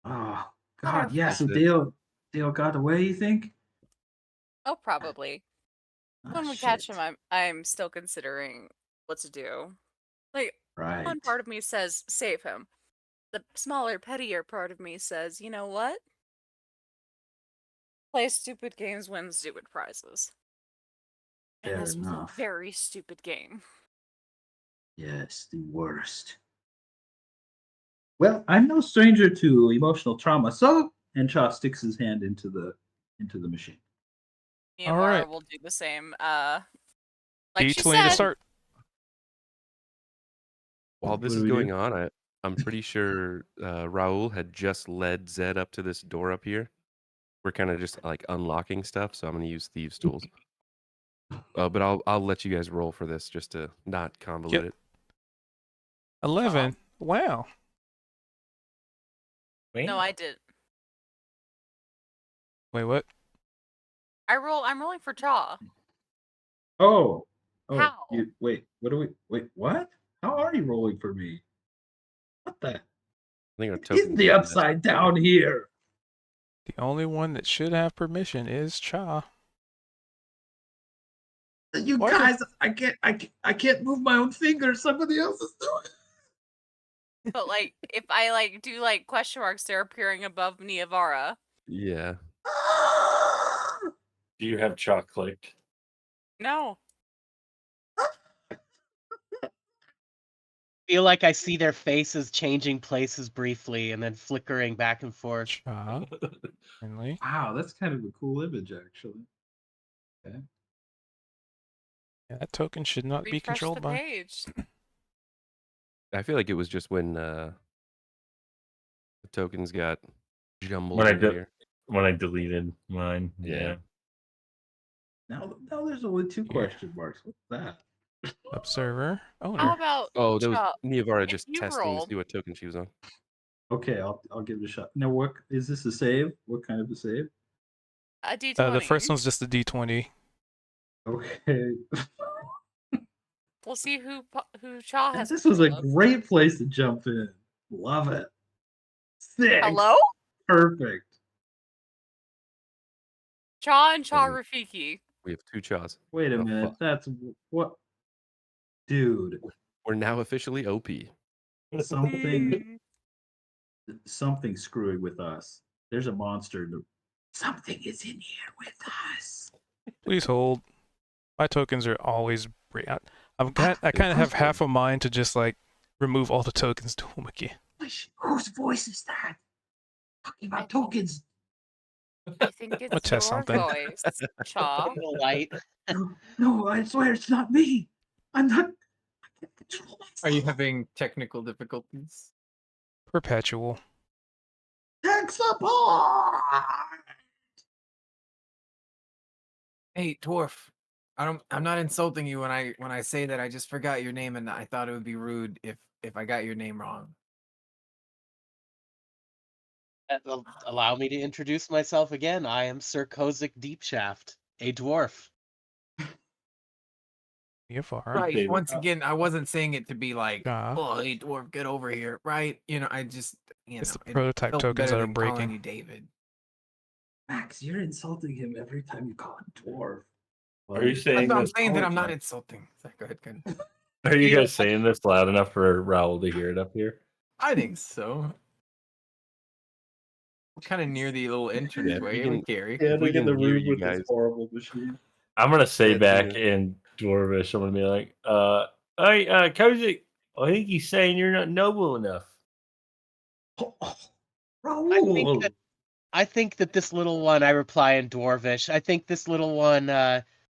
Oh Not our God, yeah. friend. So Dale got away, you think? Oh, probably. Ah, When we catch shit. him, I'm still considering what to do. Like, one Right. part of me says save him. The smaller, pettier part of me says, you know what? Play stupid games, win stupid prizes. And Fair this was a enough. very stupid game. Yes, the worst. Well, I'm no stranger to emotional trauma, so and Cha sticks his hand into the machine. Me and All Vara right. will do the same. Like she D20 to said, start. While What this do is we do? going on, I'm pretty sure Raul had just led Zed up to this door up here. We're kind of just like unlocking stuff, so I'm gonna use thieves' tools. But I'll let you guys roll for this just to not convolute Yep. it. 11. Wow. no, I did. Wait, what? I'm rolling for Jaw. Oh, How? wait. What do we? Wait, what? How are you rolling for me? What the? I think our It token is the upside down here. The only one that should have permission is Cha. You Why guys, I can't move my own finger. Somebody else is doing it. But like, if I like do like question marks, they're appearing above Niavara. Yeah. Do you have chalk clicked? No. Feel like I see their faces changing places briefly and then flickering back and forth. Cha. Finley. Wow, that's kind of a cool image, actually. Okay. Yeah, that token should not be Refresh controlled the by. page. I feel like it was just when the tokens got jumbled When I earlier. when I deleted mine, Yeah. Now there's only two Here. question marks. What's that? Observer. How Owner. about Oh, that was Cha? Niavara if just you testing roll- to see what token she was on. Okay, I'll give it a shot. Now, what is this a save? What kind of a save? A D20? The first one's just a D20. Okay. We'll see who Cha has. This was a control of. great place to jump in. Love it. 6. Hello? Perfect. Cha and Cha Oh, Rafiki. We have 2 Chas. Wait a Oh, minute. fuck. That's what, dude. We're now officially OP. Something screwing with us. There's a monster. Something is in here with us. Please hold. My tokens are always I kind of have half a mind to just like remove all the tokens to them again. Whose voice is that? Talking about tokens. I think it's your test something. voice, Cha. The light. No, I swear it's not me. I'm not. I can't control myself. Are you having technical difficulties? Perpetual. Tech support? Hey, dwarf. I'm not insulting you when I say that I just forgot your name and I thought it would be rude if I got your name wrong. Allow me to introduce myself again. I am Sir Kozik Deepshaft, a dwarf. Niavara. Right. David. Once again, I wasn't saying it to be like, Ja. oh, hey, dwarf, get over here. Right. I just, It's the it prototype felt tokens better that are than calling breaking. you David. Max, you're insulting him every time you call him dwarf. Are you saying I'm this? saying that I'm not insulting. Go ahead, Ken. Are you guys saying this loud enough for Raul to hear it up here? I think so. Kind of near the little entranceway can- with Gary. Yeah, we look at can the hear room you with this guys. horrible machine. I'm gonna say Yeah, back too. in Dwarvish, I'm gonna be like, hey, Kozik, I think he's saying you're not noble enough. Raul! I think that this little one, I reply in Dwarvish, I think this little one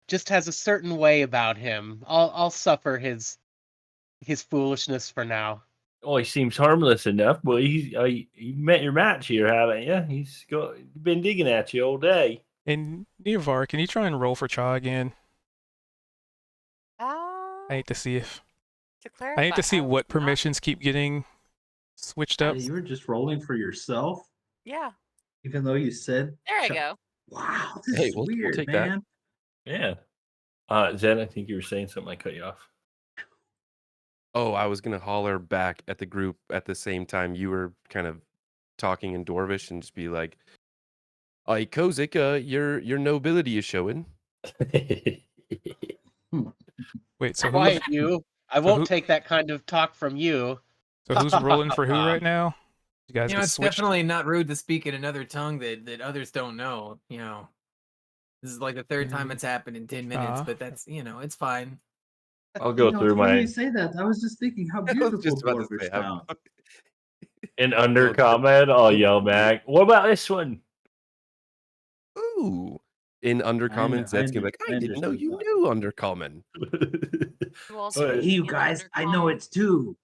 just has a certain way about him. I'll suffer his foolishness for now. Oh, he seems harmless enough. Well, you met your match here, haven't you? He's been digging at you all day. And Niavara, can you try and roll for Cha again? I need to see if To clarify, I need to see was what not- permissions keep getting switched up. You were just rolling for yourself, Yeah, even though you said. there I go. Wow, this Hey, is we'll weird, take that. man. Yeah. Zed, I think you were saying something. I cut you off. Oh, I was gonna holler back at the group at the same time you were kind of talking in Dwarvish and just be like, "Hey, Kozik, your nobility is showing." Wait, so who's Quiet you. I won't who- take that kind of talk from you. who's rolling for who right now? You guys You know, get it's switched. definitely not rude to speak in another tongue that others don't know. You know, this is like the third time it's happened in 10 minutes, but that's it's fine. I'll go through It's funny you my say that. I was just thinking how I was beautiful just about to Dwarvish say, how sounds. in under Go through- comment. I'll yell back. What about this one? ooh. In Undercommon, Zed's gonna be like, I didn't know understood you that. knew Undercommon. You also But- Hey, you in guys, I know Undercommon. it's too.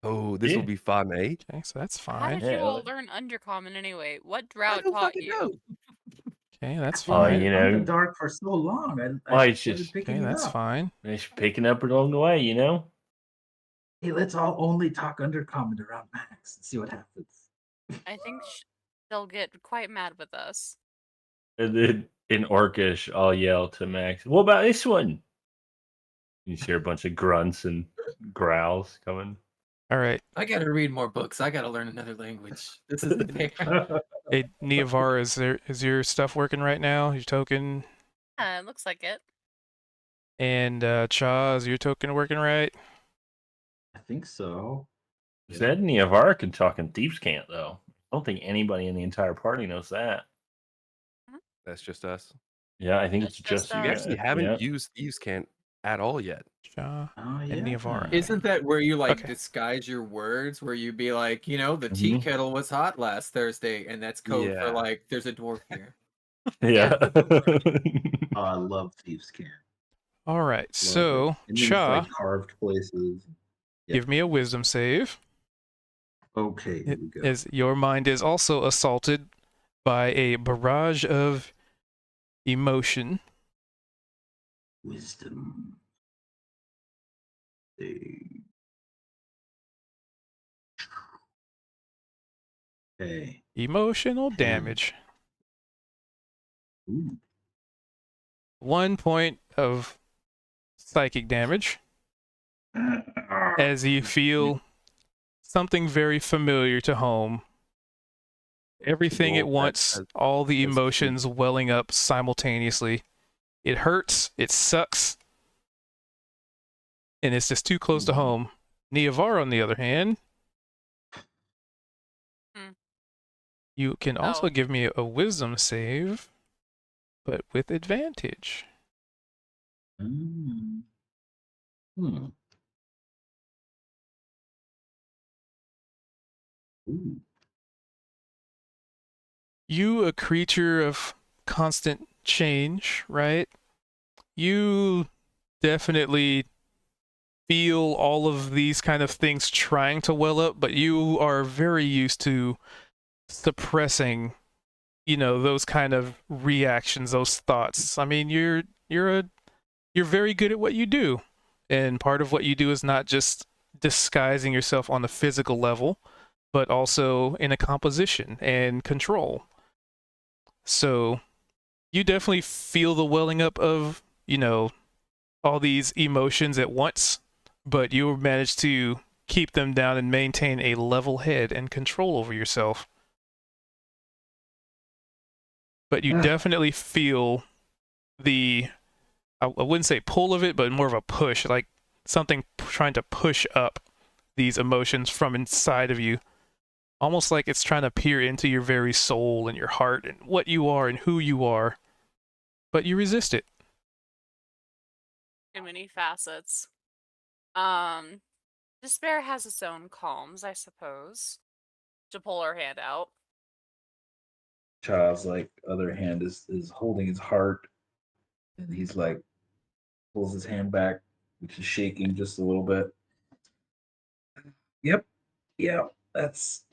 Oh, this will Yeah. be fun, eh? Okay, so that's How fine. did you Yeah, all like- learn Undercommon anyway? What I drought don't taught fucking you? know. Okay, that's Well, fine. you I'm know. in the dark for so long. Well, I it's started just- picking Okay, it that's up. fine. It's picking up along the way, you know. Hey, let's all only talk undercommon around Max and see what happens. I think they'll get quite mad with us. And then in Orcish, I'll yell to Max, "What about this one?" You hear a bunch of grunts and growls coming. All right. I gotta read more books. I gotta learn another language. This isn't fair. Hey, Neovar, is your stuff working right now? Your token? It looks like it. And Cha, is your token working right? I think so. Zed and Yavar can talk in Thieves' Cant, though. I don't think anybody in the entire party knows that. That's just us. Yeah, I think That's it's just just you We us. actually guys. haven't Yeah. used Thieves' Cant at all yet. Cha Oh and yeah. Neovar. Isn't that where you like Okay. disguise your words? Where you be like, the tea Mhm. kettle was hot last Thursday, and that's code for Yeah. like, there's a dwarf here. Yeah. Oh, I love Thieves' Camp. All right. Love So it. And then it's Cha, like carved places. Yeah. give me a wisdom save. Okay, here we go. As your mind is also assaulted by a barrage of emotion. Wisdom. Okay. Emotional 10. damage. Ooh. 1 point of psychic damage as you feel something very familiar to home. Everything at Roll that once, as- all the as emotions welling up simultaneously. It hurts, it sucks, and it's just too close to home. Neovar, on the other hand, you can also Oh. give me a wisdom save, but with advantage. Hmm. Ooh. You, a creature of constant change, right? You definitely feel all of these kind of things trying to well up, but you are very used to suppressing, those kind of reactions, those thoughts. I mean, you're very good at what you do. And part of what you do is not just disguising yourself on the physical level, but also in a composition and control. So you definitely feel the welling up of, all these emotions at once, but you manage to keep them down and maintain a level head and control over yourself. But you definitely feel the, I wouldn't say pull of it, but more of a push, like something trying to push up these emotions from inside of you. Almost like it's trying to peer into your very soul and your heart and what you are and who you are. But you resist it. Too many facets. Despair has its own calms, I suppose. To pull her hand out. Child's like other hand is holding his heart, and he's like pulls his hand back, which is shaking just a little bit. Yep, yeah, that's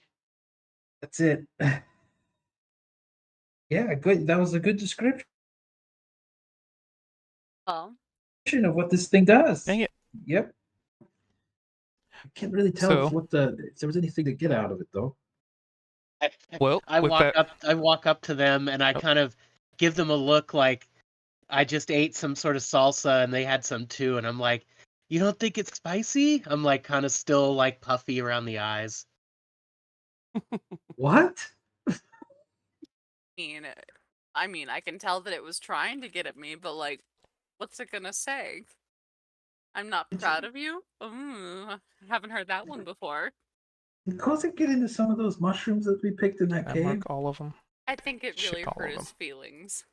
it. Yeah, good. That was a good description Well, of what this thing does. Dang it. Yep. I can't really tell So- if there was anything to get out of it though. Well, I with walk that, up. I walk up to them and I Oh. kind of give them a look like I just ate some sort of salsa and they had some too, and I'm like, "You don't think it's spicy?" I'm like, kind of still like puffy around the eyes. What? I mean, I can tell that it was trying to get at me, but like, what's it gonna say? I'm not proud of you? Ooh, I haven't heard that one before. Did Kozak get into some of those mushrooms that we picked in that I cave? mark all of them. I think it really Check all hurt of his them. feelings.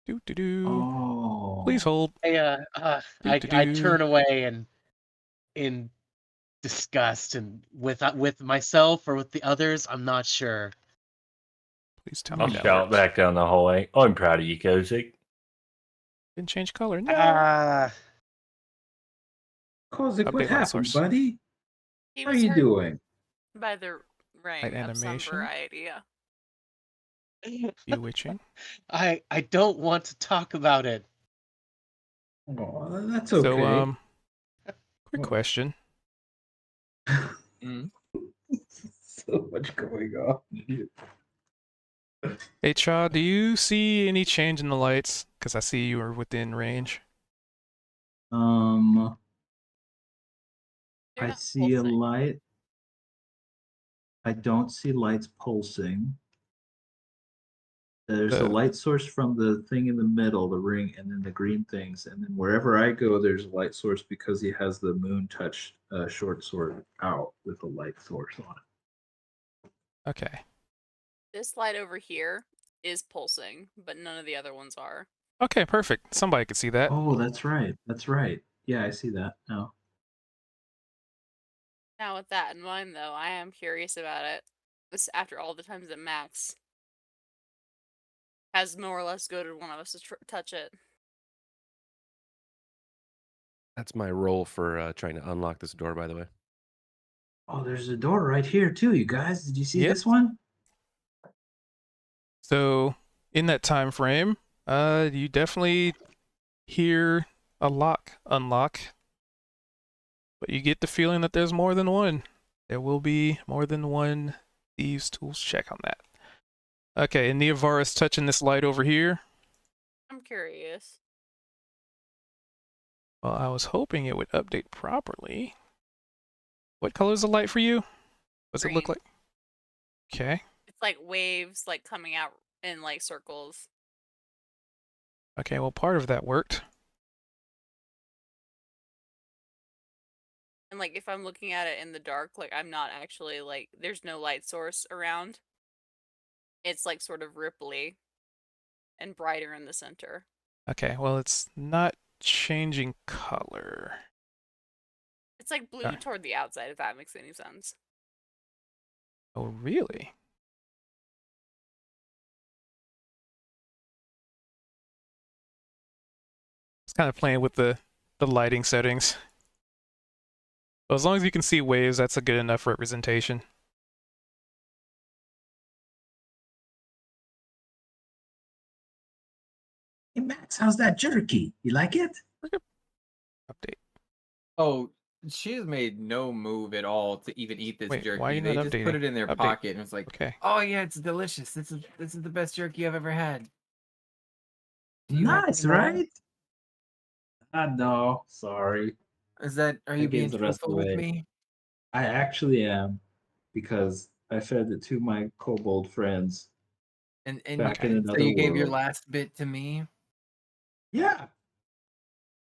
Do do do. Oh. Please hold. I turn away and in disgust and with myself or with the others, I'm not sure. Please tell I'll me that shout works. back down the hallway. I'm proud of you, Kozik. Didn't change color. No. Kozak, what Update light happened, source. buddy? He How are was you hurt doing? by the ring of some animation. variety. Yeah. Bewitching. I don't want to talk about it. Oh, that's So, okay. quick question. So much going on. Hey, Cha, do you see any change in the lights? Because I see you are within range. Um, They're I not see a pulsing. light. I don't see lights pulsing. There's a The light source from the thing in the middle, the ring, and then the green things. And then wherever I go, there's a light source because he has the moon touch short sword out with a light source on it. okay. This light over here is pulsing, but none of the other ones are. Okay, perfect. Somebody could see that. Oh, that's right. That's right. Yeah, I see that now. Now, with that in mind, though, I am curious about it. This after all the times that Max has more or less goaded one of us to touch it. That's my role for trying to unlock this door, by the way. Oh, there's a door right here too, you guys. Did you see Yep. this one? So, in that time frame, you definitely hear a lock unlock, but you get the feeling that there's more than one. There will be more than one thieves' tools check on that. Okay, and Neovara's touching this light over here. I'm curious. Well, I was hoping it would update properly. What color is the light for you? What's it look Green. like? Okay. It's like waves, like coming out in like circles. Okay, well, part of that worked. And like if I'm looking at it in the dark, like I'm not actually like there's no light source around. It's like sort of ripply and brighter in the center. Okay, well, it's not changing color. It's like blue toward the outside, if that makes any sense. Oh, really? It's kind of playing with the lighting settings. But as long as you can see waves, that's a good enough representation. Hey Max, how's that jerky? You like it? Update. Oh, she has made no move at all to even eat this Wait, jerky. why are you They not just updating? put it in their Update. pocket and it's like, Okay. oh yeah, it's delicious. This is the best jerky I've ever had. Do you have Nice, any more? right? No, sorry. Are you I being gave the rest truthful with away. me? I actually am because I fed it to my kobold friends And back in so another you gave your world. last bit to me? Yeah,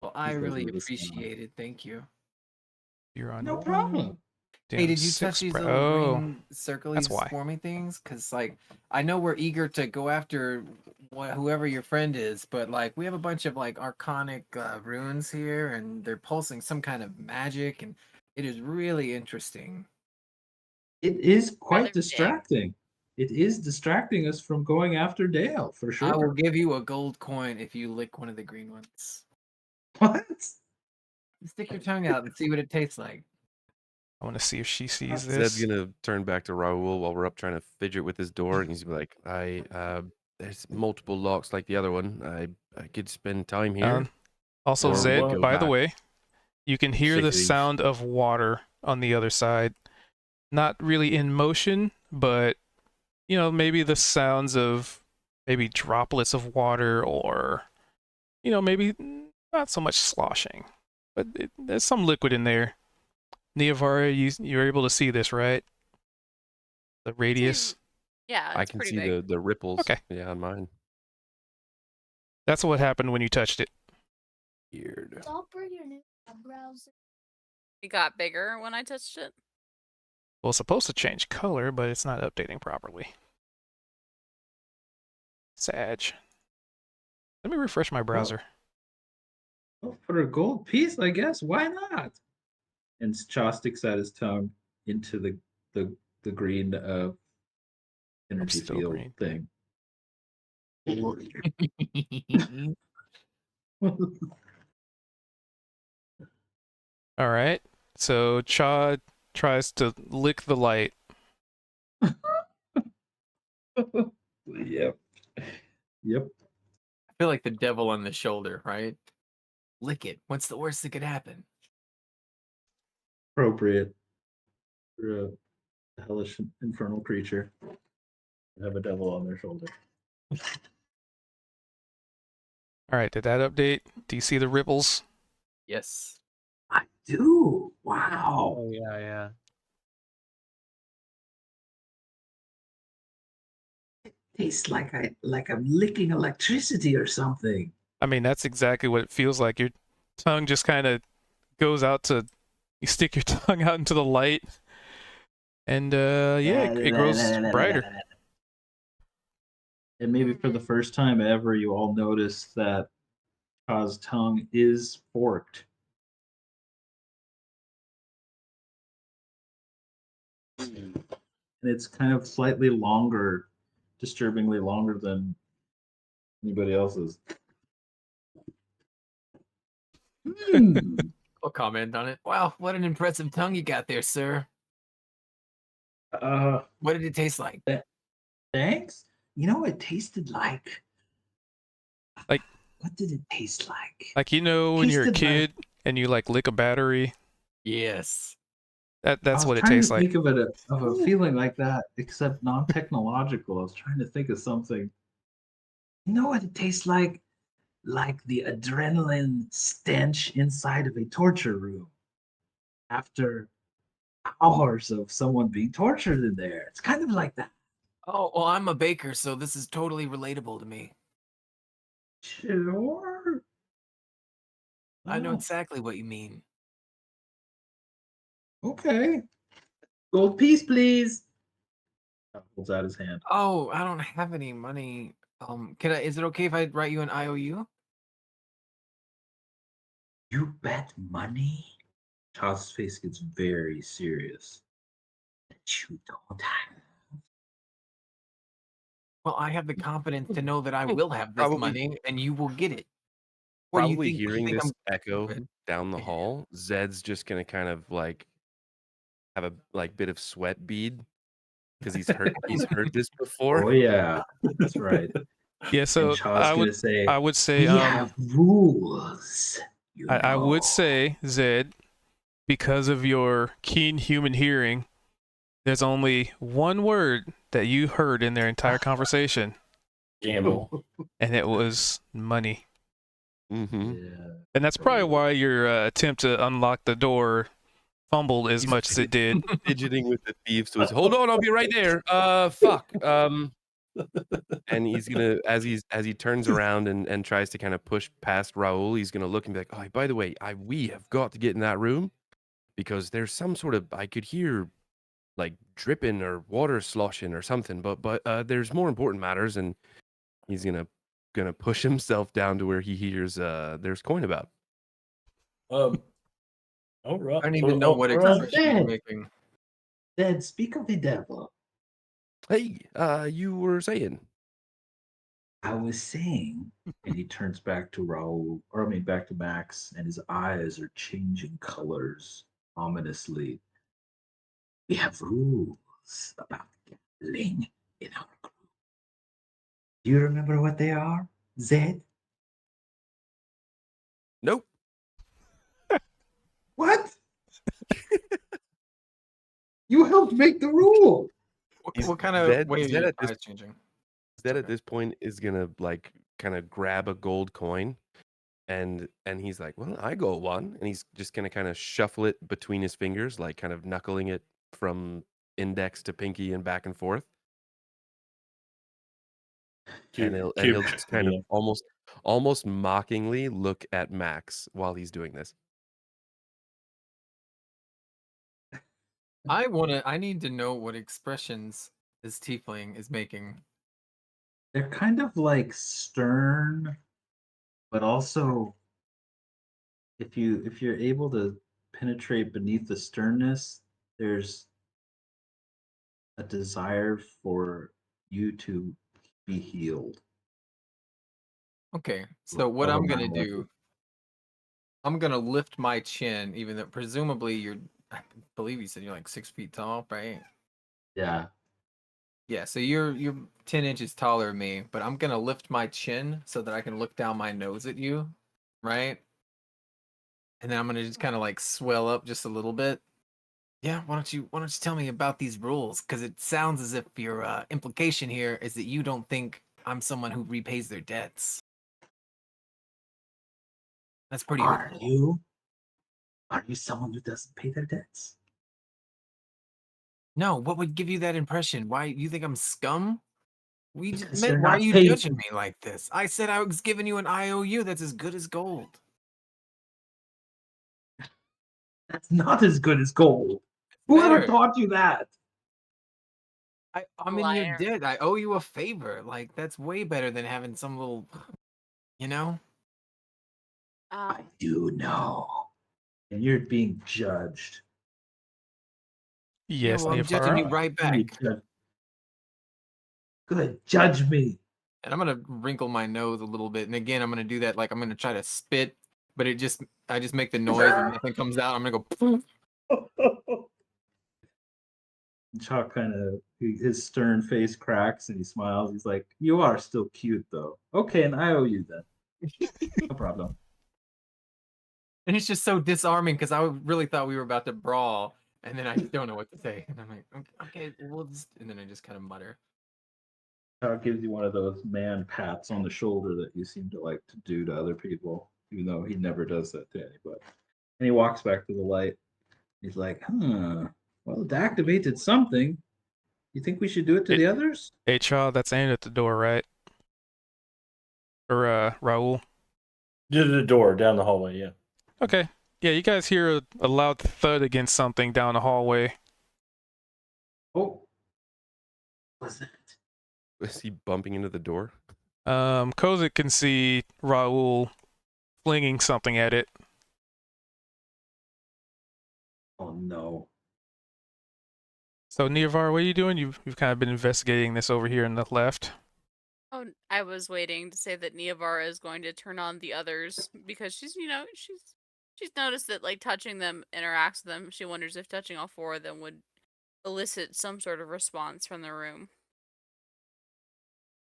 Well, I because really of the song. appreciate it. Thank you. You're on No problem. Hey, did you touch these little green circly that's why. swarmy things? Because, like, I know we're eager to go after whoever your friend is, but, like, we have a bunch of, like, arcanic runes here, and they're pulsing some kind of magic, and it is really interesting. It is quite Rather big. distracting. It is distracting us from going after Dale, for I will sure. give you a gold coin if you lick one of the green ones. What? Stick your tongue out and see what it tastes like. I want to see if she sees Zed's this. gonna turn back to Raul while we're up trying to fidget with his door, and he's gonna be like, there's multiple locks like the other one. I could spend time here. Also, or we Zed, go by the back." way, you can hear Sick the of these. sound of water on the other side. Not really in motion, but, you know, maybe the sounds of maybe droplets of water or, you know, maybe not so much sloshing, but there's some liquid in there. Neovara, you're able to see this, right? The radius. Yeah, I it's can pretty see big. the ripples. Okay. Yeah, on mine. That's what happened when you touched it. Weird. It got bigger when I touched it. Well, it's supposed to change color, but it's not updating properly. Sag. Let me refresh my browser. Well, for a gold piece, I guess. Why not? And Cha sticks out his tongue into the green energy still field green. thing. All right. So Cha tries to lick the light. Yep. Yep. I feel like the devil on the shoulder, right? Lick it. What's the worst that could happen? Appropriate for a hellish infernal creature to have a devil on their shoulder. All right. Did that update? Do you see the ripples? Yes. I do. Wow. Oh yeah, yeah. Tastes like I'm licking electricity or something. I mean, that's exactly what it feels like. Your tongue just kind of goes out to. You stick your tongue out into the light, and yeah, it grows brighter. And maybe for the first time ever, you all notice that Cha's tongue is forked. And it's kind of slightly longer, disturbingly longer than anybody else's. I'll comment on it. Wow, what an impressive tongue you got there, sir. What did it taste like? Thanks. You know, it tasted like. Like- What did it taste like? Like, you know, when you're a Tasted like- kid and you like lick a battery, Yes. that's what it trying tastes to like. think of a feeling like that, except non-technological. I was trying to think of something. You know what it tastes like? Like the adrenaline stench inside of a torture room after hours of someone being tortured in there. It's kind of like that. Oh, well, I'm a baker, so this is totally relatable to me. Sure. I know Oh, exactly what you mean. okay. Gold piece, please. Holds out his hand. Oh, I don't have any money. Is it okay if I write you an IOU? You bet money? Charles' face gets very serious. That you don't have. Well, I have the confidence to know that I will have this Probably- money and you will get it. What do you Probably think? hearing I'm this echo stupid? down the Yeah. hall, Zed's just gonna kind of like have a like bit of sweat bead because he's heard this before. Oh yeah, that's right. Yeah, so And Charles gonna say, I would say, "We have rules." I would know." say, Zed, because of your keen human hearing, there's only one word that you heard in their entire conversation, Gamble. and it was money. Mm-hmm. Yeah. And that's probably why your attempt to unlock the door fumbled as much as it did. Fidgeting with the thieves, so he's hold on, I'll be right there. Fuck. And he's gonna as he turns around and tries to kind of push past Raul, he's gonna look and be like, oh, by the way, we have got to get in that room because there's some sort of I could hear like dripping or water sloshing or something, but there's more important matters, and he's gonna push himself down to where he hears there's coin about. All right. I don't even know what expression you're making. Then speak of the devil. Hey, you were saying. I was saying, and he turns back to Raul, or I mean back to Max, and his eyes are changing colors ominously. We have rules about gambling in our group. Do you remember what they are, Zed? Nope. What? You helped make the rule. What kind of Zed- way are Zed your at this- eyes changing? Zed at Okay. this point is gonna like kind of grab a gold coin, and he's like, "Well, I got one," and he's just gonna kind of shuffle it between his fingers, like kind of knuckling it from index to pinky and back and forth. And he'll just kind of almost mockingly look at Max while he's doing this. I need to know what expressions this tiefling is making. They're kind of like stern, but also if you're able to penetrate beneath the sternness, there's a desire for you to be healed Okay, so what of a I'm gonna malady. do, I'm gonna lift my chin, even though presumably I believe you said you're like 6 feet tall, right? Yeah. Yeah, so you're 10 inches taller than me, but I'm gonna lift my chin so that I can look down my nose at you, right? And then I'm gonna just kind of like swell up just a little bit. Yeah, why don't you tell me about these rules? Because it sounds as if your implication here is that you don't think I'm someone who repays their debts. That's pretty Are hurtful. you? Are you someone who doesn't pay their debts? No, what would give you that impression? Why you think I'm scum? We just Because met. you're Why are not you paying. judging me like this? I said I was giving you an IOU that's as good as gold. That's not as good as gold. Whoever Better. taught you that? I'm in your Liar. debt. I owe you a favor. Like that's way better than having some little, you know. I Um, do know. And you're being judged. Yeah, Yes, well, I'm judging you Nifara. right You're being back. judged. Good, judge me. And I'm gonna wrinkle my nose a little bit. And again, I'm gonna do that like I'm gonna try to spit, but I just make the noise and nothing comes out. I'm gonna go poof. Chalk kind of his stern face cracks and he smiles. He's like, "You are still cute, though. Okay, and I owe you then. No problem." And it's just so disarming because I really thought we were about to brawl, and then I don't know what to say. And I'm like, okay, we'll just, and then I just kind of mutter. Chalk gives you one of those man pats on the shoulder that you seem to like to do to other people, even though he never does that to anybody. And he walks back to the light. He's like, "Huh. Well, it activated something. You think we should do it to Hey, the others?" hey, child, that's aimed at the door, right? Or Raul. To the door down the hallway. Yeah. Okay. Yeah, you guys hear a loud thud against something down the hallway. Oh, what's that? Is he bumping into the door? Kozik can see Raul flinging something at it. Oh no. So, Nirvar, what are you doing? You've kind of been investigating this over here in the left. oh, I was waiting to say that Neovara is going to turn on the others because she's noticed that like touching them interacts with them. She wonders if touching all four of them would elicit some sort of response from the room.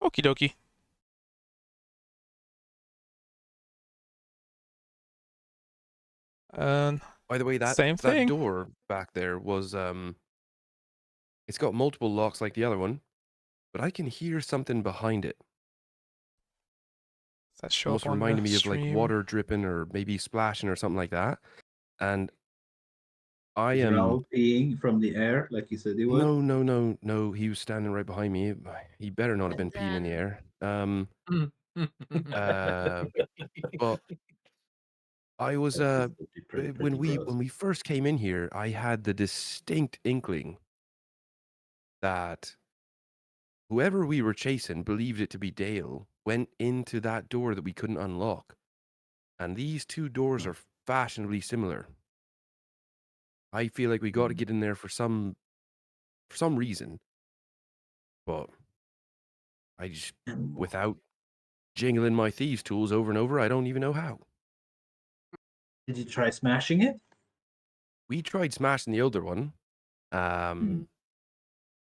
Okie dokie. By the way, Same that thing. door back there was it's got multiple locks like the other one, but I can hear something behind it. Does that show Almost up on reminded the me of like stream? water dripping or maybe splashing or something like that. And I Is am Raul peeing from the air like you said he would? no. He was standing right behind me. He better not have been And peeing in the then air. Uh, but I was That would be pretty gross. when we first came in here, I had the distinct inkling that whoever we were chasing believed it to be Dale went into that door that we couldn't unlock. And these two doors are fashionably similar. I feel like we got to get in there for some reason. But I just And without jingling my thieves tools over and over, I don't even know how. did you try smashing it? We tried smashing the other one.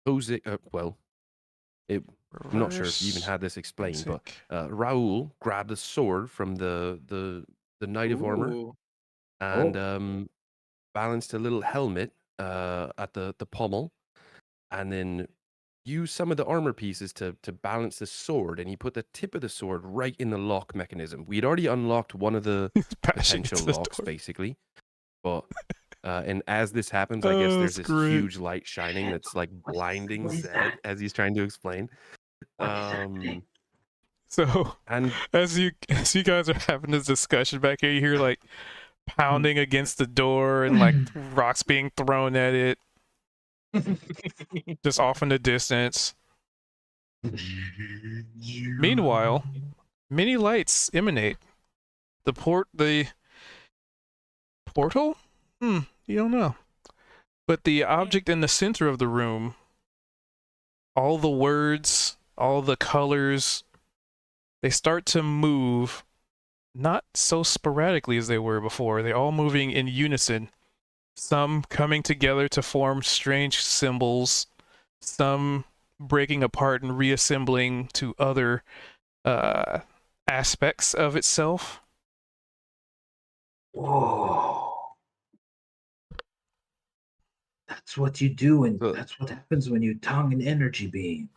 Jose, well, it I'm not sure if you even Reverse. had this explained, but Basic. Raul grabbed a sword from the knight of armor Ooh. and Oh. balanced a little helmet at the pommel, and then used some of the armor pieces to balance the sword. And he put the tip of the sword right in the lock mechanism. We'd already unlocked one of the Bashing potential into the locks, door. basically, but. And as this happens, I guess Oh, there's that's this great. huge light shining that's like blinding What is Zed that? as he's trying to explain. What is happening? So, And as you guys are having this discussion back here, you hear like pounding against the door and like rocks being thrown at it. just off in the distance. Meanwhile, many lights emanate. The portal? You don't know. But the object in the center of the room, all the words, all the colors, they start to move, not so sporadically as they were before. They're all moving in unison. Some coming together to form strange symbols, some breaking apart and reassembling to other aspects of itself. Whoa. That's what you do, and So- that's what happens when you tongue an energy beam.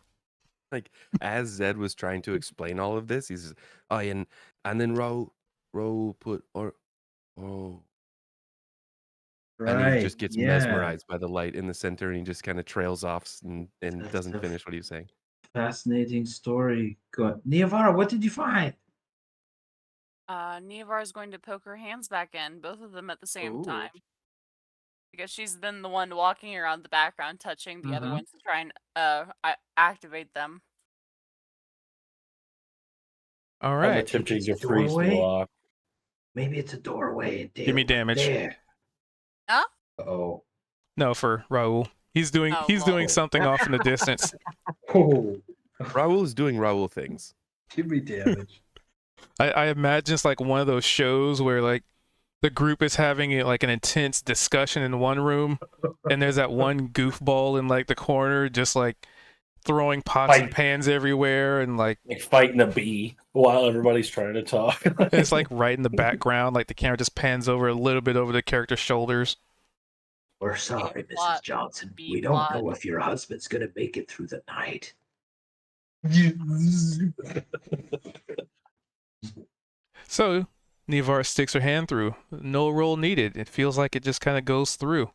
Like as Zed was trying to explain all of this, he says, "Oh, and then Raul put oh," and he Right. just gets Yeah. mesmerized by the light in the center, and he just kind of trails off and That's doesn't a finish what he was saying. fascinating story. Go Niavara, what did you find? Nevar is going to poke her hands back in, both of them at the same Ooh. time. Because she's been the one walking around the background, touching the other ones to try and activate them. All I'm right. attempting it's to a freeze the doorway? lock. Maybe it's a doorway and Give me Dale went damage. there. Huh? Oh. No, for Raul. He's doing Oh, doing lol. something off in the distance. Oh. Raul is doing Raul things. Give me damage. I imagine it's like one of those shows where like the group is having like an intense discussion in one room, and there's that one goofball in like the corner just like throwing pots and Fight. pans everywhere, and like Like fighting a bee while everybody's trying to talk. it's like right in the background, like the camera just pans over a little bit over the character's shoulders. We're sorry, plot, Mrs. Johnson. B We don't plot. know if your husband's gonna make it through the night. So Nivar sticks her hand through. No roll needed. It feels like it just kind of goes through.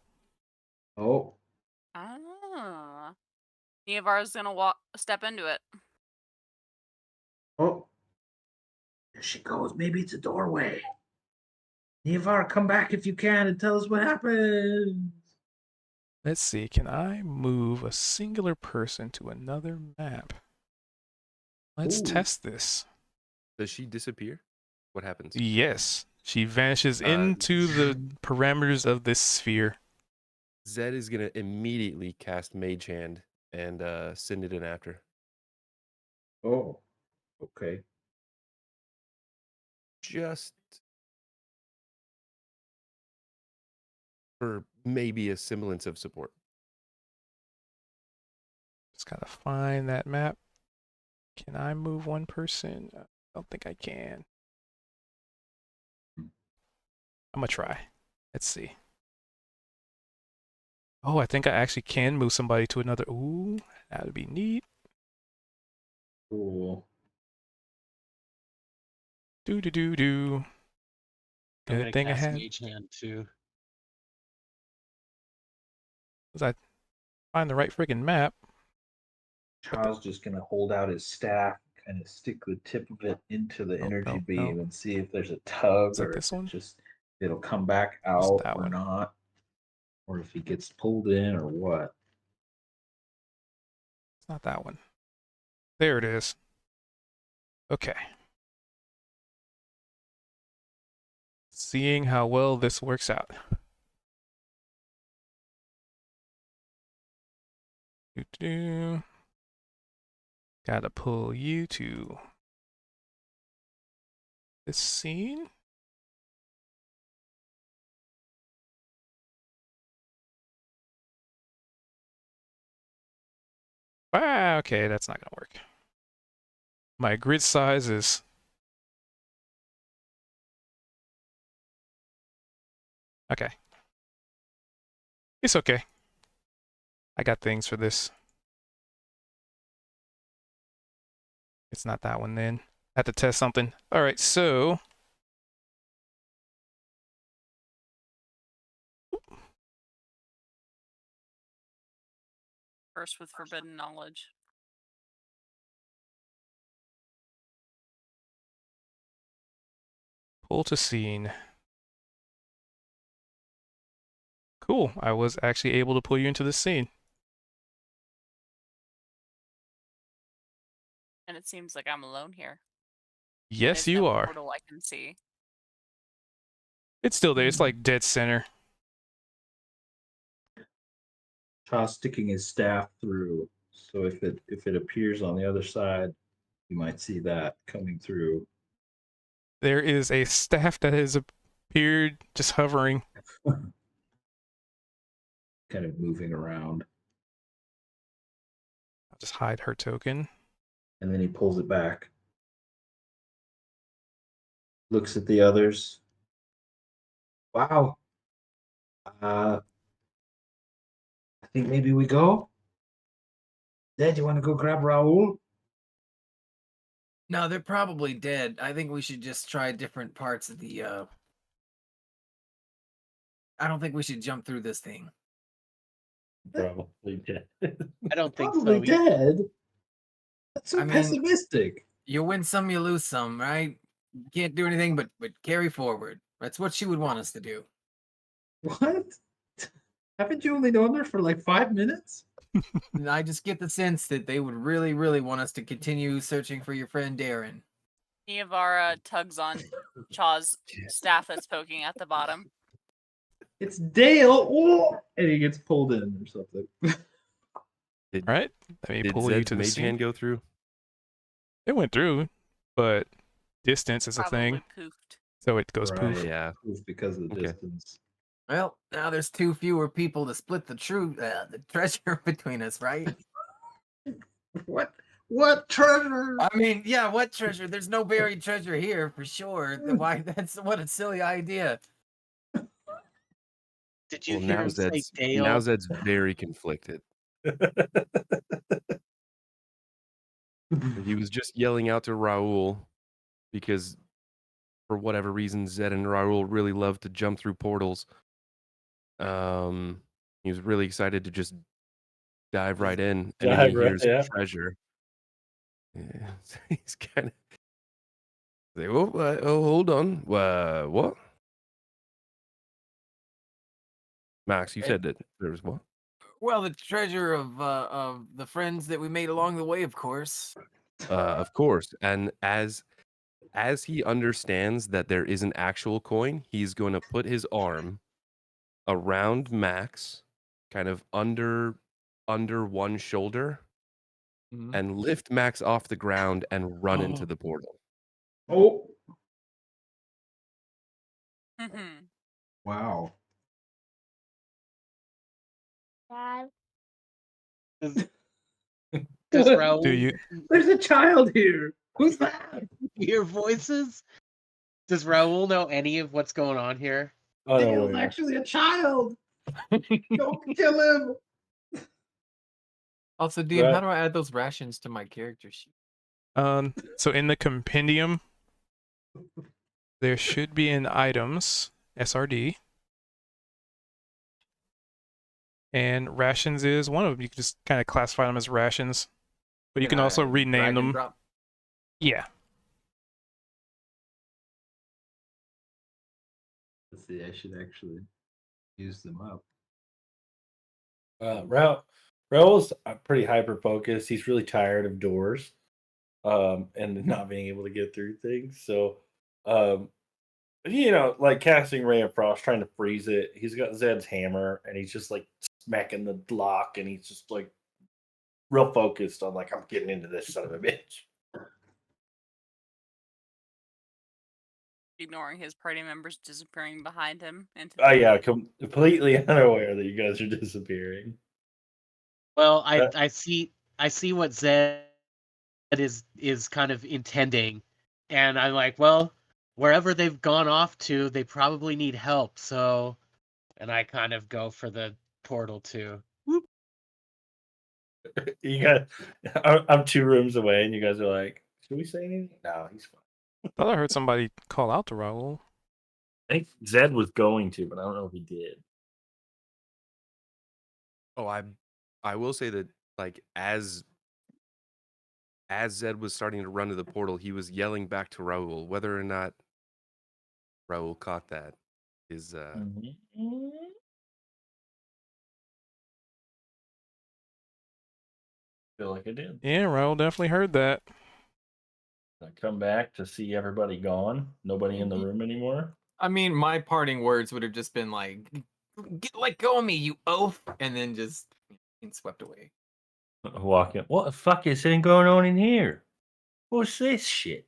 Oh. Ah. Nevar's gonna step into it. Oh. There she goes. Maybe it's a doorway. Niavar, come back if you can and tell us what happened. Let's see. Can I move a singular person to another map? Let's Ooh. test this. Does she disappear? What happens? Yes. She vanishes into the parameters of this sphere. Zed is gonna immediately cast Mage Hand and send it in after. Oh. Okay. Just for maybe a semblance of support. Just gotta find that map. Can I move one person? I don't think I can. I'm gonna try. Let's see. Oh, I think I actually can move somebody to another. Ooh, that would be neat. Cool. Do do do do. I'm Good gonna thing I cast had. Mage Hand too. Was I find the right friggin' map? Charles just gonna hold out his staff, kind of stick the tip of it into the energy no, beam no. and see if there's a tug Is that or this if it one? just it'll come back It's out that or one. not, or if he gets pulled in or what. It's not that one. There it is. Okay. Seeing how well this works out. Do. Gotta pull you to this scene. Ah, okay, that's not gonna work. My grid size is... Okay. It's okay. I got things for this. It's not that one then. I have to test something. All right, so... First with forbidden knowledge. Pull to scene. Cool. I was actually able to pull you into the scene. it seems like I'm alone here. Yes, There's you no are. portal I can see. It's still there. It's like dead center. Chaw's sticking his staff through, so if it appears on the other side, you might see that coming through. There is a staff that has appeared just hovering. Kind of moving around, I'll just hide her token. and then he pulls it back. Looks at the others. Wow. I think maybe we go. Dad, you want to go grab Raoul? No, they're probably dead. I think we should just try different parts of the. I don't think we should jump through this thing. Probably dead. I don't think Probably so. either. dead. That's so I mean- pessimistic. You win some, you lose some, right? You can't do anything but carry forward. That's what she would want us to do. What? Haven't you only known her for like 5 minutes? And I just get the sense that they would really, really want us to continue searching for your friend Darren. Niavara tugs on Chaw's staff that's poking at the bottom. It's Dale. Oh! And he gets pulled in or something. Did, All right, let me did pull you Zed's to the mage scene. hand go through? It went through, but distance is a Probably thing, poofed. so it goes Right. poof. Yeah. Because of the Okay. distance. Well, now there's 2 fewer people to split the the treasure between us, right? What? What treasure? I mean, yeah, what treasure? There's no buried treasure here for sure. Why? That's what a silly idea. Did you Well, hear now him say Zed's Dale? now Zed's very conflicted. He was just yelling out to Raoul because, for whatever reason, Zed and Raoul really love to jump through portals. He was really excited to just dive right in, and then Dive he right- hears yeah. treasure. Yeah, he's kind of like, oh, hold on, what? Max, you said that there was what? Well, the treasure of the friends that we made along the way, of course. Of course, and as he understands that there is an actual coin, he's going to put his arm around Max, kind of under one shoulder, Mhm. and lift Max off the ground and run into the portal. Oh, Mhm. wow. Does What? Raoul Do you? There's a child here. Who's that? hear voices? Does Raoul know any of what's going on here? Dale's Unaware. actually a child. Don't kill him. Also, Dean, Right. how do I add those rations to my character sheet? So in the compendium, there should be an items SRD, and rations is one of them. You can just kind of classify them as rations, but you can also I rename drag and them. drop? Yeah. Let's see. I should actually use them up. Raul's pretty hyper focused. He's really tired of doors, and not being able to get through things. So, like casting Ray of Frost, trying to freeze it. He's got Zed's hammer, and he's just like smacking the lock, and he's just like real focused on like I'm getting into this son of a bitch. Ignoring his party members disappearing behind him. Into Oh yeah, completely unaware that you guys are disappearing. Well, That- I see what Zed is kind of intending, and I'm like, well, wherever they've gone off to, they probably need help. So, and I kind of go for the portal too. You guys, I'm 2 rooms away, and you guys are like, "Should we say anything?" No, he's fine. I thought I heard somebody call out to Raoul. I think Zed was going to, but I don't know if he did. Oh, I will say that, like, as Zed was starting to run to the portal, he was yelling back to Raoul. Whether or not Raoul caught that is Feel like I did. Yeah, Raoul definitely heard that. I come back to see everybody gone. Nobody in the room anymore. I mean, my parting words would have just been like, let go of me, you oaf, and then just being swept away. Walk in. What the fuck is going on in here? What's this shit?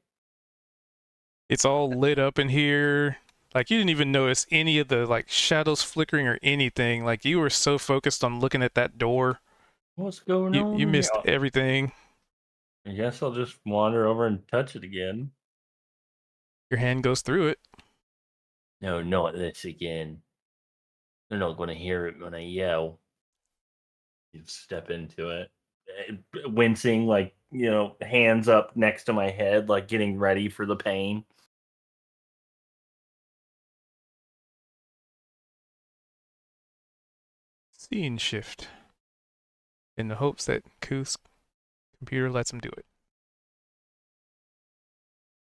It's all lit up in here. Like you didn't even notice any of the like shadows flickering or anything. Like you were so focused on looking at that door. What's going on? You in missed here? everything. I guess I'll just wander over and touch it again. Your hand goes through it. No, not this again. They're not going to hear it when I yell. You step into it, wincing, like, hands up next to my head, like getting ready for the pain. Scene shift. In the hopes that Kuth's computer lets him do it.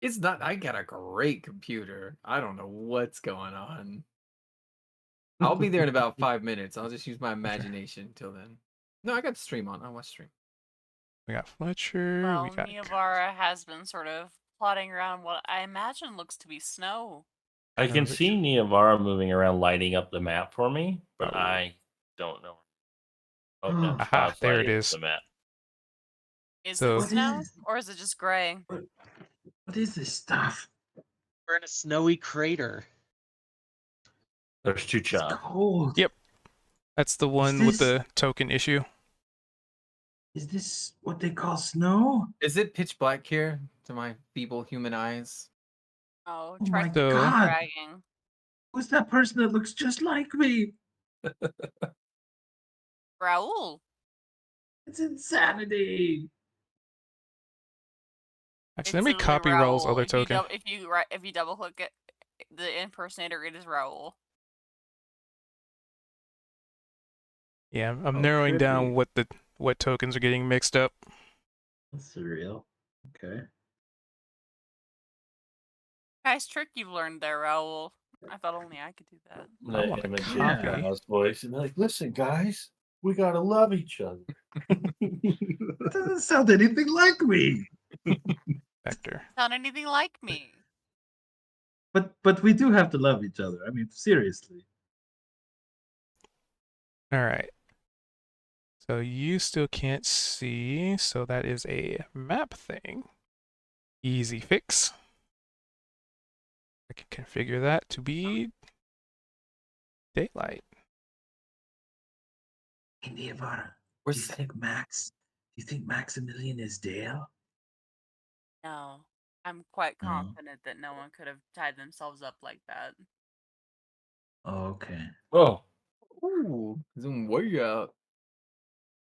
It's not, I got a great computer. I don't know what's going on. I'll be there in about 5 minutes. I'll just use my imagination till then. No, I got stream on. I'll watch stream. We got Fletcher. Well, we got Neovara has been sort of plodding around what I imagine looks to be snow. I can Coverage. see Neovara moving around, lighting up the map for me, but Oh. I don't know. Oh, Oh. no, Aha, now it's there it lighting up is. the map. Is So- it What snow is- or is it just gray? What is this stuff? We're in a snowy crater. There's two It's chop. cold. Yep. That's the one with this- the token issue. Is this what they call snow? Is it pitch black here to my feeble human eyes? Oh, Oh my tracking, God. dragging. Who's that person that looks just like me? Raoul. It's insanity. Actually, let It's me literally copy Raul's Raoul. other token. If you double click it, the impersonator, it is Raoul. Yeah, I'm Oh, narrowing down trippy. what tokens are getting mixed up. That's surreal. Okay. Nice trick you've learned there, Raoul. I thought only I could do that. I want a Imogen copy. House voice and like, listen, guys, we gotta love each other. That doesn't sound anything like me. Vector. Sound anything like me? But we do have to love each other. I mean, seriously. All right. So you still can't see, so that is a map thing. Easy fix. I can configure that to be daylight. Hey, Neovara, do Where's you think Max? Do you think Maximilian is Dale? No. I'm quite No. confident that no one could have tied themselves up like that. Oh, okay. Oh, Ooh, zoom way out.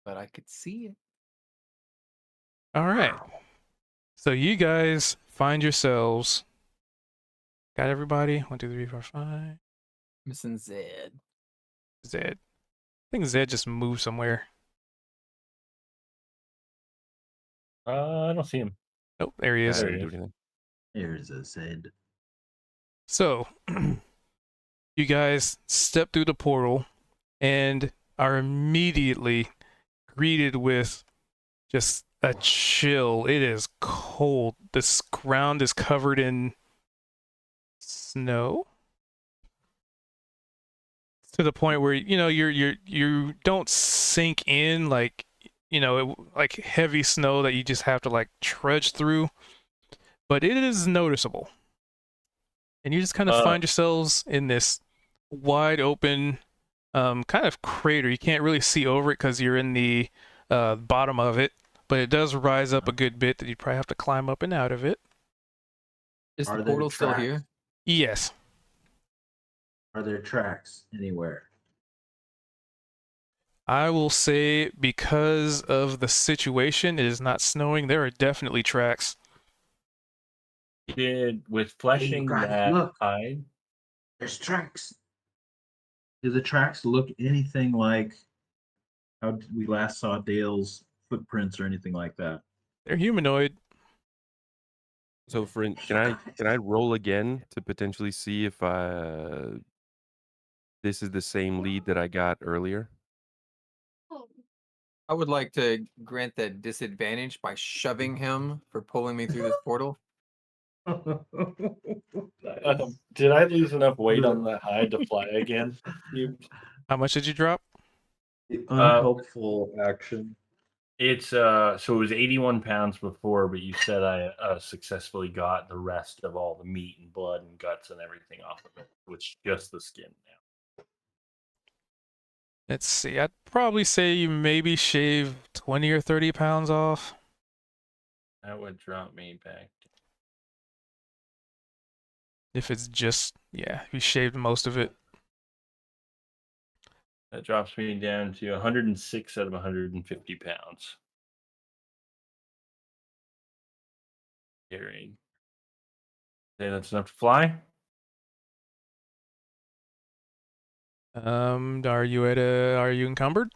But I could see it. All right. So you guys find yourselves. Got everybody? 1, 2, 3, 4, 5. Missing Zed. Zed. I think Zed just moved somewhere. I don't see him. Nope, there he Yeah, is. I There didn't he do is. anything. There's a Zed. So, you guys step through the portal and are immediately greeted with just a chill. It is cold. This ground is covered in snow to the point where you don't sink in like like heavy snow that you just have to like trudge through, but it is noticeable. And you just kind of find yourselves in this wide open kind of crater. You can't really see over it because you're in the bottom of it, but it does rise up a good bit that you'd probably have to climb up and out of it. Is Are the there portal still tracks? here? Yes. Are there tracks anywhere? I will say because of the situation, it is not snowing. There are definitely tracks. Did with fleshing guys, that look. hide? There's tracks. Do the tracks look anything like how we last saw Dale's footprints or anything like that? They're humanoid. So, can I roll again to potentially see if this is the same lead that I got earlier? I would like to grant that disadvantage by shoving him for pulling me through this portal. Nice. Did I lose enough weight on that hide to fly again? How much did you drop? The unhelpful action. It's so it was 81 pounds before, but you said I successfully got the rest of all the meat and blood and guts and everything off of it, which just the skin now. Let's see. I'd probably say you maybe shave 20 or 30 pounds off. That would drop me back. If it's just, yeah, if you shaved most of it. That drops me down to 106 out of 150 pounds. Carrying. Say that's enough to fly? Are you encumbered?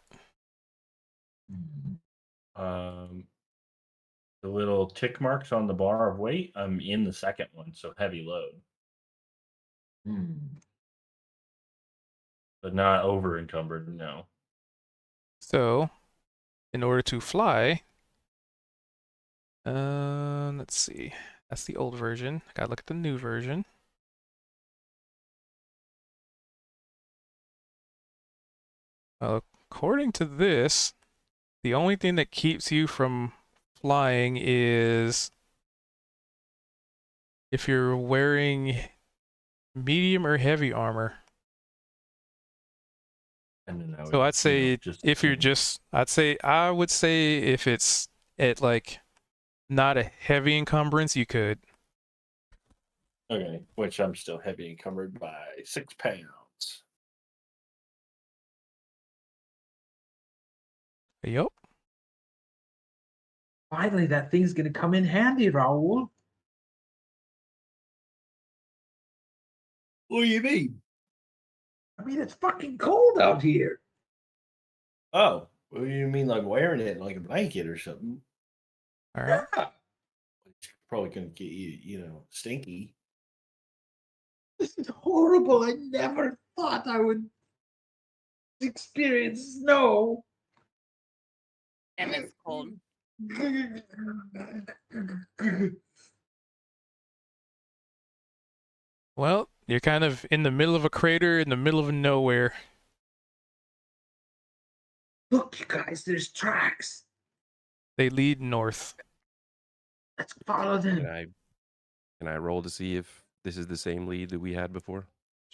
The little tick marks on the bar of weight, I'm in the second one, so heavy load. But not over encumbered, no. So, in order to fly, let's see. That's the old version. Gotta look at the new version. According to this, the only thing that keeps you from flying is if you're wearing medium or heavy armor. And then I So would, I'd say if you're just, I would say if it's at like not a heavy encumbrance, you could. Okay, which I'm still heavy encumbered by 6 pounds. Yup. Finally, that thing's gonna come in handy, Raoul. What do you mean? I mean, it's fucking cold out here. Oh, what do you mean, like wearing it like a blanket or something? All right. Yeah, It's probably gonna get you, stinky. this is horrible. I never thought I would experience snow. And it's cold. Well, you're kind of in the middle of a crater, in the middle of nowhere. Look, you guys, there's tracks. They lead north. Let's follow them. Can I roll to see if this is the same lead that we had before?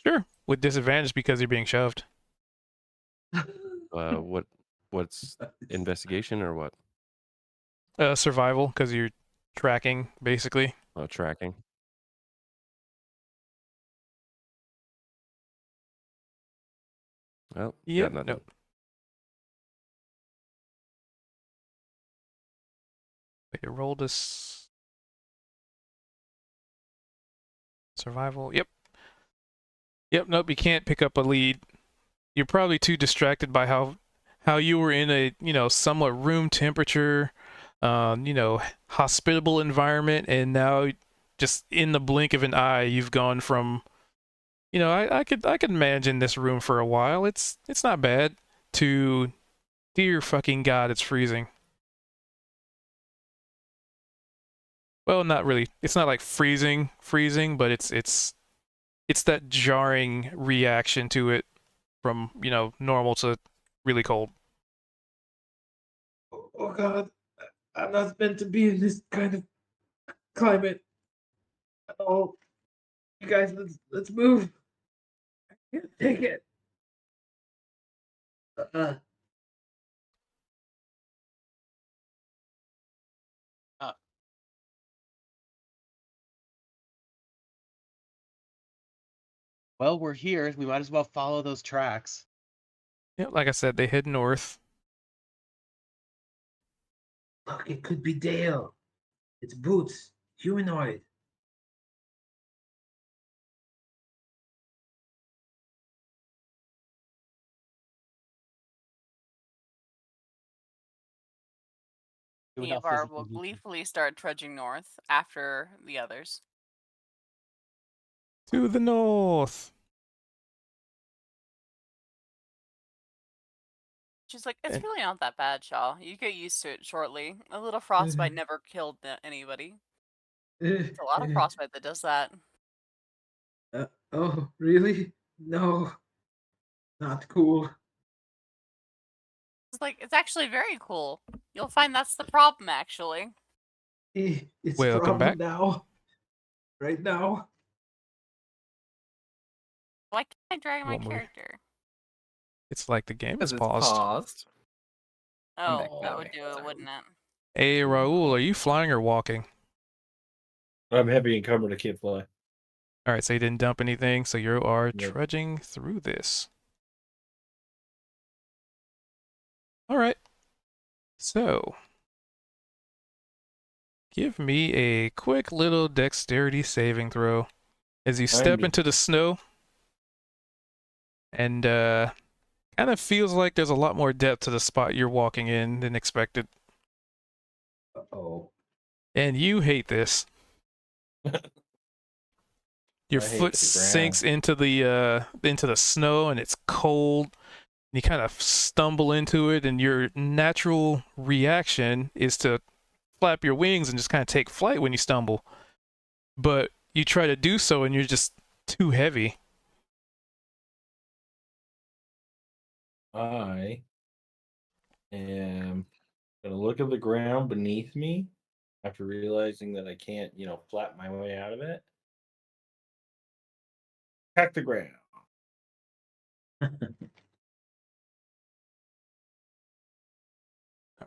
Sure, with disadvantage because you're being shoved. What's investigation or what? Survival because you're tracking basically. Oh, tracking. Well, Yep. got nothing. Nope. But you rolled this survival. Yep. Yep. Nope. You can't pick up a lead. You're probably too distracted by how you were in a somewhat room temperature, hospitable environment, and now just in the blink of an eye you've gone from, I could imagine this room for a while. It's not bad to, dear fucking God, it's freezing. Well, not really. It's not like freezing, but it's that jarring reaction to it from, normal to really cold. Oh God, I'm not meant to be in this kind of climate. Oh, you guys, let's move. I can't take it. Uh, Well, we're here. We might as well follow those tracks. Yeah, like I said, they head north. Look, it could be Dale. It's Boots, humanoid. Doing The how Avar physical will he can. gleefully start trudging north after the others. To the north. She's like, it's And- really not that bad, Shaw. You get used to it shortly. A little frostbite never killed anybody. It's a lot of frostbite that does that. Oh, really? No, not cool. It's actually very cool. You'll find that's the problem, actually. It's a Welcome problem back. now. Right now. Why can't I drag my One more. character? It's like the game is Because it's paused. paused. Oh, back. that I'm would back. do it, Sorry. wouldn't it? Hey, Raul, are you flying or walking? I'm heavy encumbered. I can't fly. All right, so you didn't dump anything, so you are Nope. trudging through this. All right. So, give me a quick little dexterity saving throw as you step into the snow, and kind of feels like there's a lot more depth to the spot you're walking in than expected. Oh. And you hate this. Your I hate foot the sinks into the snow, and it's cold. You kind of stumble into it, and your natural reaction is to flap your wings and just kind of take flight when you stumble. But you try to do so, and you're just too heavy. I am gonna look at the ground beneath me after realizing that I can't, flap my way out of it. Check the ground.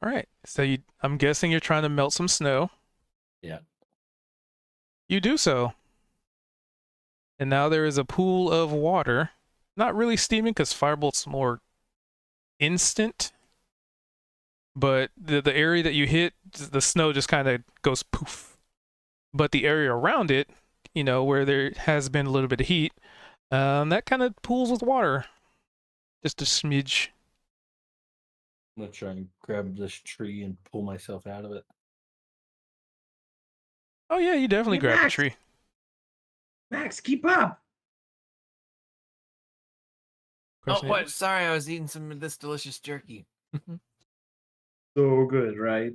All right. So I'm guessing you're trying to melt some snow. Yeah. You do so. And now there is a pool of water. Not really steaming because Firebolt's more instant. But the area that you hit, the snow just kind of goes poof. But the area around it, where there has been a little bit of heat, that kind of pools with water. Just a smidge. I'm gonna try and grab this tree and pull myself out of it. Oh yeah, you definitely Hey, grabbed the Max! tree. Max, keep up. Question What? Sorry, I was eating some of this delicious jerky. So good, right?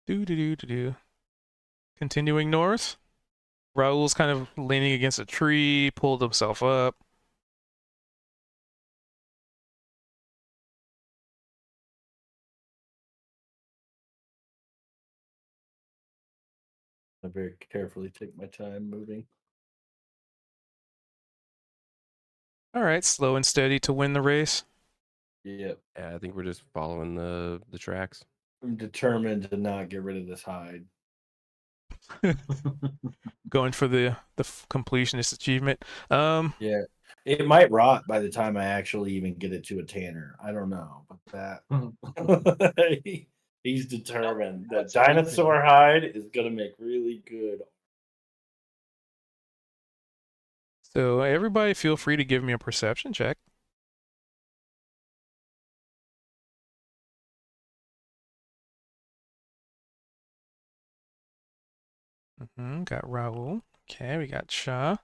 Do. Continuing north. Raul's kind of leaning against a tree, pulled himself up. I very carefully take my time moving. All right, slow and steady to win the race. Yep. Yeah, I think we're just following the tracks. I'm determined to not get rid of this hide. Going for the completionist achievement. Yeah. It might rot by the time I actually even get it to a tanner. I don't know, but that he's determined that dinosaur hide is gonna make really good. So everybody feel free to give me a perception check. Got Raul. Okay, we got Shah.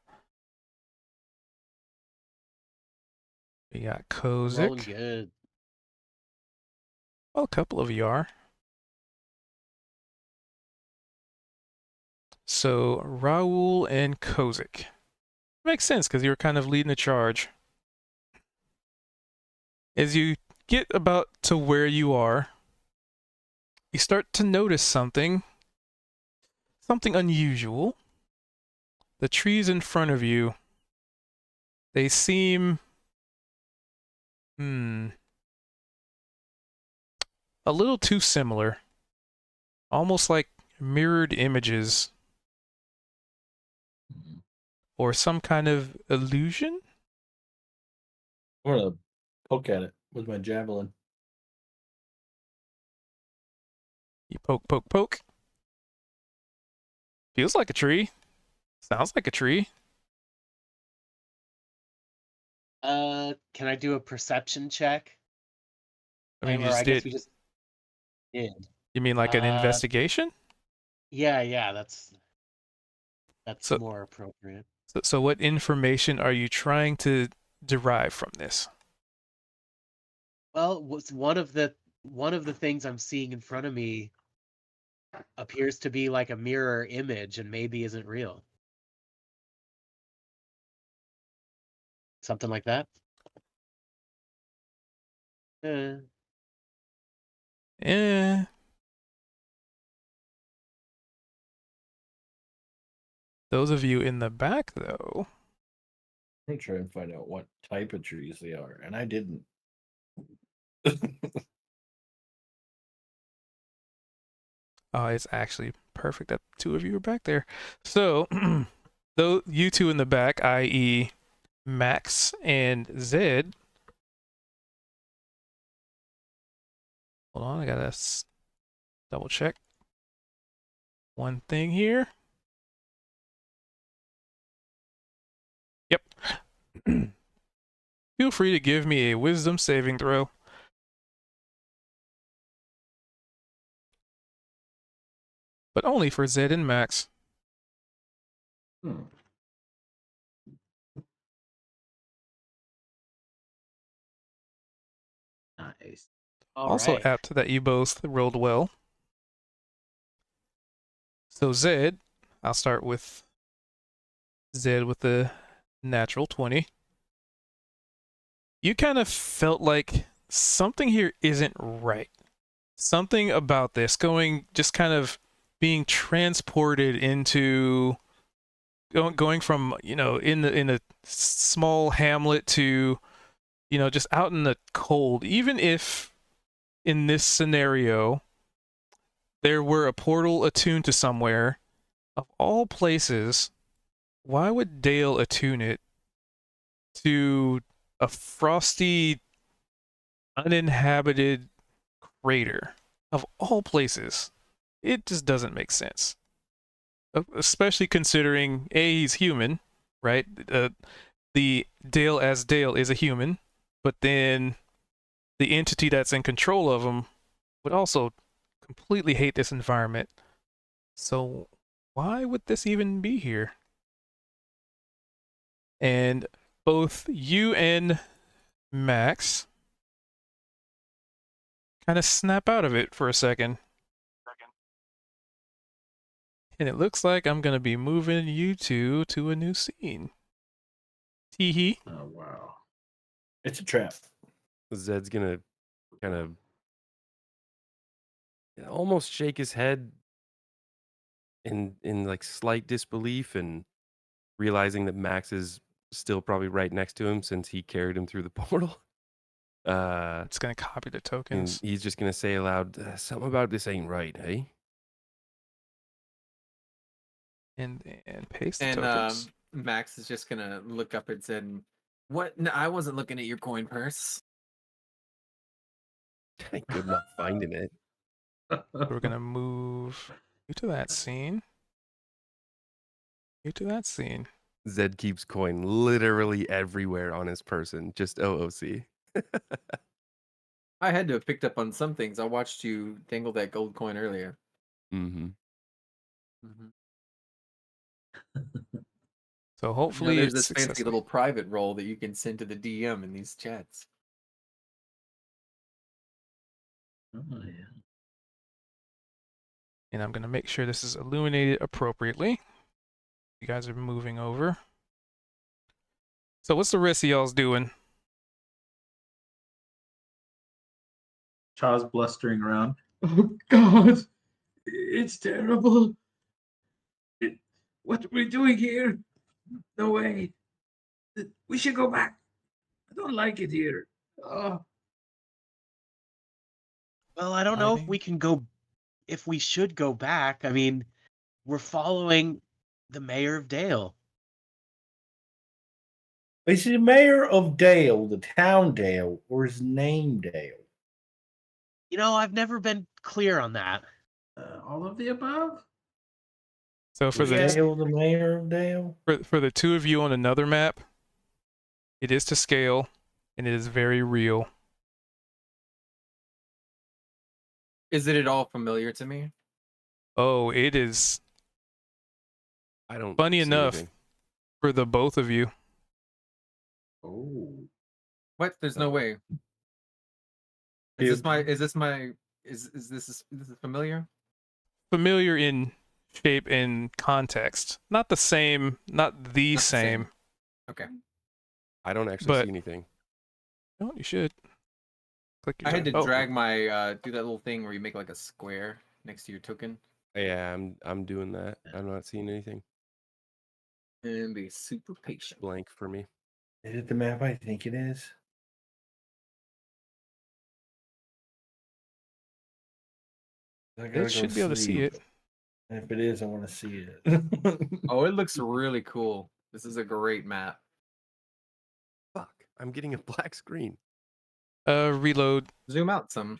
We got Rolling Kozik. good. Well, a couple of you are. So Raul and Kozik. Makes sense because you were kind of leading the charge. As you get about to where you are, you start to notice something unusual. The trees in front of you, they seem a little too similar. Almost like mirrored images or some kind of illusion. I'm gonna poke at it with my javelin. You poke. Feels like a tree. Sounds like a tree. Can I do a perception check? I mean, you Or just I guess did. we just did. You mean like an investigation? Yeah, that's So- more appropriate. So what information are you trying to derive from this? Well, what's one of the things I'm seeing in front of me appears to be like a mirror image and maybe isn't real. Something like that. Eh. Eh. Those of you in the back, though, I'm gonna try and find out what type of trees they are, and I didn't. it's actually perfect that two of you are back there. So, though you two in the back, i.e., Max and Zed. Hold on, I gotta double check one thing here. Yep. Feel free to give me a wisdom saving throw. But only for Zed and Max. Hmm. Nice. All Also right. apt that you both rolled well. So Zed, I'll start with Zed with the natural 20. You kind of felt like something here isn't right. Something about this just kind of being transported into going from, in a small hamlet to, just out in the cold. Even if in this scenario there were a portal attuned to somewhere, of all places, why would Dale attune it to a frosty, uninhabited crater? Of all places, it just doesn't make sense. Especially considering he's human, right? The Dale as Dale is a human, but then the entity that's in control of him would also completely hate this environment. So why would this even be here? And both you and Max kind of snap out of it for a second. And it looks like I'm going to be moving you two to a new scene. Teehee. Oh wow. It's a trap. Zed's gonna kind of almost shake his head in like slight disbelief and realizing that Max is still probably right next to him since he carried him through the portal. It's going to copy the And tokens he's just gonna say aloud, "Something about this ain't right, hey?" and paste the And tokens. Max is just gonna look up and said, "What? No, I wasn't looking at your coin purse." Good luck finding it. We're going to move you to that scene. You to that scene. Zed keeps coin literally everywhere on his person, just OOC. I had to have picked up on some things. I watched you dangle that gold coin earlier. Mm-hmm. So You know, hopefully there's it's this fancy successful. little private roll that you can send to the DM in these chats. Oh yeah. And I'm going to make sure this is illuminated appropriately. You guys are moving over. So what's the rest of y'all's doing? Chaw's blustering around. Oh God, it's terrible. What are we doing here? No way. We should go back. I don't like it here. Oh, Well, I don't know if Hiding. we can go, if we should go back. I mean, we're following the mayor of Dale. Is he the mayor of Dale, the town Dale, or his name Dale? You know, I've never been clear on that. all of the above. So for Was the Yeah. Dale the mayor of Dale? for the two of you on another map, it is to scale and it is very real. Is it at all familiar to me? Oh, it is I don't funny see enough anything. for the both of you. Oh, What? There's no way. Is this familiar? Familiar in shape and context. Not the same, not the Not the same, same. Okay. I don't actually but see anything. oh, you should click your I had to token. Oh, drag my do that little thing where you make like a square next to your token Yeah, I'm doing that. I'm not seeing anything. and be super patient. Blank for me. Is it the map I think it is? I gotta it go should be able to see sleep. it. And if it is, I want to see it. Oh, it looks really cool. This is a great map. Fuck, I'm getting a black screen. Reload. Zoom out some.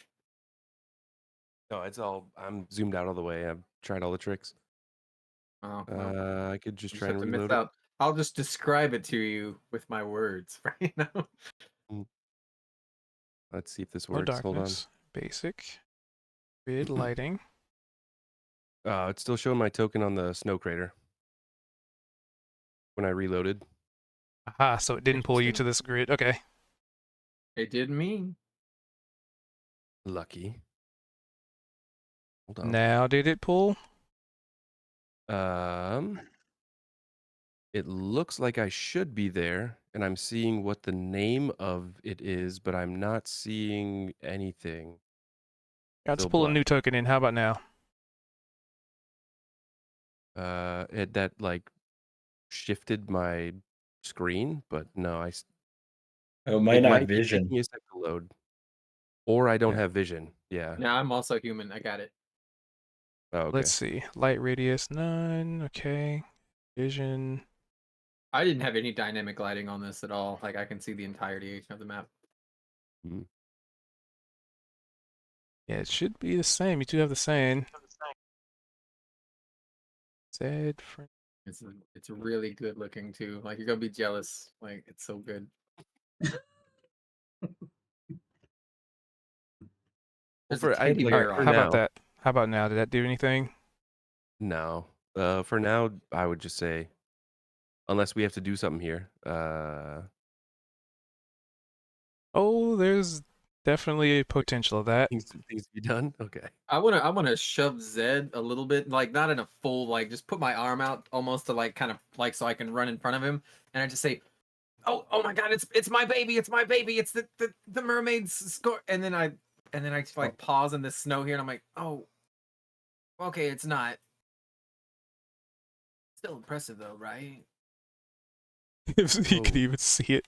No, it's all. I'm zoomed out all the way. I've tried all the tricks. Oh, well, I could just you try have and to miss reload it. out. I'll just describe it to you with my words right now. Let's see if this No works. Hold on. darkness. Basic. Grid lighting. It's still showing my token on the snow crater when I reloaded. Aha, so it didn't pull you to Interesting. this grid. Okay. It did me. Lucky. Hold on. Now did it pull? It looks like I should be there, and I'm seeing what the name of it is, but I'm not seeing anything. Let's Still pull a black. new token in. How about now? That like shifted my screen, but no, Oh, might it not might be vision. taking a sec to load, or I don't Yeah. have vision. Yeah. Yeah, I'm also human. I got it. Oh, okay. Let's see. Light radius, none. Okay. Vision. I didn't have any dynamic lighting on this at all. Like I can see the entirety of the map. Mhm. Yeah, it should be the same. You do have the same. Zed. It's really good looking too. Like you're gonna be jealous. Like it's so good. There's a teddy All bear right. for on How it. about now. that? How about now? Did that do anything? No. For now, I would just say, unless we have to do something here. Oh, there's definitely a potential of that. Things to be done. Okay. I wanna shove Zed a little bit, like not in a full like just put my arm out almost to like kind of like so I can run in front of him and I just say, oh my god, it's my baby, it's the mermaid's score and then I just like pause in the snow here and I'm like, oh okay, it's not. Still impressive though, right? If he could Oh. even see it.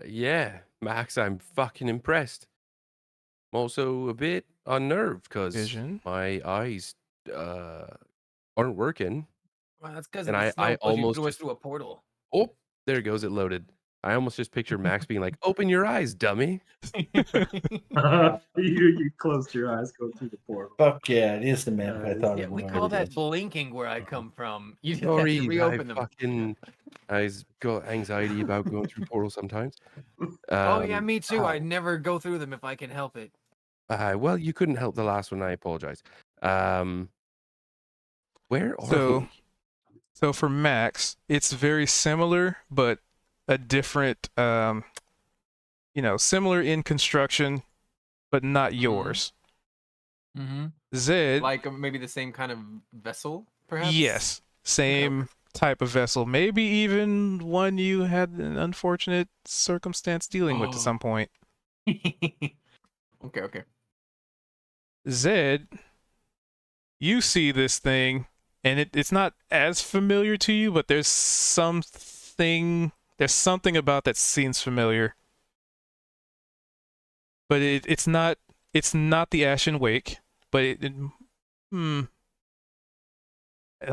Yeah, Max, I'm fucking impressed. I'm also a bit unnerved because Vision. my eyes aren't working, Well, that's because of and the I snow pushing almost through us just through a portal. oh, there it goes, it loaded. I almost just picture Max being like, "Open your eyes, dummy." You closed your eyes, go through the portal. Fuck yeah, it is the map I thought Yeah, it we was. call that blinking where I come from. You just have to Sorry, I reopen them. fucking I got anxiety about going through portals sometimes. Oh yeah, me too. I ow. never go through them if I can help it. Well, you couldn't help the last one. I apologize. Where are So, we? so for Max, it's very similar, but a different, similar in construction, but not yours. Mm-hmm. Zed, Like maybe the same kind of vessel, perhaps. yes, same type of vessel. Maybe even one you had an unfortunate circumstance dealing with at some point. Okay. Zed, you see this thing, and it's not as familiar to you, but there's something about that seems familiar. But it's not the Ashen Wake, but it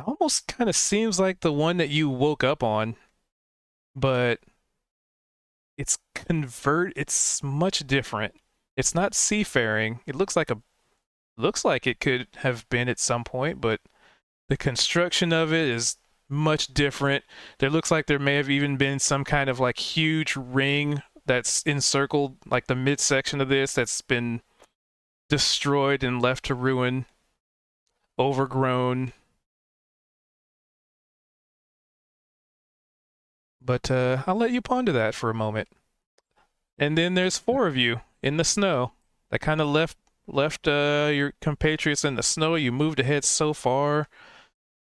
almost kind of seems like the one that you woke up on, but it's much different. It's not seafaring. It looks like it could have been at some point, but the construction of it is much different. There looks like there may have even been some kind of like huge ring that's encircled like the midsection of this that's been destroyed and left to ruin, overgrown. But I'll let you ponder that for a moment. And then there's 4 of you in the snow that kind of left your compatriots in the snow. You moved ahead so far.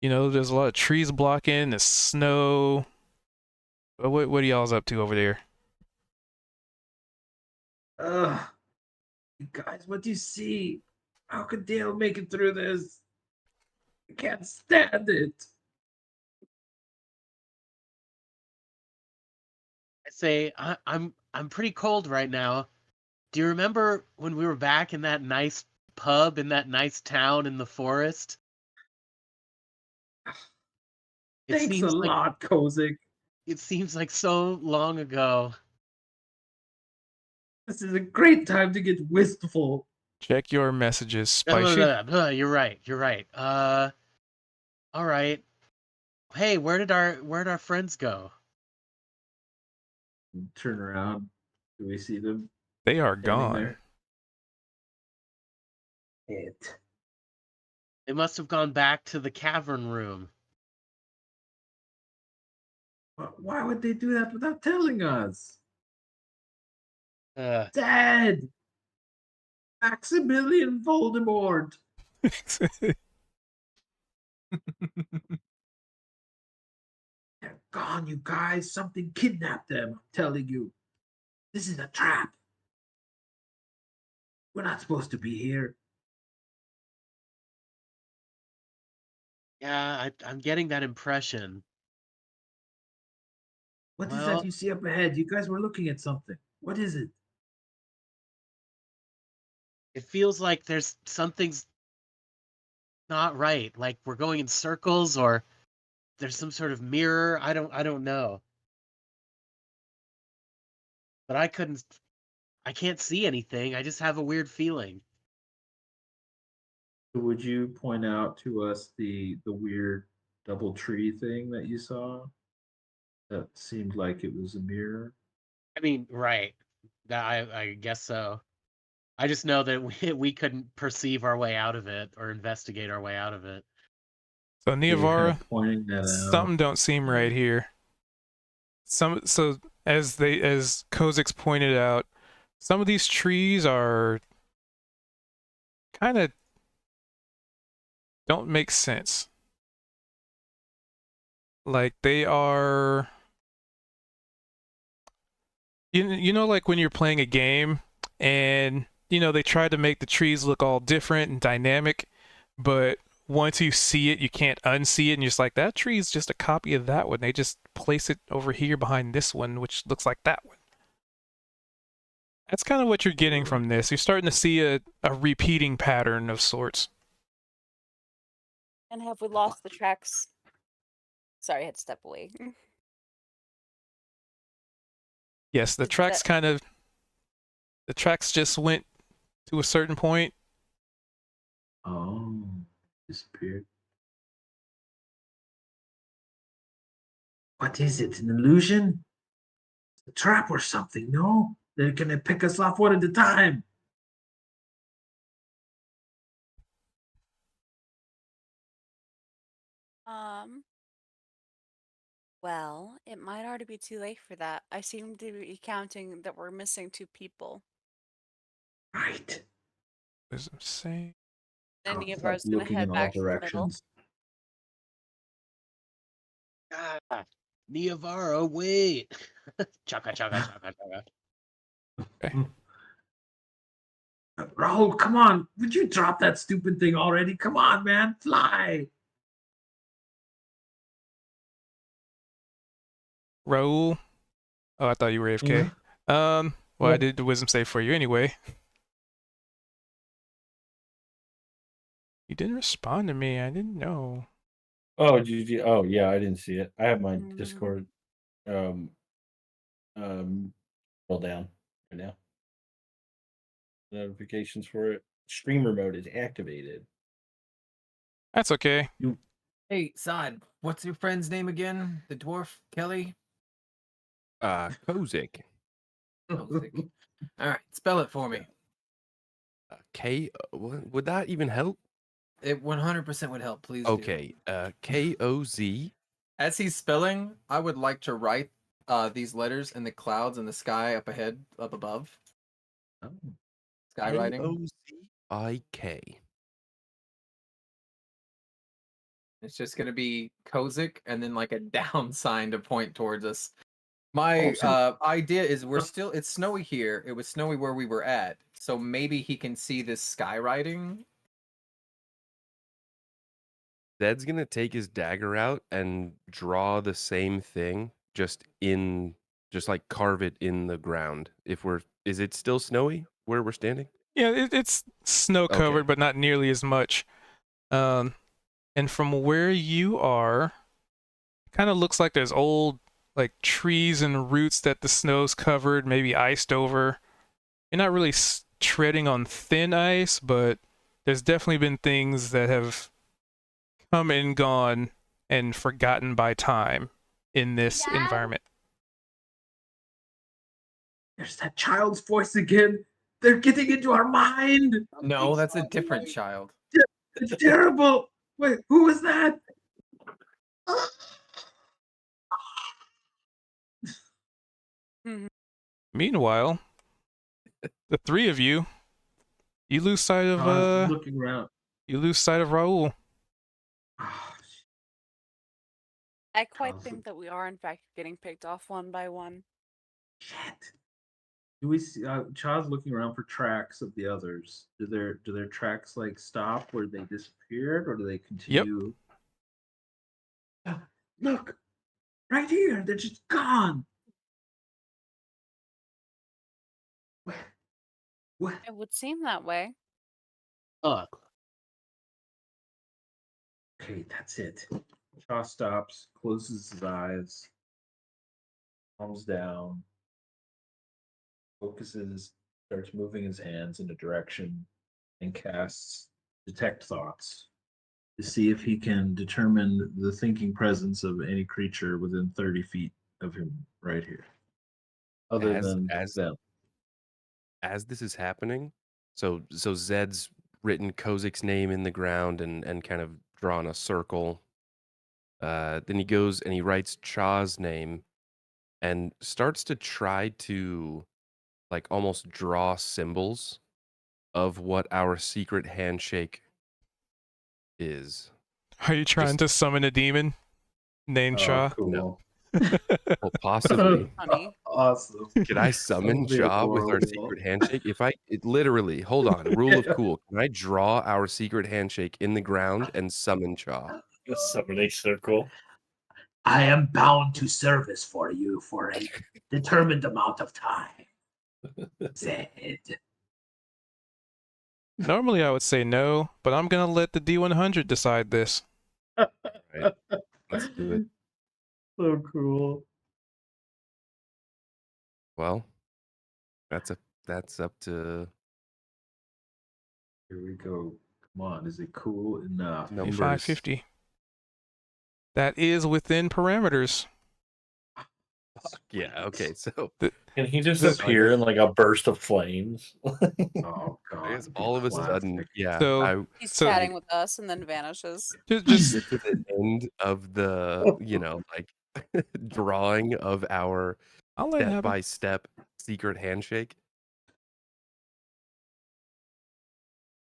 You know, there's a lot of trees blocking the snow. What are y'all's up to over there? Ugh. You guys, what do you see? How could Dale make it through this? I can't stand it. I say I'm pretty cold right now. Do you remember when we were back in that nice pub in that nice town in the forest? It Thanks a seems like lot, Kozik. so long ago. This is a great time to get wistful. Check your messages, Blah, blah, Spicy. blah, blah. You're right. You're right. All right. Hey, where'd our friends go? Turn around. Do we see them They are standing gone. there? It. They must have gone back to the cavern room. Why would they do that without telling us? Uh, Dad! Maximilian Voldemort! They're gone, you guys. Something kidnapped them. I'm telling you. This is a trap. We're not supposed to be here. yeah, I'm getting that impression. What is Well, that you see up ahead? You guys were looking at something. What is it? it feels like there's something's not right. Like we're going in circles, or there's some sort of mirror. I don't know. But I can't see anything. I just have a weird feeling. Would you point out to us the weird double tree thing that you saw? That seemed like it was a mirror. I mean, right. I guess so. I just know that we couldn't perceive our way out of it or investigate our way out of it. So You were kind Niavara, of pointing that out. something don't seem right here. So as Kozik's pointed out, some of these trees are kind of don't make sense. Like they are, you know, like when you're playing a game and you know they try to make the trees look all different and dynamic, but once you see it, you can't unsee it, and you're just like, that tree is just a copy of that one. They just place it over here behind this one, which looks like that one. That's kind of what you're getting from this. You're starting to see a repeating pattern of sorts. And have we lost the tracks? Sorry, I had to step away. Yes, the Is tracks that- the tracks just went to a certain point. Oh, disappeared. What is it? An illusion? A trap or something? No? They're gonna pick us off one at a time. Um, well, it might already be too late for that. I seem to be counting that we're missing 2 people. Right. What does it say? Any of Like ours gonna looking head in all back to the middle. directions. Ah, Niavara, wait. Chaka chaka chaka chaka. Raul, come on. Would you drop that stupid thing already? Come on, man. Fly. Raul? Oh, I thought you were AFK. Well, I did the wisdom save for you anyway. You didn't respond to me. I didn't know. Oh, GG. Oh, yeah, I didn't see it. I have my Mm. Discord roll down right now. Notifications for it. Streamer mode is activated. That's okay. Hey, Sod, what's your friend's name again? The dwarf, Kelly? Kozik. Kozik. All right, spell it for me. K. Would that even help? It 100% would help, please. Do. Okay. Koz. As he's spelling, I would like to write these letters in the clouds in the sky up ahead, up above. Oh. Skywriting. Kozik. It's just gonna be Kozik and then like a down sign to point towards us. My idea is it's snowy here. It was snowy where we were at, so maybe he can see this skywriting. Zed's gonna take his dagger out and draw the same thing, just like carve it in the ground. Is it still snowy where we're standing? Yeah, it's snow covered, Okay. but not nearly as much. And from where you are, kind of looks like there's old like trees and roots that the snow's covered, maybe iced over. You're not really treading on thin ice, but there's definitely been things that have come and gone and forgotten by time in this environment. There's that child's voice again. They're getting into our mind. No, that's a different child. It's terrible. Wait, who was that? Meanwhile, the three of you lose sight of I was looking around. you lose sight of Raul. I quite Awesome. think that we are in fact getting picked off one by one. Shit. Do we see? Child's looking around for tracks of the others. Do their tracks like stop where they disappeared, or do they continue? Look, right here. They're just gone. What? It would seem that way. Look, Okay, that's it. Shaw stops, closes his eyes, calms down, focuses, starts moving his hands in a direction, and casts Detect Thoughts to see if he can determine the thinking presence of any creature within 30 feet of him right here. Other than them. As this is happening, so Zed's written Kozik's name in the ground and kind of drawn a circle. Then he goes and he writes Cha's name and starts to try to like almost draw symbols of what our secret handshake is. Are you trying to summon a demon named Shaw? Cool. No. Well, possibly. Honey. Awesome. Could I summon That'd be Cha with our adorable. secret handshake? Literally, hold on, rule of cool. Can I draw our secret handshake in the ground and summon Cha? A summoning circle. I am bound to service for you for a determined amount of time. Zed. Normally I would say no, but I'm gonna let the D100 decide this. Right. Let's do it. So cool. Well, that's up to Here we go. Come on, is it cool enough? numbers. 550. That is within parameters. Yeah. Okay. So Can he just The- appear in like a burst of flames? Oh god. I guess it'd be all of a sudden, classic. yeah. So- He's So- chatting with us and then vanishes. Just get to the end of the like drawing of our I'll let it step happen. by step secret handshake.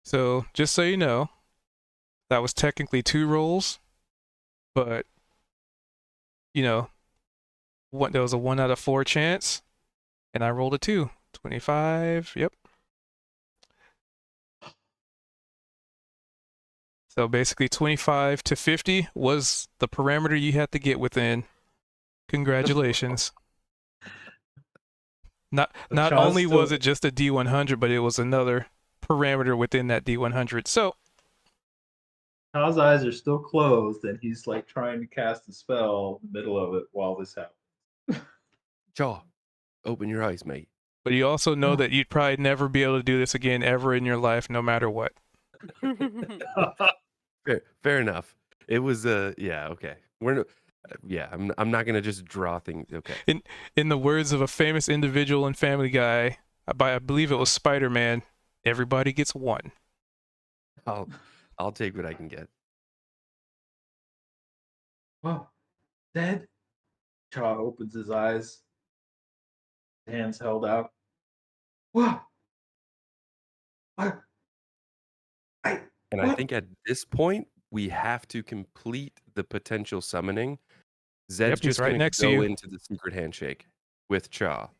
So just so you know, that was technically 2 rolls, but there was a 1 out of 4 chance, and I rolled a 2. 25. Yep. So basically 25 to 50 was the parameter you had to get within. Congratulations. Not Chaz only was still- it just a D100, but it was another parameter within that D100. So Kyle's eyes are still closed, and he's like trying to cast a spell in the middle of it while this happens. Cha, open your eyes, mate. but you also know that you'd probably never be able to do this again ever in your life, no matter what. Fair enough. It was yeah, okay. I'm not gonna just draw things. Okay. In the words of a famous individual in Family Guy, I believe it was Spider-Man, everybody gets 1. I'll take what I can get. Whoa, Zed, Chaw opens his eyes, hands held out. What? What? And I What? think at this point, we have to complete the potential summoning. Zed's Yep, he's just right going to next to go you. into the secret handshake with Cha.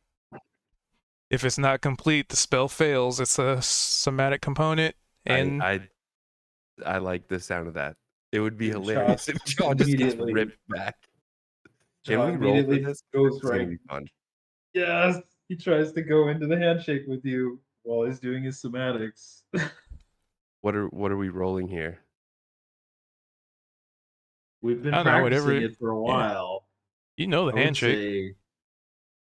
If it's not complete, the spell fails. It's a somatic component, and I like the sound of that. It would be Dude, hilarious Cha if Cha just gets immediately- ripped back. Can Chaw we roll for immediately this? goes It's going to right. be fun. Yes, he tries to go into the handshake with you while he's doing his somatics. What are we rolling here? We've been I don't know, practicing whatever. it for a Yeah. while. You know the I would handshake. say.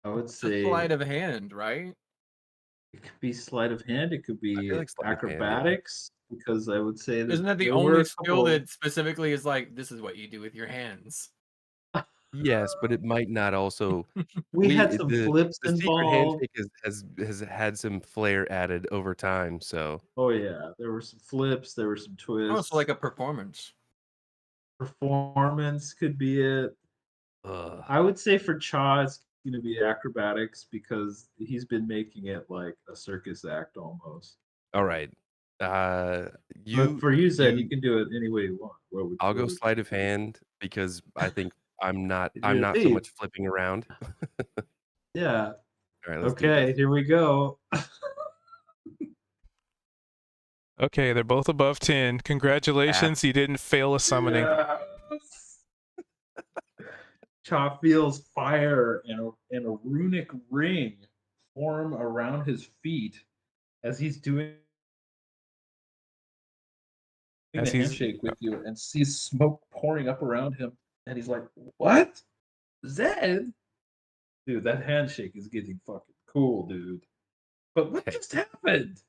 I would It's a say sleight of hand, right? it could be sleight of hand. It could be feel like sleight of hand, yeah. acrobatics, because I would say that Isn't that the there were only a skill couple- that specifically is like, this is what you do with your hands? Yes, but it might not also. we had some flips The secret involved. handshake has had some flair added over time. So Oh yeah, there were some flips. There were some twists. Oh, it's like a performance. Performance could be it. ugh. I would say for Cha, it's going to be acrobatics because he's been making it like a circus act almost. All right. But for you, Zed, you can do it any way you want. I'll What go would sleight you of do? hand because I think I'm not You're a so thief. much flipping around. Yeah. All right, let's do Okay, this. here we go. Okay, they're both above 10. Congratulations, you didn't fail a summoning. Yes. Cha feels fire and a runic ring form around his feet as he's doing As the he's handshake with you and sees smoke pouring up around him. And he's like, "What? Zed? Dude, that handshake is getting fucking cool, dude. But what Okay. just happened?"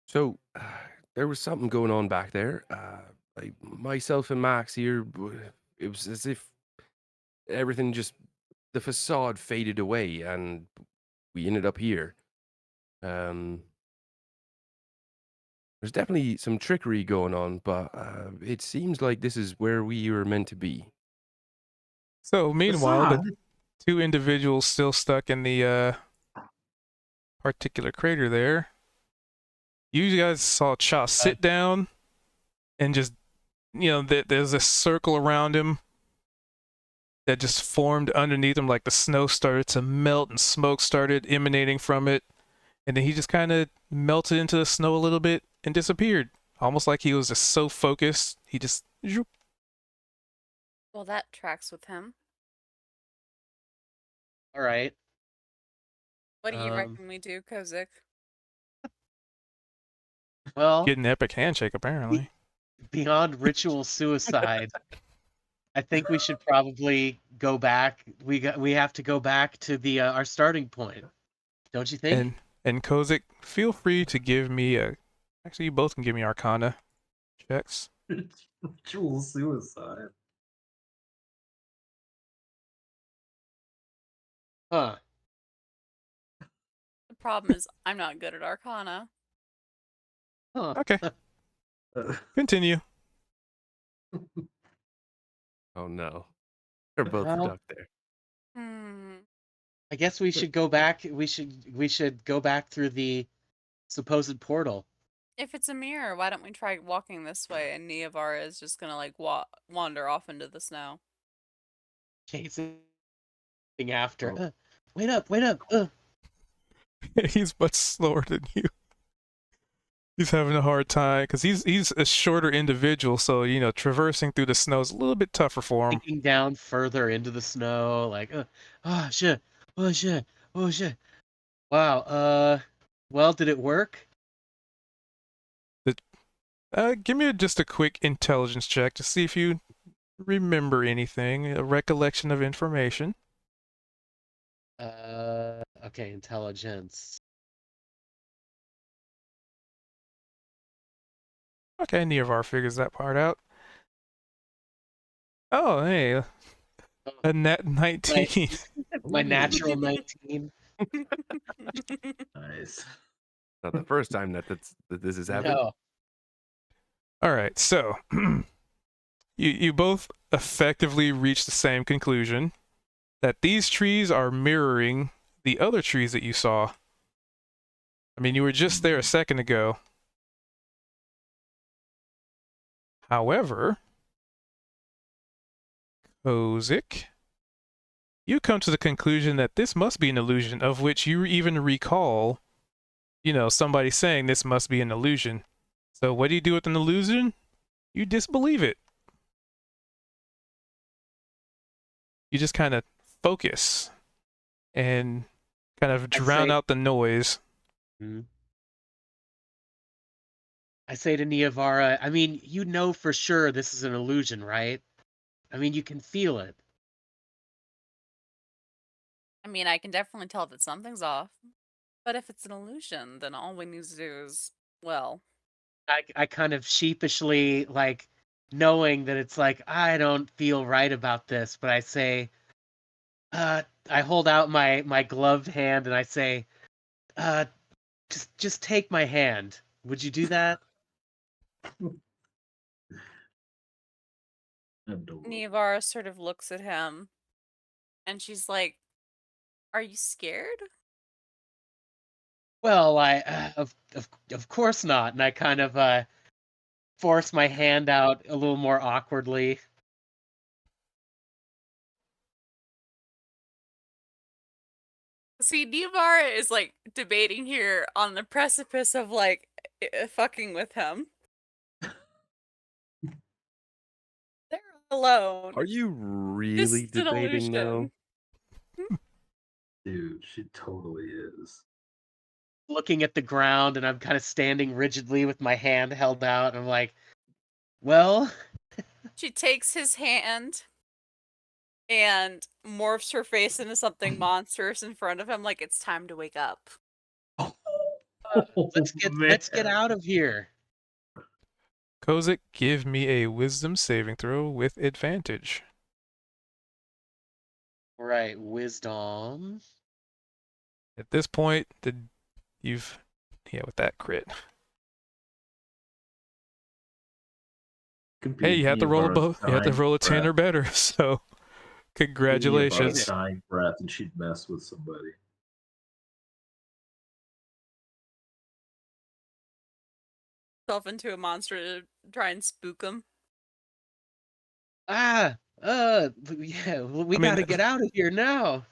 So there was something going on back there. Like myself and Max here, it was as if everything just the facade faded away, and we ended up here. There's definitely some trickery going on, but it seems like this is where we were meant to be. So meanwhile, the Facade? two individuals still stuck in the particular crater there. You guys saw Cha sit down and just, there's a circle around him that just formed underneath him, like the snow started to melt and smoke started emanating from it. And then he just kind of melted into the snow a little bit and disappeared. Almost like he was just so focused, he just... zoop. Well, that tracks with him. All right. What do you Um, reckon we do, Kozik? Well, Get an epic handshake, apparently. beyond ritual suicide, I think we should probably go back. We have to go back to the our starting point, don't you think? And Kozik, feel free to give me a... Actually, you both can give me Arcana checks. Ritual suicide. Huh. The problem is I'm not good at Arcana. Huh. Okay, continue. Oh no, they're both Well- stuck there. I guess we should go back. We should go back through the supposed portal. If it's a mirror, why don't we try walking this way and Neavara is just gonna like wander off into the snow? Chasing after. Oh. Wait up! Wait up! He's much slower than you. He's having a hard time because he's a shorter individual, so traversing through the snow is a little bit tougher for him. Sinking down further into the snow, like, oh shit! Oh shit! Oh shit! Wow. Well, did it work? Give me just a quick intelligence check to see if you remember anything, a recollection of information. Okay, intelligence. Okay, Nearvar figures that part out. Oh, hey, a net 19. My natural 19. Nice. Not the first time that this has happened. No. All right, so you both effectively reach the same conclusion. that these trees are mirroring the other trees that you saw. I mean, you were just there a second ago. However, Kozik, you come to the conclusion that this must be an illusion, of which you even recall, somebody saying this must be an illusion. So what do you do with an illusion? You disbelieve it. You just kind of focus and kind of drown out the noise. I say to Niavara, I mean, you know for sure this is an illusion, right? I mean, you can feel it. I mean, I can definitely tell that something's off. But if it's an illusion, then all we need to do is, well, I kind of sheepishly, like, knowing that it's like, I don't feel right about this, but I say, I hold out my gloved hand and I say, just take my hand. Would you do that? Adorable. Niavara sort of looks at him and she's like, "Are you scared?" Well, of course not. And I kind of force my hand out a little more awkwardly. See, Niavara is like debating here on the precipice of like fucking with him. They're alone. Are you This really is an debating though? illusion. Dude, she totally is. Looking at the ground, and I'm kind of standing rigidly with my hand held out. And I'm like, well, She takes his hand and morphs her face into something monstrous in front of him, like it's time to wake up. let's get out of here. Kozik, give me a wisdom saving throw with advantage. Right, wisdom. At this point, with that crit. Could Hey, be you have to roll Niavara's you have to dying roll a 10 or breath. better. So, Could be congratulations. Niavara's dying breath, and she'd mess with somebody. Self into a monster to try and spook him. Yeah, we I mean, gotta get out of here now.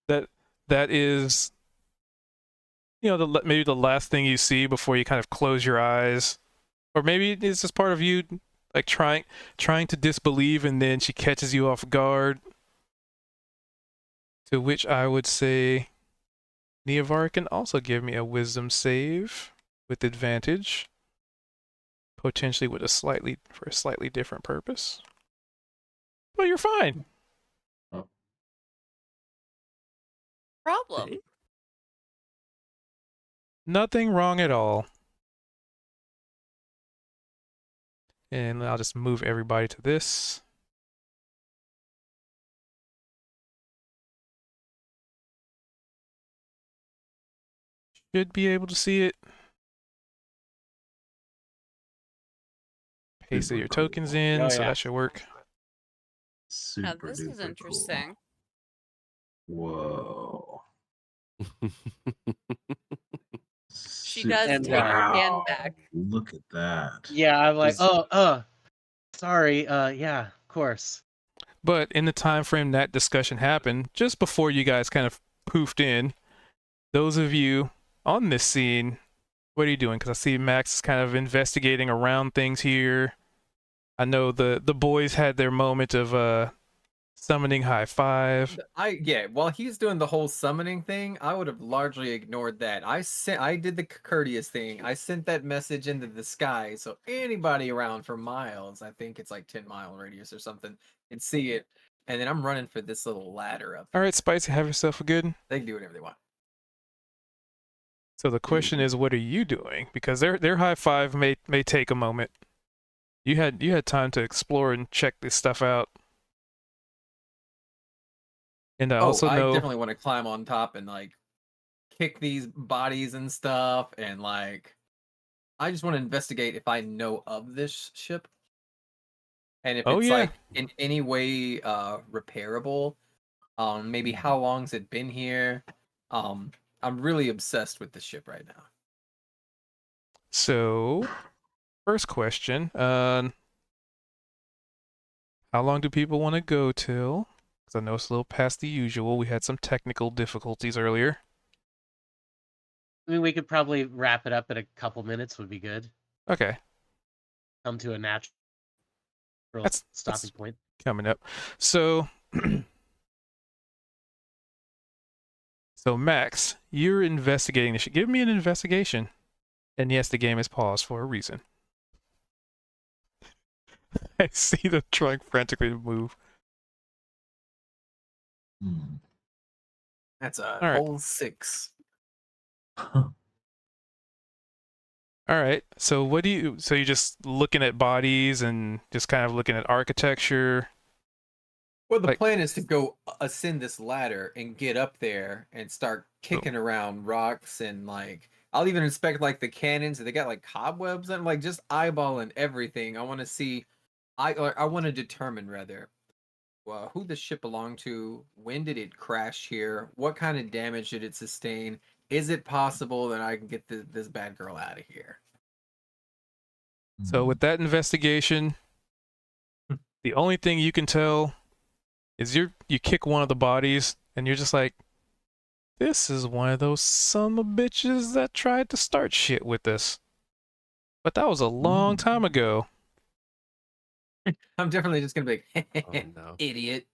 that is, maybe the last thing you see before you kind of close your eyes, or maybe it's just part of you, like trying to disbelieve, and then she catches you off guard. To which I would say, Niavara can also give me a wisdom save with advantage, potentially for a slightly different purpose. Well, you're fine. Problem. Nothing wrong at all. And I'll just move everybody to this. Should be able to see it. Pasted your tokens in, Oh, so yeah. that should work. Super Now this is duper interesting. Cool. Whoa. She does And, take her hand Wow. back. Look at that. Yeah, I'm like, Is- sorry, yeah, of course. But in the time frame that discussion happened, just before you guys kind of poofed in, those of you on this scene, what are you doing? Because I see Max is kind of investigating around things here. I know the boys had their moment of summoning high five. While he's doing the whole summoning thing, I would have largely ignored that. I did the courteous thing. I sent that message into the sky so anybody around for miles, I think it's like 10-mile radius or something, can see it. And then I'm running for this little ladder up. All right, Spicy, have yourself a good. They can do whatever they want. So the question is, what are you doing? Because their high five may take a moment. You had time to explore and check this stuff out. And I also I know definitely want to climb on top and like kick these bodies and stuff, and like I just want to investigate if I know of this ship. And if Oh, it's yeah. like in any way repairable, Maybe how long's it been here? I'm really obsessed with the ship right now. So, first question, how long do people want to go till? Because I know it's a little past the usual. We had some technical difficulties earlier. I mean, we could probably wrap it up in a couple minutes. Would be good. Okay, Come to a natural that's stopping point. coming up. So, so Max, you're investigating this. Give me an investigation. And yes, the game is paused for a reason. I see them trying frantically to move. Hmm. That's a All right. whole 6. All right. So what do you? So you're just looking at bodies and just kind of looking at architecture. Well, the Like- plan is to go ascend this ladder and get up there and start kicking around rocks and like I'll even inspect like the cannons. They got like cobwebs and like just eyeballing everything. I want to see. I want to determine rather who the ship belonged to. When did it crash here? What kind of damage did it sustain? Is it possible that I can get this bad girl out of here? So with that investigation, the only thing you can tell is you kick one of the bodies and you're just like, this is one of those son of bitches that tried to start shit with us. But that was a long time ago. I'm definitely just gonna be like, Oh no. idiot.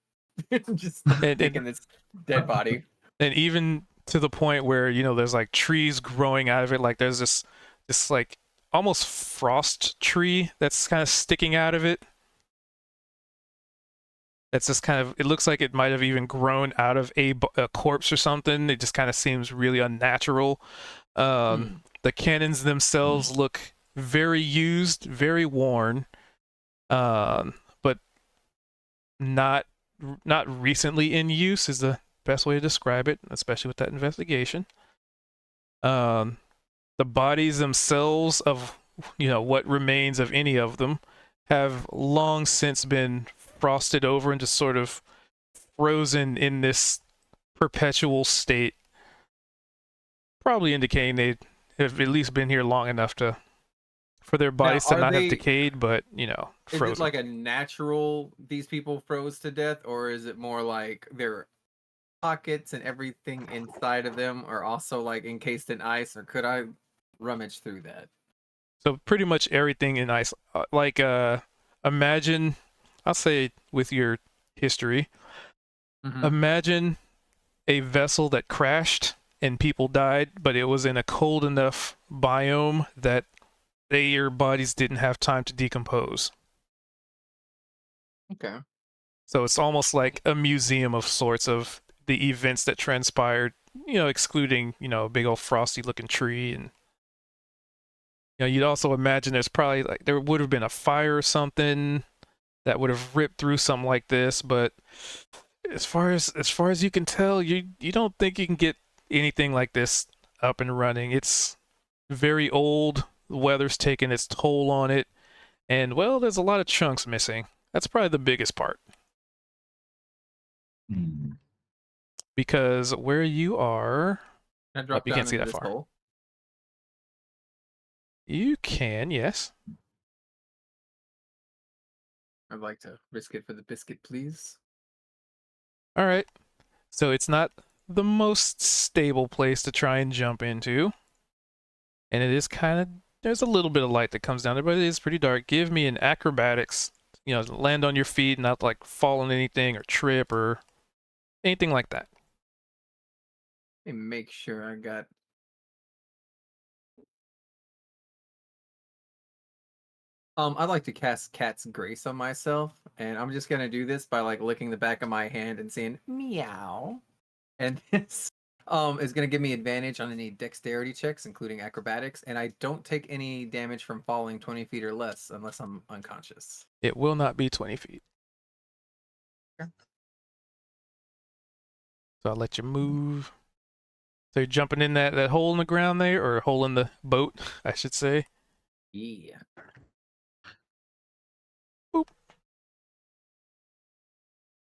Just And- kicking this dead body. And even to the point where, you know, there's like trees growing out of it. Like there's this like almost frost tree that's kind of sticking out of it. That's just kind of, it looks like it might have even grown out of a corpse or something. It just kind of seems really unnatural. The cannons themselves look very used, very worn, but not recently in use is the best way to describe it, especially with that investigation. The bodies themselves of, you know, what remains of any of them have long since been frosted over and just sort of frozen in this perpetual state, probably indicating they have at least been here long enough for their bodies to not have decayed, but, you know, frozen. Is it like a natural, these people froze to death, or is it more like their pockets and everything inside of them are also like encased in ice, or could I rummage through that? So pretty much everything in ice. Imagine, I'll say with your history, imagine a vessel that crashed and people died, but it was in a cold enough biome that their bodies didn't have time to decompose. Okay. So it's almost like a museum of sorts of the events that transpired, you know, excluding, you know, a big old frosty looking tree. And, you know, you'd also imagine there's probably like, there would have been a fire or something that would have ripped through something like this. But as far as you can tell, you don't think you can get anything like this up and running. It's very old. The weather's taken its toll on it. And, well, there's a lot of chunks missing. That's probably the biggest part. Because where you are, Can I drop you down can't see into that this far. hole? You can, yes. I'd like to risk it for the biscuit, please. All right. So it's not the most stable place to try and jump into. And it is kind of, there's a little bit of light that comes down there, but it is pretty dark. Give me an acrobatics, you know, land on your feet, not like fall on anything or trip or anything like that. Let me make sure I got. I'd like to cast Cat's Grace on myself, and I'm just gonna do this by like licking the back of my hand and saying meow. And this is gonna give me advantage on any dexterity checks, including acrobatics, and I don't take any damage from falling 20 feet or less unless I'm unconscious. It will not be 20 feet. Okay. So I'll let you move. So you're jumping in that hole in the ground there, or hole in the boat, I should say. Yeah. Boop.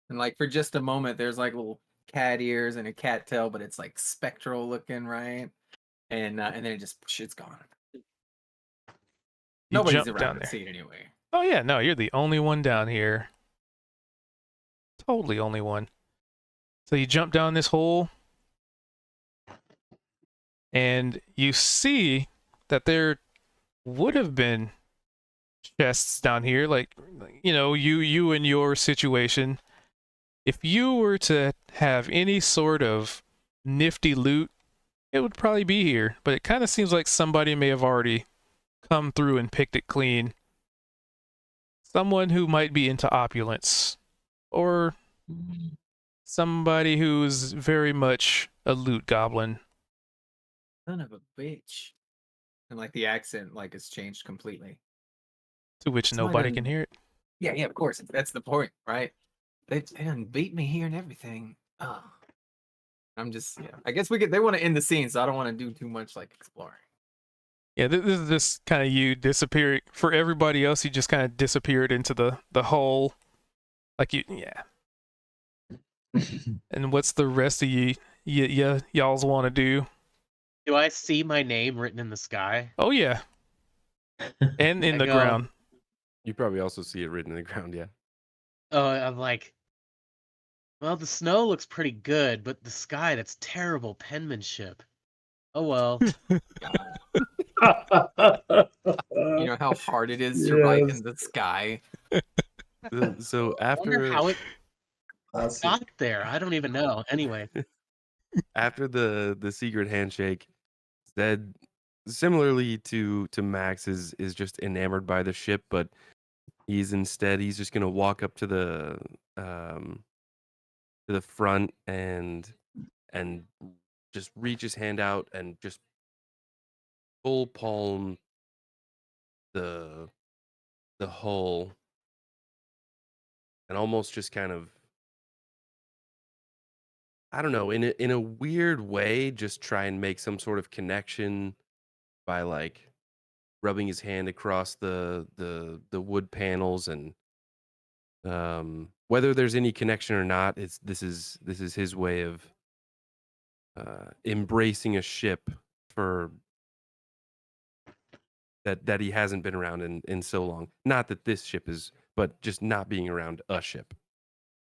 And like for just a moment, there's like little cat ears and a cat tail, but it's like spectral looking, right? And then it just shit's gone. You Nobody's jump around down to there. see it anyway. Oh yeah, no, you're the only one down here. Totally only one. So you jump down this hole, and you see that there would have been chests down here, like you in your situation. If you were to have any sort of nifty loot, it would probably be here. But it kind of seems like somebody may have already come through and picked it clean. Someone who might be into opulence, or somebody who's very much a loot goblin. Son of a bitch. And like the accent like has changed completely. To which Somebody nobody done- can hear it. Yeah, of course. That's the point, right? They done beat me here and everything. Oh. I'm just I guess they want to end the scene, so I don't want to do too much like exploring. Yeah, this is just kind of you disappearing. For everybody else, you just kind of disappeared into the hole. Like yeah. And what's the rest of y'all's want to do? Do I see my name written in the sky? Oh yeah, and in I the go, ground. You probably also see it written in the ground, yeah. Oh, I'm like, well, the snow looks pretty good, but the sky, that's terrible penmanship. Oh well. You know how hard it is to write Yes. in the sky. So I wonder after how it Classic. got there. I don't even know. Anyway, after the secret handshake, Zed, similarly to Max, is just enamored by the ship, but he's just gonna walk up to the front and just reach his hand out and just full palm the hull, and almost just kind of, I don't know, in a weird way, just try and make some sort of connection by like rubbing his hand across the wood panels, and whether there's any connection or not, this is his way of embracing a ship for that he hasn't been around in so long. Not that this ship is, but just not being around a ship.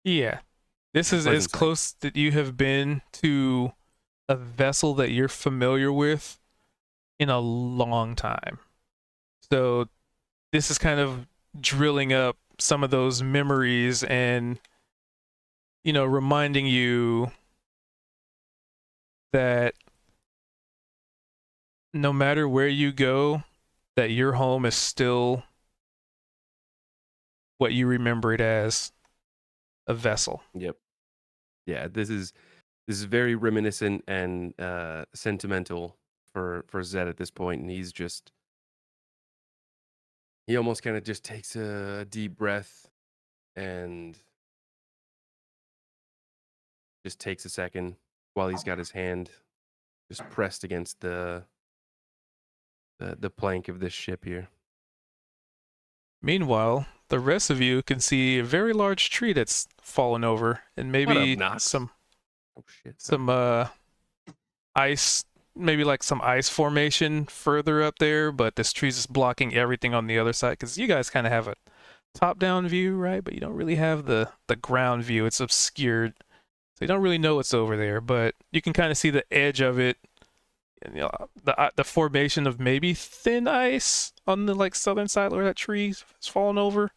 Yeah, this is as Pleasant sight. close that you have been to a vessel that you're familiar with in a long time. So this is kind of drilling up some of those memories and reminding you that no matter where you go, that your home is still what you remember it as, a vessel. Yep. Yeah, this is very reminiscent and sentimental for Zed at this point, and he almost kind of just takes a deep breath and just takes a second while he's got his hand just pressed against the plank of this ship here. Meanwhile, the rest of you can see a very large tree that's fallen over, and maybe Knox? some Oh shit. ice, maybe like some ice formation further up there, but this tree's just blocking everything on the other side, because you guys kind of have a top-down view, right? But you don't really have the ground view. It's obscured, so you don't really know what's over there, but you can kind of see the edge of it, and, the formation of maybe thin ice on the like southern side where that tree's fallen over.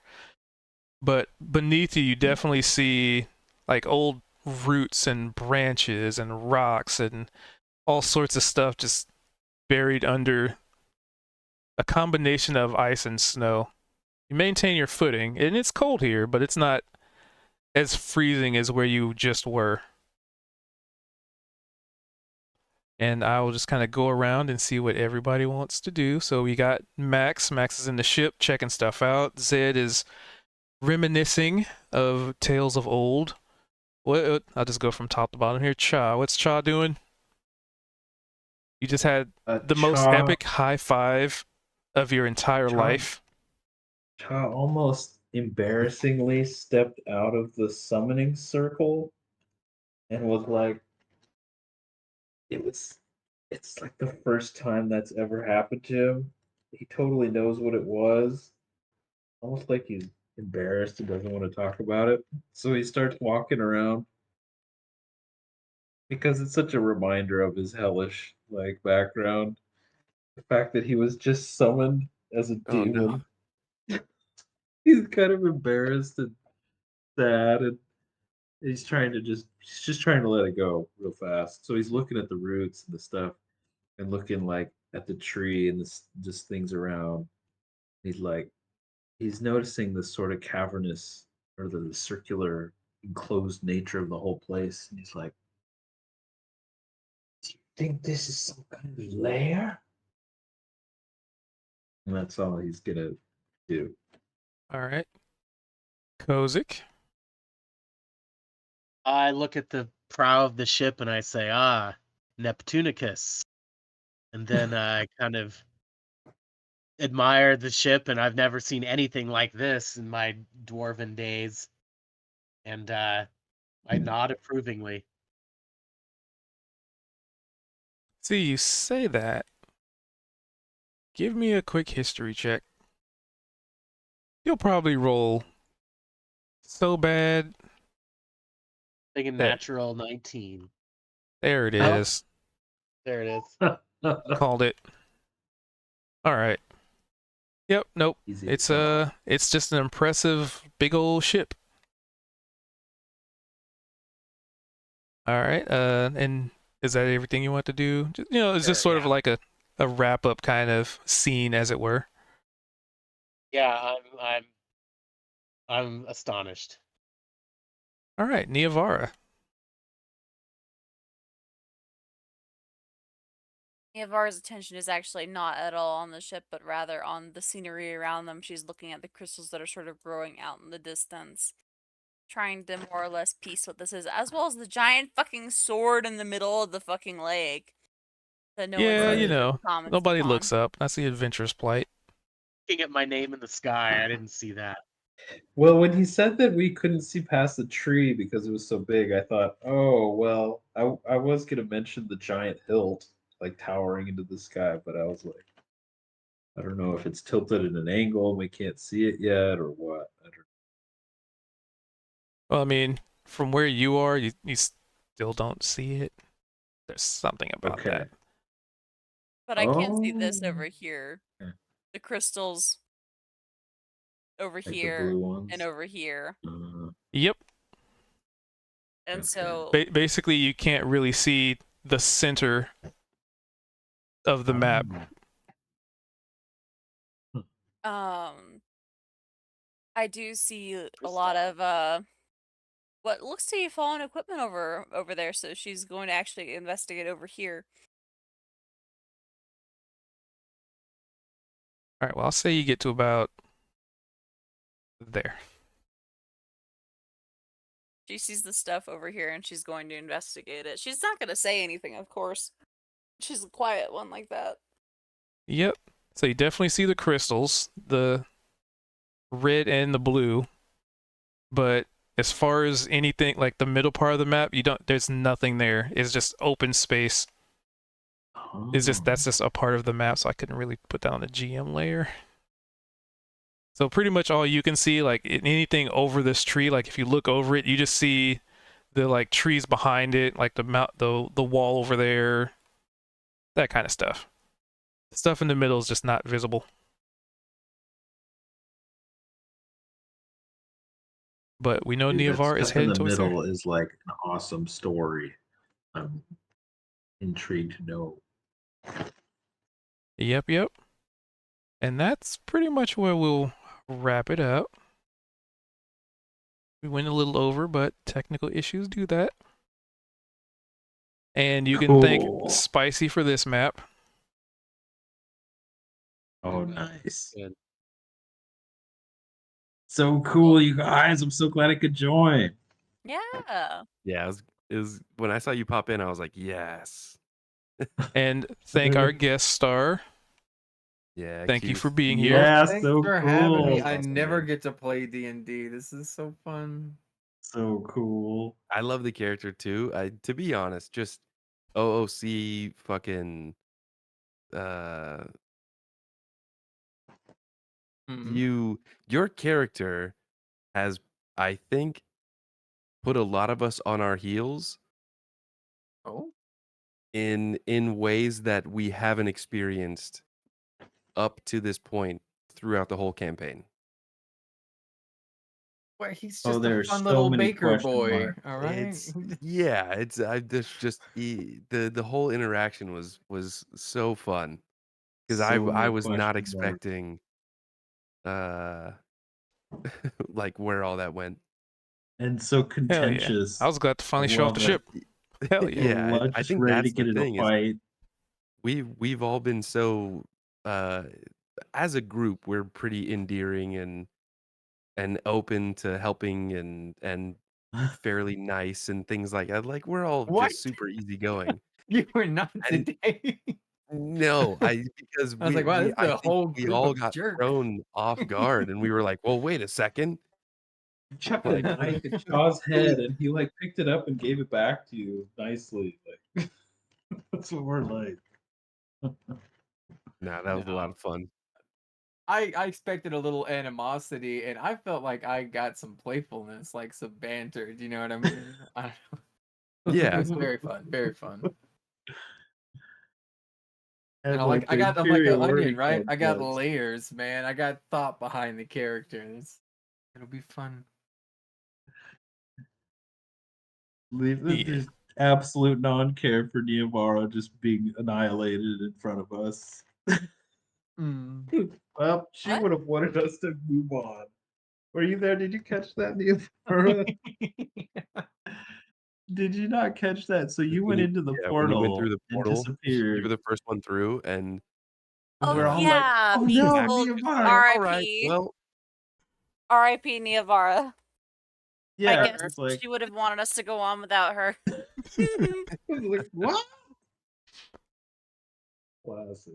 But beneath you, you definitely see like old roots and branches and rocks and all sorts of stuff just buried under a combination of ice and snow. You maintain your footing, and it's cold here, but it's not as freezing as where you just were. And I will just kind of go around and see what everybody wants to do. So we got Max. Max is in the ship checking stuff out. Zed is reminiscing of tales of old. What? I'll just go from top to bottom here. Cha, what's Cha doing? You just had the most Cha- epic high five of your entire Cha- life. Cha almost embarrassingly stepped out of the summoning circle and was like, it's like the first time that's ever happened to him. He totally knows what it was, almost like he's embarrassed and doesn't want to talk about it. So he starts walking around because it's such a reminder of his hellish like background. The fact that he was just summoned as a Oh no. demon. He's kind of embarrassed and sad, and he's just trying to let it go real fast. So he's looking at the roots and the stuff and looking like at the tree and this just things around. He's like he's noticing this sort of cavernous or the circular enclosed nature of the whole place. And he's like, do you think this is some kind of lair? And that's all he's gonna do. All right. Kozik. I look at the prow of the ship and I say, Neptunicus. And then I kind of admire the ship, and I've never seen anything like this in my dwarven days. And I nod approvingly. See, you say that. Give me a quick history check. You'll probably roll so bad. Thinking That- natural 19. There it Oh. is. There it is. Called it. All right. Yep. Nope. Easy It's as it's just an impressive big old ship. All right. And is that everything you want to do? Just, it's just Sure, sort of yeah. like a wrap up kind of scene, as it were. Yeah, I'm astonished. All right, Niavara. Niavara's attention is actually not at all on the ship, but rather on the scenery around them. She's looking at the crystals that are sort of growing out in the distance, trying to more or less piece what this is, as well as the giant fucking sword in the middle of the fucking lake that no one Yeah, seems Right. to have commented nobody upon. looks up. That's the adventurous plight. Looking at my name in the sky, I didn't see that. Well, when he said that we couldn't see past the tree because it was so big, I thought, oh well, I was gonna mention the giant hilt like towering into the sky, but I was like, I don't know if it's tilted at an angle and we can't see it yet or what. I don't Well, I mean, from where you are, you still don't see it. There's something know. about Okay. that. But I can see this Oh, over here. okay. The crystals over Like the here blue ones. and over here. Yep. And Okay. so Basically, you can't really see the center of the map. I do see a lot of what looks to be fallen equipment over there, so she's going to actually investigate over here. All right. Well, I'll say you get to about there. She sees the stuff over here and she's going to investigate it. She's not going to say anything, of course. She's a quiet one like that. Yep. So you definitely see the crystals, the red and the blue. But as far as anything like the middle part of the map, there's nothing there. It's just open space. That's just a part of the map, so I couldn't really put that on the GM layer. So pretty much all you can see, like anything over this tree, like if you look over it, you just see the like trees behind it, like the wall over there, that kind of stuff. The stuff in the middle is just not visible. But we know Dude, that Niavar is stuff in heading the towards there. middle is like an awesome story. I'm intrigued to know. Yep. And that's pretty much where we'll wrap it up. We went a little over, but technical issues do that. And you can thank Cool. Spicy for this map. Oh, nice. Good. So cool, you guys. I'm so glad I could join. Yeah. Yeah, it was when I saw you pop in, I was like, yes. And thank our guest star. Yeah. Thank you Keith. for being here. Yeah, Thanks so for having me. cool. I Awesome, never man. get to play D&D. This is so fun. So cool. I love the character too. To be honest, just OOC fucking uh Mhm. your character has, I think, put a lot of us on our heels Oh, in ways that we haven't experienced up to this point throughout the whole campaign. well, he's Oh, just a there are fun so little many baker question boy. marks. All right. It's I just the whole interaction was so fun because So I many was not question marks. expecting uh like where all that went. And so Hell yeah! I contentious. was glad to I finally show off the love it. ship. Hell yeah! I Just think ready to that's the get in a thing is fight. we've all been so uh as a group we're pretty endearing and open to helping and fairly nice and things like that. Like we're all What? just super easygoing. You were not And today. no, I because I was like, wow, this is I a think whole we group all of got jerks. thrown off guard and we were like, well, wait a second. Chucked a Like knife at Shaw's head, and he like picked it up and gave it back to you nicely. Like that's what we're like. nah, that was a lot No. of fun. I expected a little animosity, and I felt like I got some playfulness, like some banter. Do you know what I mean? It Yeah. was very fun, very fun. And Like like the I'm like an inferiority onion, right? I got complex. layers, man. I got thought behind the characters. It'll be fun. Yeah. There's absolute non-care for Neomara just being annihilated in front of us. Mm. Well, she What? would have wanted us to move on. Were you there? Did you catch that, Neomara? Did you not catch that? So you went into the When you went through portal the and portal, you were disappeared. the first one through and And Oh we're all uh like, yeah, oh being no, told Neomara. all right, R.I.P. well, R.I.P. Niavara. I Yeah, guess it's like, she would have wanted us to go on without her. I was like, what? Classic.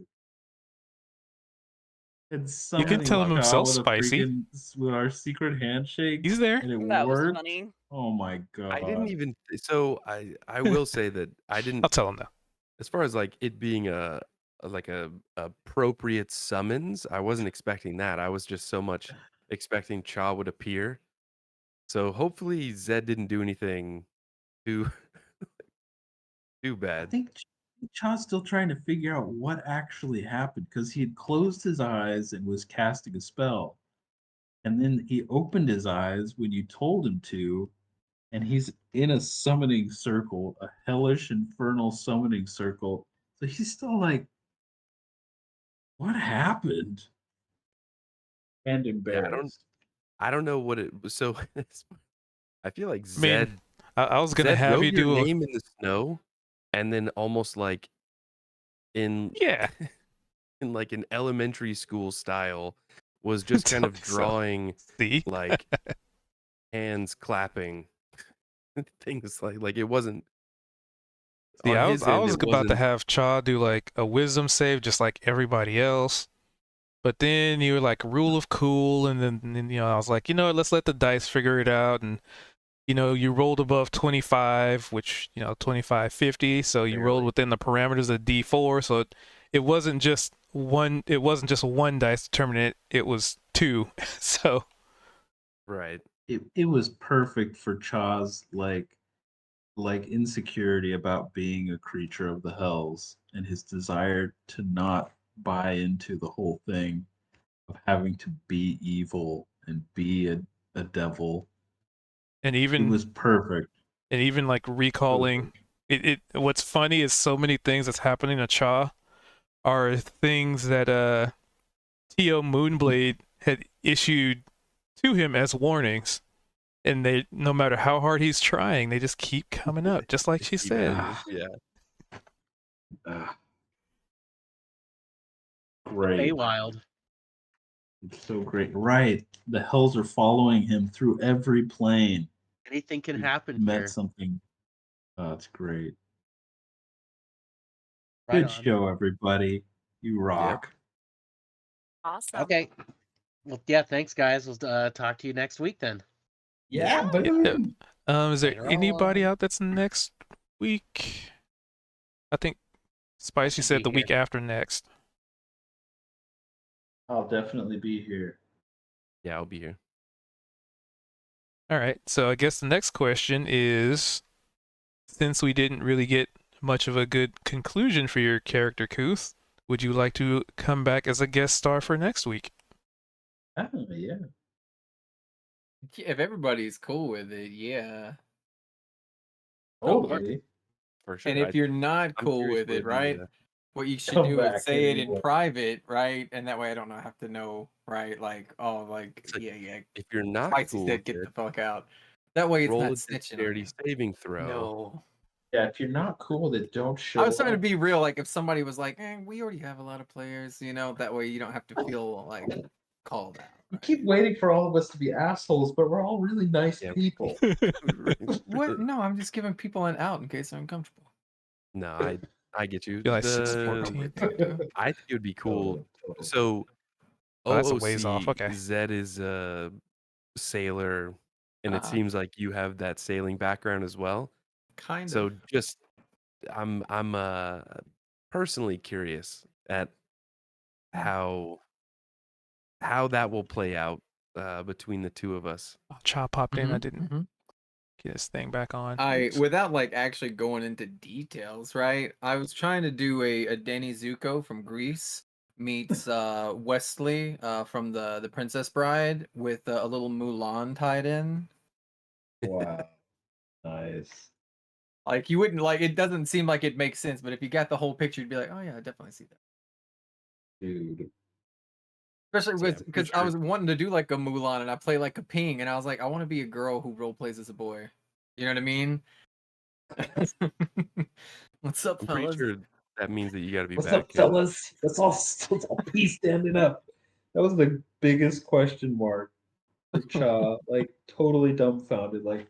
And You can summoning tell him Shaw himself with a spicy. freaking with our secret handshake, He's there. and it That was worked. funny. Oh my I didn't god. even so I will say that I didn't I'll tell him though. as far as like it being like a appropriate summons, I wasn't expecting that. I was just so much expecting Cha would appear. So hopefully Zed didn't do anything too too I bad. think Cha's still trying to figure out what actually happened because he had closed his eyes and was casting a spell. And then he opened his eyes when you told him to, and he's in a summoning circle, a hellish infernal summoning circle. So he's still like, what happened? And Yeah, embarrassed. I don't know what it was. So I feel like I mean, I was gonna Zed have wrote you your do a name in the snow and then almost like in yeah. in like an elementary school style was just kind of So, drawing see, like hands clapping things like it wasn't see, on I his end was it about to wasn't have Cha do like a wisdom save, just like everybody else. But then you were like rule of cool, and then I was like, let's let the dice figure it out, and you rolled above 25, which 25 50, so you rolled barely. within the parameters of D4, so it wasn't just one dice determining it, it was two. So Right. It was perfect for Cha's like insecurity about being a creature of the hells and his desire to not buy into the whole thing of having to be evil and be a devil. and It even was perfect. and even like recalling Perfect. it, what's funny is so many things that's happening to Cha are things that T.O. Moonblade had issued to him as warnings, and they, no matter how hard he's trying, they just keep coming up, just like she Keep said. happening. Yeah. Ah, great. Feywild. It's so great. Right. The hells are following him through every plane. Anything can He happen met here. something. Oh, it's great. Right Good on. show, everybody. You Yep. rock. Awesome. Okay. Well, yeah, thanks, guys. We'll talk to you next week then. Yeah, Yeah. boom. Is there Later anybody on. out that's next week? I think Spicy should said be the here. week after next. I'll definitely be here. Yeah, I'll be here. All right. So I guess the next question is, since we didn't really get much of a good conclusion for your character, Kuth, would you like to come back as a guest star for next week? Oh, yeah. If everybody's cool with it, yeah. Totally. For sure. And if you're not I'm cool curious with where it, right? the What you should Come do is back say it in anymore. private, right? And that way I don't have to know, right? Like, oh, like, It's like, yeah. if you're not Spicy cool said, with get it, the fuck out. That way it's roll not a snitching on dexterity you. saving throw. No. Yeah, if you're not cool, then don't show I was trying to up. be real. Like, if somebody was like, we already have a lot of players, that way you don't have to feel like called out. You Right? keep waiting for all of us to be assholes, but we're all really nice Yeah. people. What? No, I'm just giving people an out in case they're uncomfortable. No, I get you. July The 14th. I think it would be cool. Totally. So Oh, that's a ways off. OOC, Okay. Zed is a sailor, and it Uh-huh. seems like you have that sailing background as well. Kind So of. just I'm personally curious at how that will play out between the two of us. Oh, Chop popped in. I Mhm, didn't mhm. get his thing back on. Without like actually going into details, right? I was trying to do a Danny Zuko from Greece meets Wesley from the Princess Bride with a little Mulan tied in. Wow. Nice. Like you wouldn't like it doesn't seem like it makes sense, but if you got the whole picture, you'd be like, oh yeah, I definitely see that. Dude. Especially Yeah, with I'm because pretty I sure. was wanting to do like a Mulan and I play like a Ping, and I was like, I want to be a girl who role plays as a boy. You know what I mean? What's up, I'm pretty fellas? sure that means that you got to be What's back. up, fellas? That's all P standing up. That was the biggest question mark for Cha. Like totally dumbfounded. Like,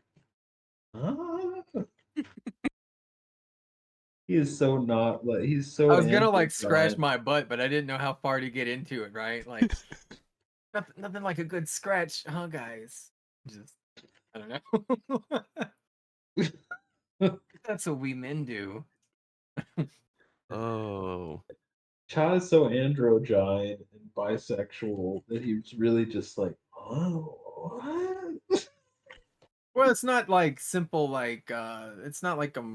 huh? He is so not like he's so I was gonna like scratch androgyne. my butt, but I didn't know how far to get into it, right? Like nothing like a good scratch, huh, guys? Just I don't know. That's what we men do. Oh, Cha is so androgyne and bisexual that he's really just like, oh, what? Well, it's not like simple like it's not like fuck,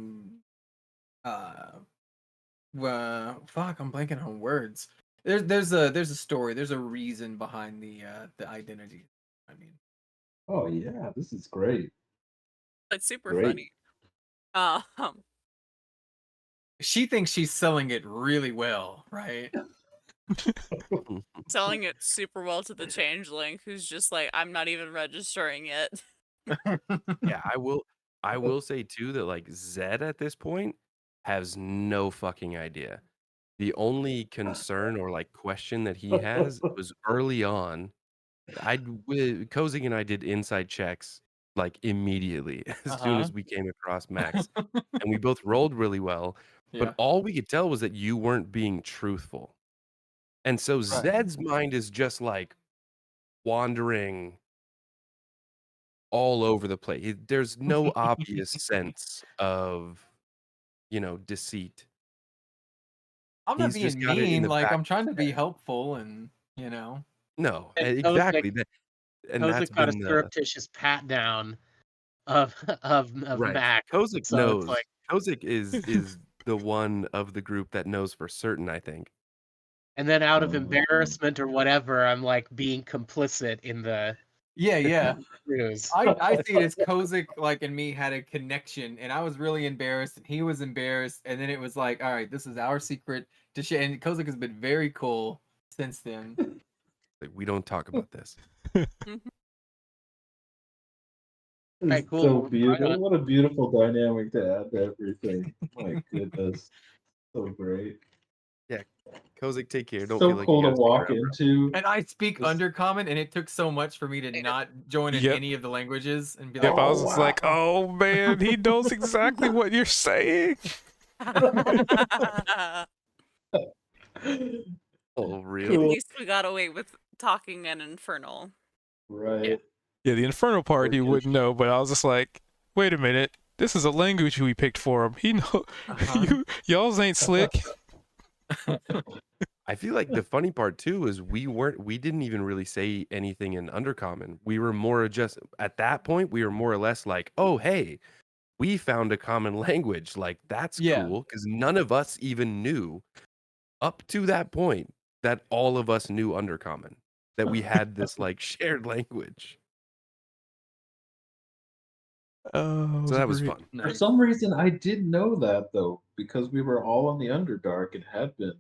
I'm blanking on words. There's a story, there's a reason behind the identity. I mean, Oh yeah, this is great. It's super Great. funny. she thinks she's selling it really well, right? Selling it super well to the changeling, who's just like, I'm not even registering it. yeah. I will say too that like Zed at this point has no fucking idea. The only concern or like question that he has was early on. Kozik and I did inside checks like immediately as soon Uh-huh. as we came across Max, and we both rolled really well. Yeah. But all we could tell was that you weren't being truthful, and so Zed's mind is just like wandering all over the place. There's no obvious sense of deceit. I'm not He's just being got it in mean, the like back I'm of his trying to be head. helpful and No, And exactly that, and that's Kozik got a been the surreptitious pat down of of right. Mac. Kozik So it's knows. like, Kozik is the one of the group that knows for certain, I think. and then out of Oh. embarrassment or whatever, I'm like being complicit in the yeah. news. I see it as Kozik like and me had a connection and I was really embarrassed and he was embarrassed and then it was like, all right, this is our secret to share. And Kozik has been very cool since then. Like, we don't talk about this. This Right, is cool. so Right beautiful. on. What a beautiful dynamic to add to everything. My goodness. So great. Yeah, Kozik, take care. Don't So feel like you cool to gotta stick walk around, bro. into. And I speak This- Undercommon and it took so much for me to not join in Yep. any of the languages and be Yep, like, I Oh, was just like, wow. oh man, he knows exactly what you're saying. Oh, At really? Cool. least we got away with talking in Infernal. Right. Yeah, the infernal part he just- wouldn't know, but I was just like, wait a minute, this is a language we picked for him. He know y'all's ain't slick. I feel like the funny part too is we didn't even really say anything in Undercommon. We were more just at that point, we were more or less like, oh hey, we found a common language. Like that's Yeah. cool. Because none of us even knew up to that point that all of us knew Undercommon. That we had this like shared language. Oh, So that was great. fun. For some reason, I did know that though, because we were all on the Underdark and had been.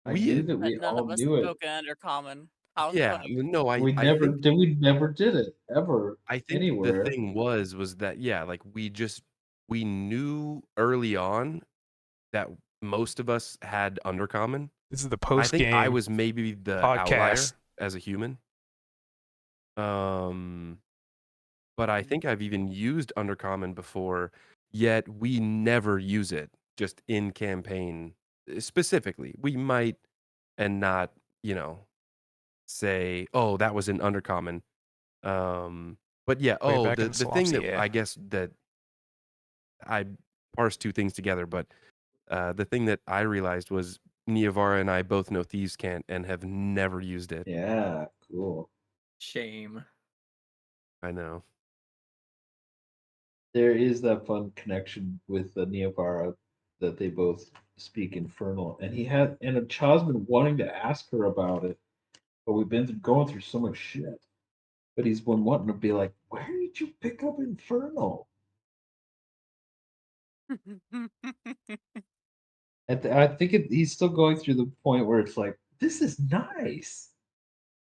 I We knew that But we none all of us knew it. spoke in Undercommon. How yeah, funny. no, We I never think did. We never did it ever I think anywhere. the thing was that yeah, like we knew early on that most of us had Undercommon. This is the I post think I game was maybe the outlier podcast. as a human. But I think I've even used Undercommon before, yet we never use it just in campaign specifically. We might and not, say, "Oh, that was in Undercommon." But yeah, Way oh, back the in the the thing swamps, that yeah. I guess that I parsed two things together, but the thing that I realized was Niavara and I both know Thieves' Cant and have never used it. Yeah, cool. Shame. I know. There is that fun connection with Neovara that they both speak Infernal, and Cha's been wanting to ask her about it, but we've been going through so much shit. But he's been wanting to be like, "Where did you pick up Infernal?" I think he's still going through the point where it's like, "This is nice,"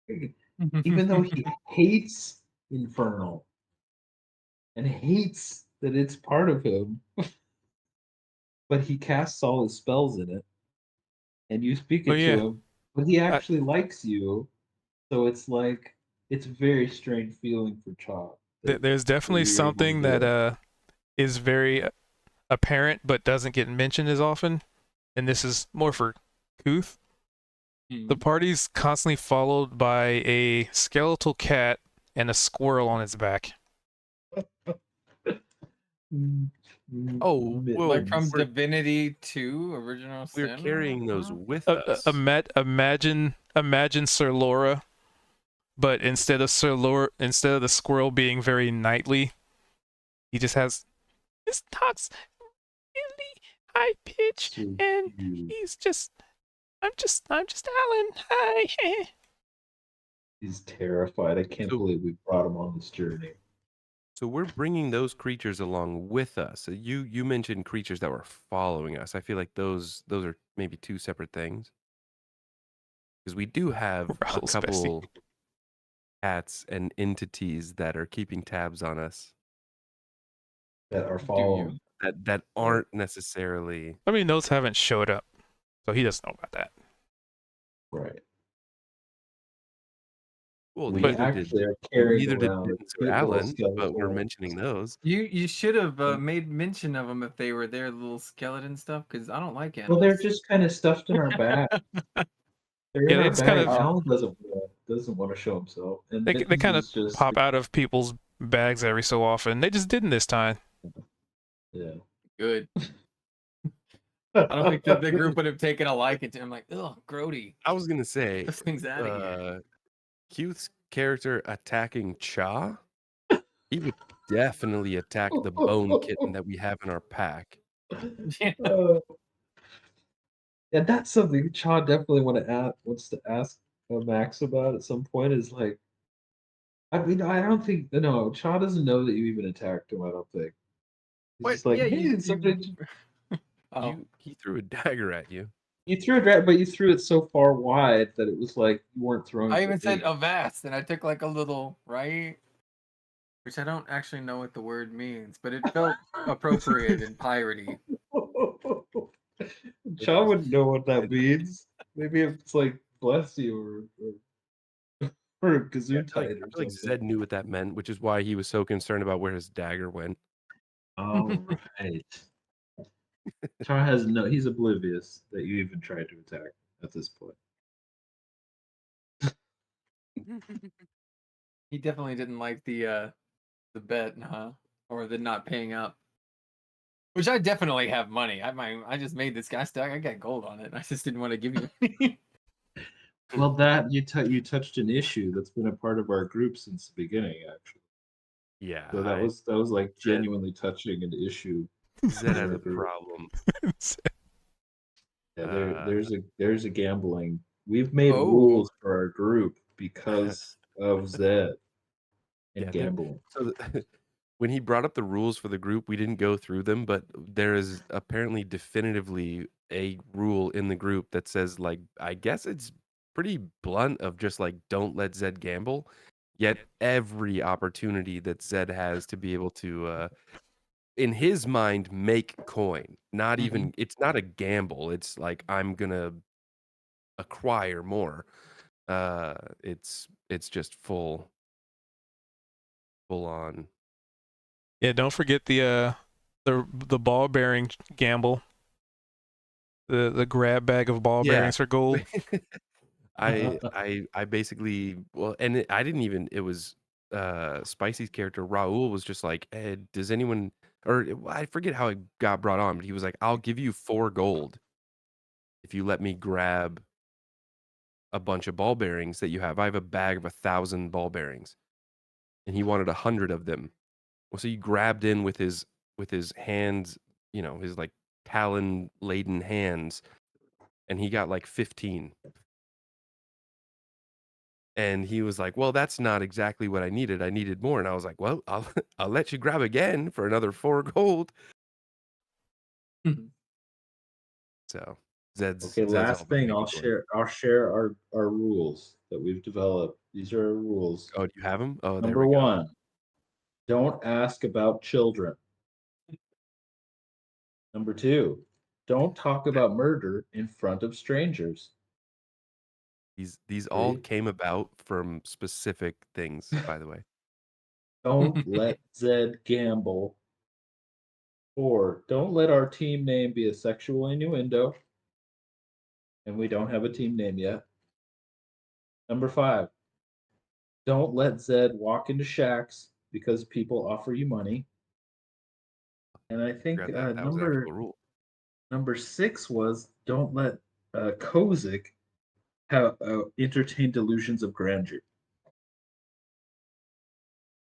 even though he hates Infernal and hates that it's part of him. But he casts all his spells in it, and you speak Oh it to yeah, him, but he I, actually likes you. So it's like it's a very strange feeling for Cha. there's definitely You're able to something do that it. is very apparent but doesn't get mentioned as often, and this is more for Kuth. The party's constantly followed by a skeletal cat and a squirrel on its back. Oh, whoa, Like from we're Divinity 2, Original we're Sin? carrying those with us. Imagine Sir Laura, but instead of instead of the squirrel being very knightly, he just has this talks really high pitch, So and cute. he's just I'm just Alan. Hi. He's terrified. I can't So believe we brought him on this journey. So we're bringing those creatures along with us. So you mentioned creatures that were following us. I feel like those are maybe two separate things because we do have a Raul's bestie. couple cats and entities that are keeping tabs on us That are Do following. you? that aren't necessarily. I mean, those haven't showed up, so he doesn't know about that. Right. Well, We But actually are carrying neither did around a Sir cute little Alan, but we're skeletal. mentioning those. You should have made mention of them if they were their little skeleton stuff, because I don't like animals. Well, they're just kind of stuffed in our bag. They're Yeah, in they our just kind bag. of Alan doesn't want to show himself, and they Mittens kind of is just pop out of people's bags every so often. They just didn't this time. yeah. Good. I don't think that the group would have taken a liking to him. Like, ugh, grody. I was gonna say, This thing's out of here. Keith's character attacking Cha, he would definitely attack the bone kitten that we have in our pack. Yeah. And that's something Cha definitely wants to ask Max about at some point. Is like, I mean, I don't think no. Cha doesn't know that you even attacked him. I don't think. He's What? just like, Yeah, hey, you, it's something. Oh. He threw a dagger at you. You threw a drag, but you threw it so far wide that it was like you weren't throwing. I it even at said me. avast, and I took like a little right, which I don't actually know what the word means, but it felt appropriate and piratey. Cha wouldn't know what that means. Maybe it's like bless you or a I gesundheit feel or like something. Zed knew what that meant, which is why he was so concerned about where his dagger went. All right. Char has no. He's oblivious that you even tried to attack at this point. He definitely didn't like the bet, huh? Or the not paying up. Which I definitely have money. I just made this guy stack. I got gold on it. I just didn't want to give you any. Well, that you touched an issue that's been a part of our group since the beginning, actually. Yeah, So that was like Zed, genuinely touching an issue Zed in has our a group. problem. Yeah, Uh, there's a gambling. We've made Oh. rules for our group because of Zed and yeah, gambling. so when he brought up the rules for the group, we didn't go through them, but there is apparently definitively a rule in the group that says, like, I guess it's pretty blunt of just like, don't let Zed gamble. Yet every opportunity that Zed has to be able to, in his mind, make coin, not even, it's not a gamble. It's like, I'm gonna acquire more. It's just full on. Yeah, don't forget the ball bearing gamble. The grab bag of ball Yeah. bearings for gold. I basically, well, and I didn't even, it was Spicy's character Raul was just like, does anyone, or I forget how it got brought on, but he was like, I'll give you 4 gold if you let me grab a bunch of ball bearings that you have. I have a bag of 1,000 ball bearings, and he wanted 100 of them. Well, so he grabbed in with his hands, his like talon laden hands, and he got like 15. And he was like, "Well, that's not exactly what I needed. I needed more." And I was like, "Well, I'll I'll let you grab again for another 4 gold." So Okay, Zed's all last about thing, making coin. I'll share our rules that we've developed. These are our rules. Oh, do you have them? Oh, there Number we go. one, don't ask about children. Number two, don't talk about murder in front of strangers. These all Three, came about from specific things, by the way. don't let Zed gamble. 4, don't let our team name be a sexual innuendo. And we don't have a team name yet. Number 5, don't let Zed walk into shacks because people offer you money. And I think Forgot that was an actual rule. number 6 was don't let Kozik have entertain delusions of grandeur.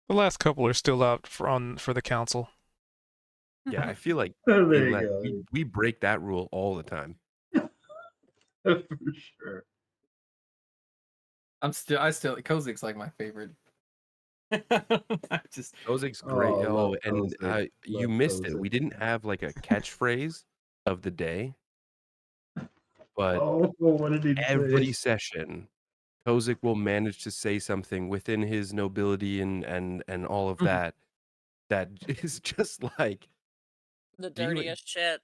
The last couple are still out for the council. Yeah, I feel like There you go. we break that rule all the time. For sure. I still Kozik's like my favorite. I just Kozik's great. Oh, love Oh, and Kozik. you Love missed it. Kozik. We didn't have like a catchphrase of the day, but Oh, what did he every say? session Kozik will manage to say something within his nobility and all of that is just like, The do you dirtiest shit.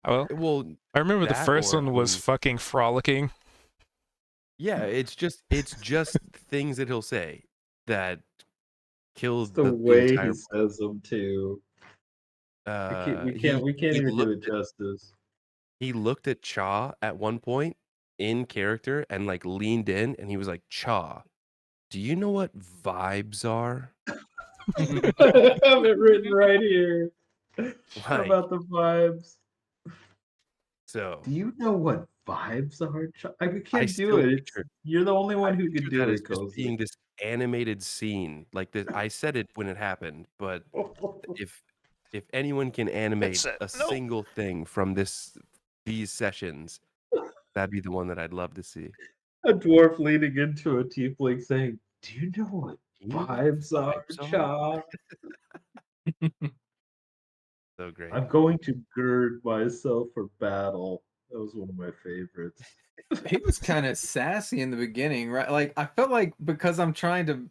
well I remember the that, first or one I was mean, fucking frolicking. yeah, it's just things that he'll say that It's killed the the way he entire says them too. he We can't he even do looked it justice. he looked at Cha at one point in character and like leaned in and he was like, Cha, do you know what vibes are? I have it written right here Like, about the vibes. so Do you know what vibes are? I I can't do still it. picture You're the only I one who picture could that do as it, just Cozy. being this animated scene. Like this, I said it when it happened, but if anyone can animate Headset. a No. single thing from these sessions, that'd be the one that I'd love to see. A dwarf leaning into a tiefling saying, "Do you know what You know what vibes are, vibes are? Cha? So great. I'm going to gird myself for battle." That was one of my favorites. he was kind of sassy in the beginning, right? Like I felt like because I'm trying to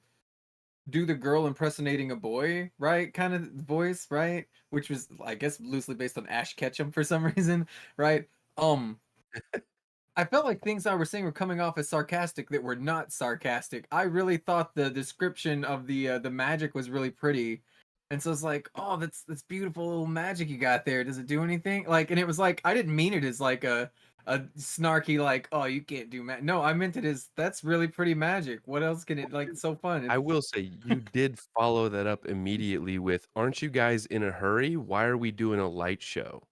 do the girl impersonating a boy, right? Kind of voice, right? Which was, I guess, loosely based on Ash Ketchum for some reason, right? I felt like things I was saying were coming off as sarcastic that were not sarcastic. I really thought the description of the magic was really pretty, and so it's like, oh, that's beautiful little magic you got there. Does it do anything? Like, and it was like I didn't mean it as like a a snarky like, oh, you can't do magic. No, I meant it as that's really pretty magic. What else can it like? It's so fun. I will say you did follow that up immediately with, "Aren't you guys in a hurry? Why are we doing a light show?"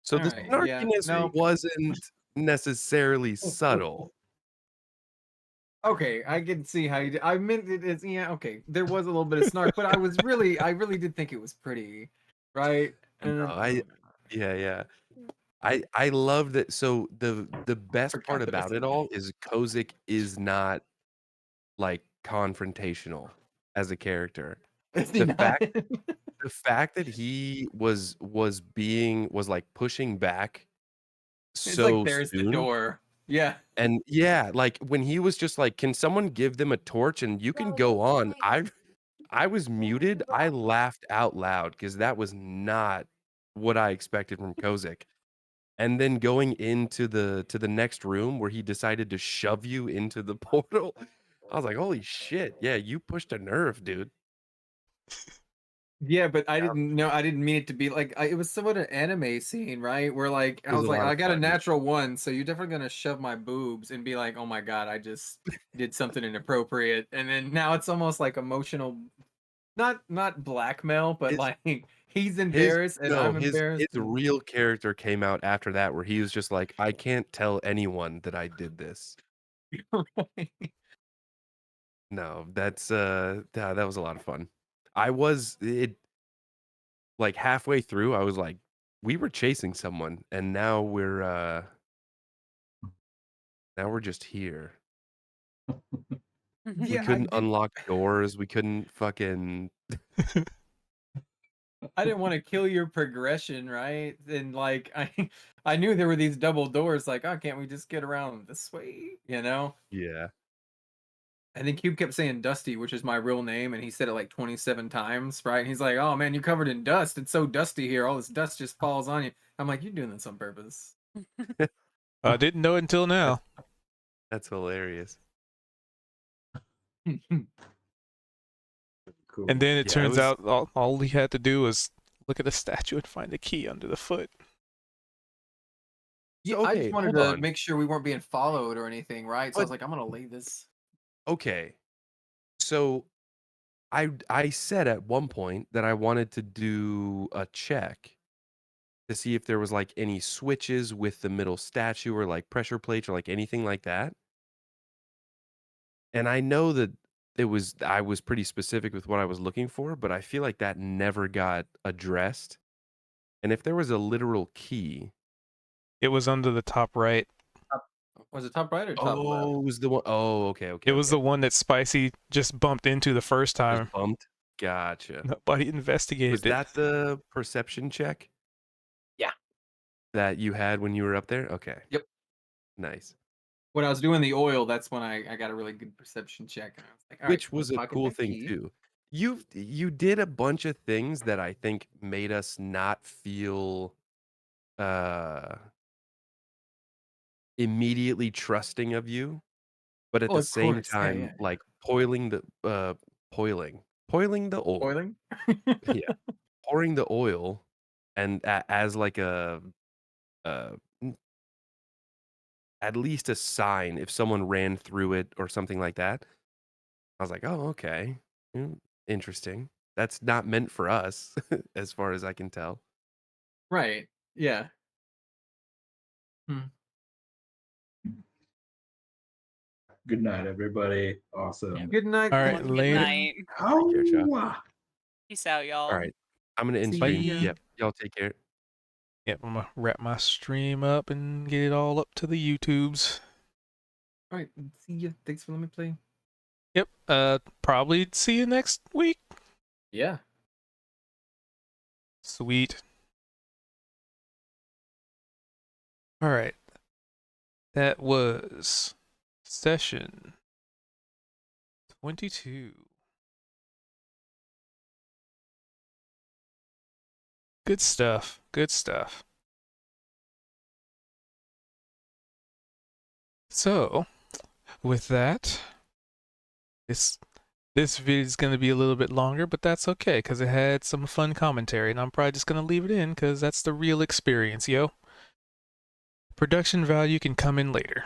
So All the right, yeah, snarkiness no, wasn't necessarily subtle. okay, I can see how you did. I meant it as yeah, okay. There was a little bit of snark, but I really did think it was pretty, right? No, And yeah. I love that. So the best part forgot there was about a it all is Kozik is not like confrontational as a character. Is he The not? fact that he was like pushing back It's like so there's the soon. door. Yeah. And yeah, like when he was just like, "Can someone give them a torch and you can go on?" I was muted. I laughed out loud because that was not what I expected from Kozik. And then going into the next room where he decided to shove you into the portal, I was like, "Holy shit! Yeah, you pushed a nerve, dude." Yeah, but I Yeah, didn't know. I didn't mean it to be like. It was somewhat an anime scene, right? Where like it I was was a like, lot I of got a fun. Yeah. natural one, so you're definitely gonna shove my boobs and be like, oh my god, I just did something inappropriate, and then now it's almost like emotional, not blackmail, but His like he's his embarrassed and no, I'm his embarrassed. And... real character came out after that where he was just like, "I can't tell anyone that I did this." No, that's yeah, that was a lot of fun. I was it like halfway through, I was like, we were chasing someone and now we're just here. We Yeah, I couldn't did. unlock doors, we couldn't fucking I didn't want to kill your progression, right? And like I knew there were these double doors. Like, oh, can't we just get around this way? You know? yeah. And then Cube kept saying Dusty, which is my real name, and he said it like 27 times, right? And he's like, "Oh man, you're covered in dust. It's so dusty here. All this dust just falls on you." I'm like, "You're doing this on purpose." I didn't know it until That's now. that's hilarious. Cool. And then it Yeah, it turns was out all he had to do was look at the statue and find the key under the foot. Yeah, so I just okay, wanted hold to on. make sure we weren't being followed or anything, right? So I was But like, I'm gonna lay this. okay. So I said at one point that I wanted to do a check to see if there was like any switches with the middle statue or like pressure plates or like anything like that. And I know that I was pretty specific with what I was looking for, but I feel like that never got addressed. And if there was a literal key, It was under the top right. Was it top right or top left? oh, it was the one oh, okay, It okay, was the okay. one that Spicy just bumped into the first Just time. bumped. Gotcha. Nobody Was investigated it. that the perception check Yeah. that you had when you were up there? Okay. Yep. Nice. When I was doing the oil, that's when I got a really good perception check, and I was like, all right, Which let's was a pocket cool that thing key. too. You did a bunch of things that I think made us not feel uh immediately trusting of you, but at Oh, the of same course. Yeah, time yeah. like poiling the oil. Boiling. Yeah, pouring the oil and as like uh n- at least a sign if someone ran through it or something like that. I was like, "Oh, okay. Interesting. That's not meant for us as far as I can tell." Right. Yeah. Hmm. Good night, everybody. Awesome. Good night. All right, Thank Good later. you. night. Take care, Chuck. How? Peace out, All y'all. right. I'm gonna end See stream. ya. Yep. Y'all take care. Yep, I'm gonna wrap my stream up and get it all up to the YouTubes. All right. See ya. Thanks for letting me play. Yep. Probably see you next week. Yeah. Sweet. All right. That was session 22. Good stuff. Good stuff. So, with that, this video is going to be a little bit longer, but that's okay because it had some fun commentary, and I'm probably just going to leave it in because that's the real experience, yo. production value can come in later.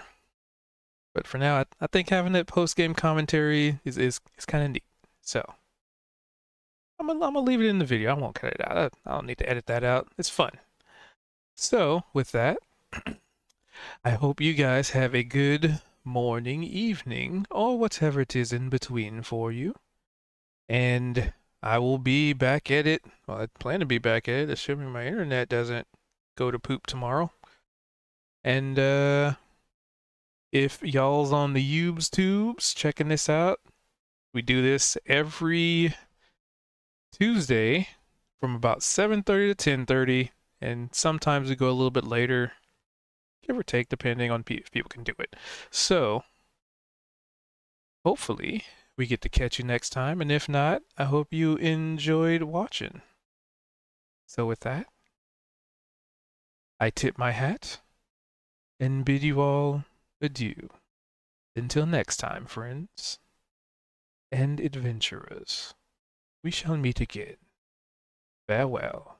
But for now, I think having that post-game commentary is kind of neat. So I'm gonna leave it in the video. I won't cut it out. I don't need to edit that out. It's fun. So with that, I hope you guys have a good morning, evening, or whatever it is in between for you. And I will be back at it. Well, I plan to be back at it, assuming my internet doesn't go to poop tomorrow. And if y'all's on the Ubes tubes checking this out, we do this every Tuesday from about 7:30 to 10:30, and sometimes we go a little bit later, give or take, depending on if people can do it. So hopefully we get to catch you next time, and if not, I hope you enjoyed watching. So with that, I tip my hat and bid you all adieu. Until next time, friends and adventurers, we shall meet again. Farewell.